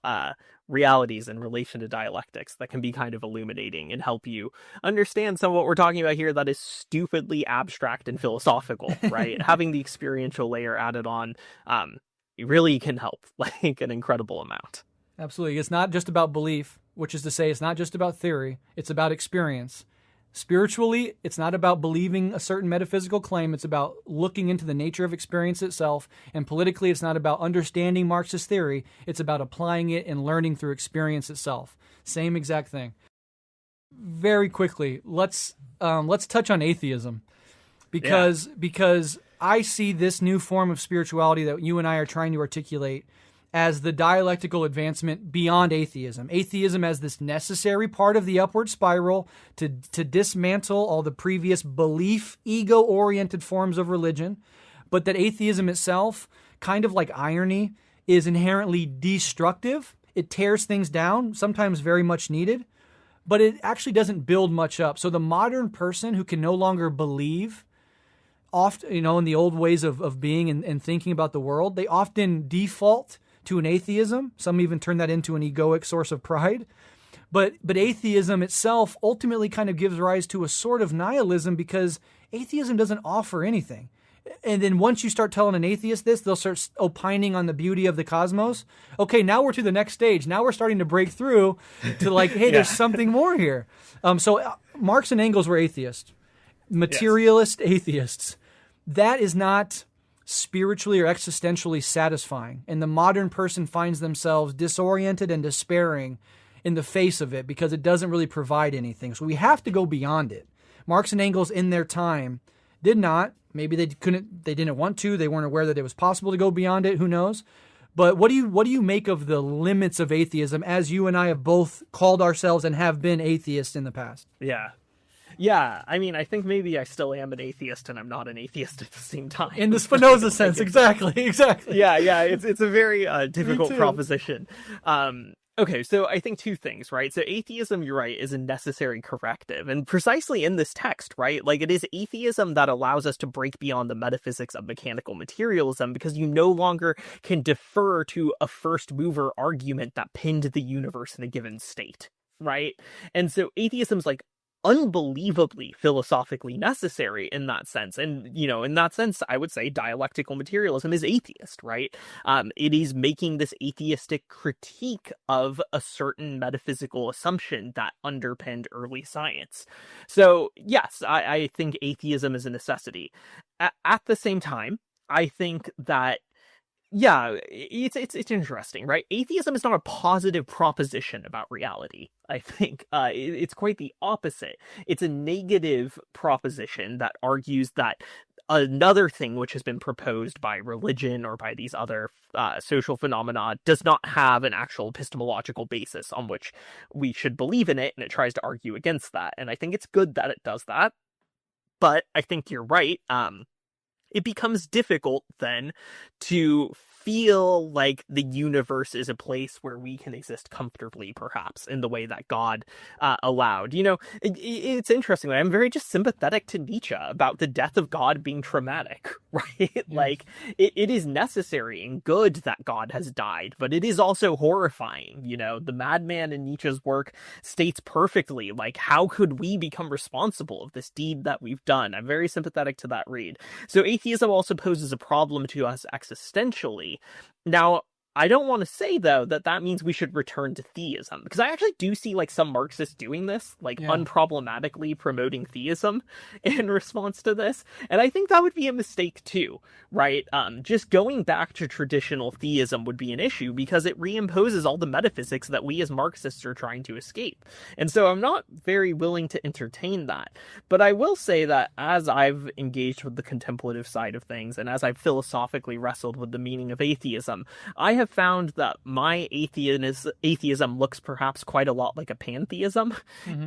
S1: realities in relation to dialectics that can be kind of illuminating and help you understand some of what we're talking about here that is stupidly abstract and philosophical, right? Having the experiential layer added on really can help, like an incredible amount.
S2: Absolutely. It's not just about belief, which is to say it's not just about theory. It's about experience. Spiritually, it's not about believing a certain metaphysical claim. It's about looking into the nature of experience itself. And politically, it's not about understanding Marxist theory. It's about applying it and learning through experience itself. Same exact thing. Very quickly, let's touch on atheism, because I see this new form of spirituality that you and I are trying to articulate as the dialectical advancement beyond atheism. Atheism as this necessary part of the upward spiral to dismantle all the previous belief, ego-oriented forms of religion, but that atheism itself, kind of like irony, is inherently destructive. It tears things down, sometimes very much needed, but it actually doesn't build much up. So the modern person who can no longer believe, often, in the old ways of being and thinking about the world, they often default to an atheism. Some even turn that into an egoic source of pride. But atheism itself ultimately kind of gives rise to a sort of nihilism, because atheism doesn't offer anything. And then once you start telling an atheist this, they'll start opining on the beauty of the cosmos. Okay, now we're to the next stage. Now we're starting to break through to like, hey, there's something more here. So Marx and Engels were atheists, materialist atheists. That is not spiritually or existentially satisfying. And the modern person finds themselves disoriented and despairing in the face of it because it doesn't really provide anything. So we have to go beyond it. Marx and Engels in their time did not. Maybe they didn't want to. They weren't aware that it was possible to go beyond it. Who knows? But what do you make of the limits of atheism, as you and I have both called ourselves and have been atheists in the past?
S1: Yeah, I mean, I think maybe I still am an atheist and I'm not an atheist at the same time.
S2: In the Spinoza sense, exactly.
S1: Yeah, it's a very difficult proposition. Okay, so I think two things, right? So atheism, you're right, is a necessary corrective. And precisely in this text, right? Like, it is atheism that allows us to break beyond the metaphysics of mechanical materialism, because you no longer can defer to a first mover argument that pinned the universe in a given state, right? And so atheism's like unbelievably philosophically necessary in that sense. And, you know, in that sense, I would say dialectical materialism is atheist, right? It is making this atheistic critique of a certain metaphysical assumption that underpinned early science. So, yes, I think atheism is a necessity. At the same time, I think that it's interesting, right? Atheism is not a positive proposition about reality. I think it's quite the opposite. It's a negative proposition that argues that another thing which has been proposed by religion or by these other social phenomena does not have an actual epistemological basis on which we should believe in it, and it tries to argue against that. And I think it's good that it does that. But I think you're right. It becomes difficult then to feel like the universe is a place where we can exist comfortably, perhaps, in the way that God allowed. You know, it's interesting. I'm very just sympathetic to Nietzsche about the death of God being traumatic, right? Yeah. Like, it is necessary and good that God has died, but it is also horrifying. You know, the madman in Nietzsche's work states perfectly, like, how could we become responsible of this deed that we've done? I'm very sympathetic to that read. So atheism also poses a problem to us existentially. Now, I don't want to say, though, that means we should return to theism, because I actually do see, like, some Marxists doing this, like, unproblematically promoting theism in response to this. And I think that would be a mistake, too, right? Just going back to traditional theism would be an issue, because it reimposes all the metaphysics that we as Marxists are trying to escape. And so I'm not very willing to entertain that. But I will say that as I've engaged with the contemplative side of things, and as I've philosophically wrestled with the meaning of atheism, I have found that my atheism looks perhaps quite a lot like a pantheism,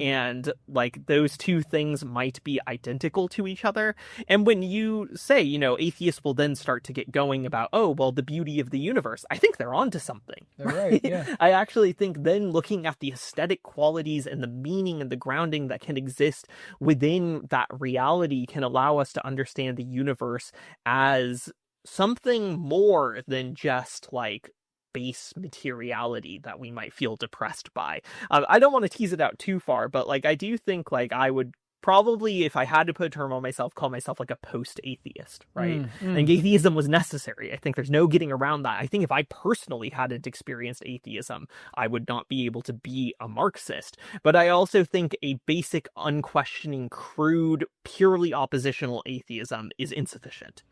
S1: and like those two things might be identical to each other. And when you say, you know, atheists will then start to get going about, oh, well, the beauty of the universe, I think they're onto something.
S2: They're right, yeah.
S1: I actually think then looking at the aesthetic qualities and the meaning and the grounding that can exist within that reality can allow us to understand the universe as something more than just like base materiality that we might feel depressed by. I don't want to tease it out too far, but like I do think like I would probably, if I had to put a term on myself, call myself like a post-atheist, right? And atheism was necessary. I think there's no getting around that. I think if I personally hadn't experienced atheism, I would not be able to be a Marxist. But I also think a basic, unquestioning, crude, purely oppositional atheism is insufficient.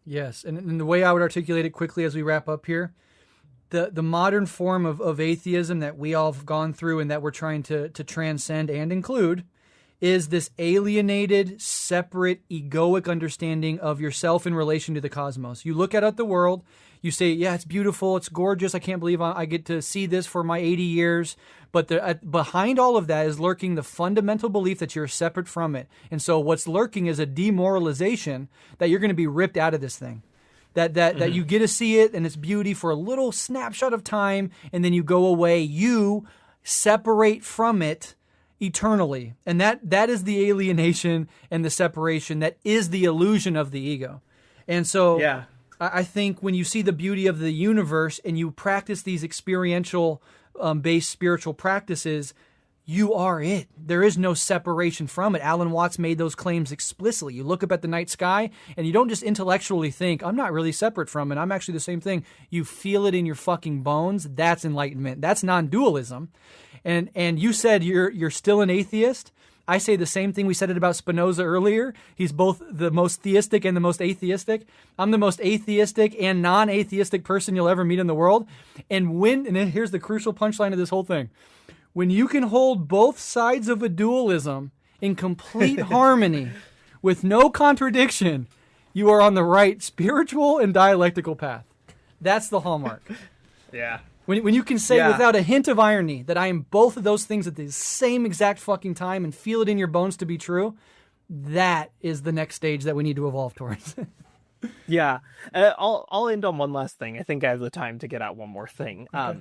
S2: Yes, and the way I would articulate it quickly as we wrap up here, the modern form of atheism that we all have gone through and that we're trying to transcend and include is this alienated, separate, egoic understanding of yourself in relation to the cosmos. You look at the world, you say, yeah, it's beautiful, it's gorgeous, I can't believe I get to see this for my 80 years. But behind all of that is lurking the fundamental belief that you're separate from it. And so what's lurking is a demoralization that you're going to be ripped out of this thing. That you get to see it and its beauty for a little snapshot of time, and then you go away. You separate from it eternally. And that is the alienation and the separation. That is the illusion of the ego. And so I think when you see the beauty of the universe and you practice these experiential based spiritual practices, you are it. There is no separation from it. Alan Watts made those claims explicitly. You look up at the night sky and you don't just intellectually think, I'm not really separate from it, I'm actually the same thing. You feel it in your fucking bones. That's enlightenment. That's non-dualism. And you said you're still an atheist. I say the same thing we said it about Spinoza earlier. He's both the most theistic and the most atheistic. I'm the most atheistic and non-atheistic person you'll ever meet in the world. And then here's the crucial punchline of this whole thing. When you can hold both sides of a dualism in complete harmony with no contradiction, you are on the right spiritual and dialectical path. That's the hallmark.
S1: Yeah.
S2: When you can say without a hint of irony that I am both of those things at the same exact fucking time and feel it in your bones to be true, that is the next stage that we need to evolve towards.
S1: Yeah. I'll end on one last thing. I think I have the time to get out one more thing. Okay.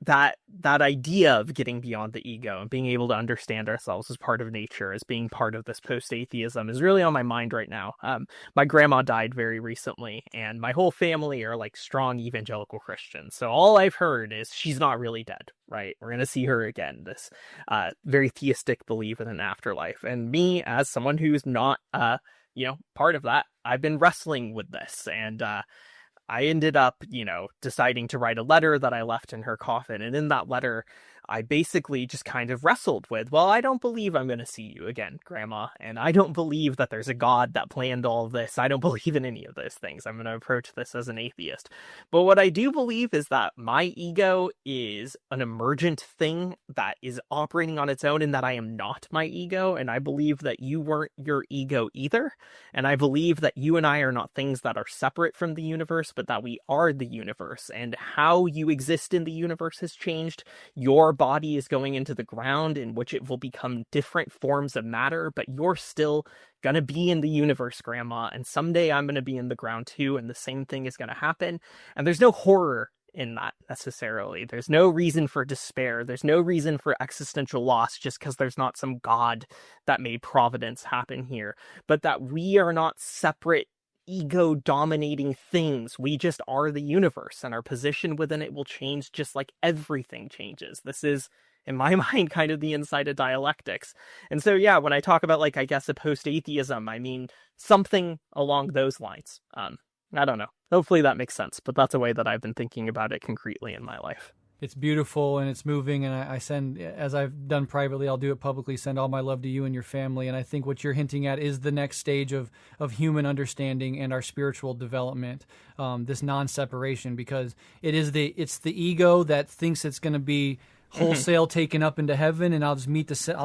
S1: That idea of getting beyond the ego and being able to understand ourselves as part of nature, as being part of this post-atheism, is really on my mind right now. My grandma died very recently, and my whole family are like strong evangelical Christians. So all I've heard is she's not really dead, right? We're going to see her again, this very theistic belief in an afterlife. And me, as someone who's not, part of that, I've been wrestling with this, and I ended up, deciding to write a letter that I left in her coffin. And in that letter, I basically just kind of wrestled with, well, I don't believe I'm going to see you again, Grandma. And I don't believe that there's a God that planned all of this. I don't believe in any of those things. I'm going to approach this as an atheist. But what I do believe is that my ego is an emergent thing that is operating on its own, and that I am not my ego. And I believe that you weren't your ego either. And I believe that you and I are not things that are separate from the universe, but that we are the universe. And how you exist in the universe has changed. Your body is going into the ground, in which it will become different forms of matter, but you're still gonna be in the universe, Grandma, and someday I'm gonna be in the ground too, and the same thing is gonna happen. And there's no horror in that necessarily. There's no reason for despair. There's no reason for existential loss just because there's not some God that made providence happen here, but that we are not separate ego-dominating things. We just are the universe, and our position within it will change just like everything changes. This is, in my mind, kind of the inside of dialectics. And so, yeah, when I talk about, I guess, a post-atheism, I mean something along those lines. I don't know. Hopefully that makes sense, but that's a way that I've been thinking about it concretely in my life.
S2: It's beautiful and it's moving, and I send, as I've done privately, I'll do it publicly, send all my love to you and your family. And I think what you're hinting at is the next stage of human understanding and our spiritual development, this non-separation, because it's the ego that thinks it's going to be wholesale taken up into heaven, and I'll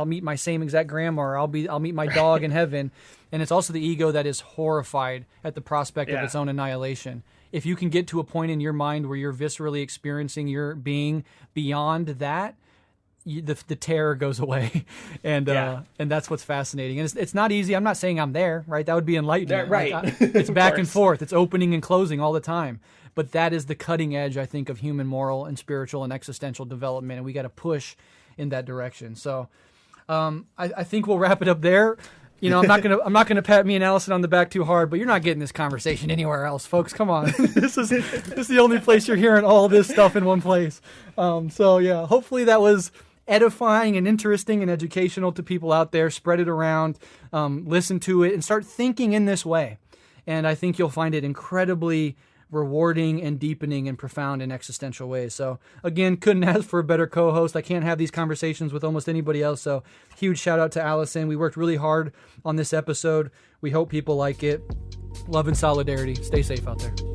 S2: meet my same exact grandma, or I'll meet my dog in heaven. And it's also the ego that is horrified at the prospect of its own annihilation. If you can get to a point in your mind where you're viscerally experiencing your being beyond that, the terror goes away, and that's what's fascinating. And it's not easy. I'm not saying I'm there, right? That would be enlightenment.
S1: Right.
S2: It's back and forth. It's opening and closing all the time. But that is the cutting edge, I think, of human moral and spiritual and existential development, and we got to push in that direction. So, I think we'll wrap it up there. I'm not gonna pat me and Alyson on the back too hard, but you're not getting this conversation anywhere else, folks. Come on, this is the only place you're hearing all this stuff in one place. Hopefully that was edifying and interesting and educational to people out there. Spread it around, listen to it, and start thinking in this way. And I think you'll find it incredibly rewarding and deepening and profound in existential ways. So again, couldn't ask for a better co-host. I can't have these conversations with almost anybody else. So huge shout out to Alyson. We worked really hard on this episode. We hope people like it. Love and solidarity. Stay safe out there.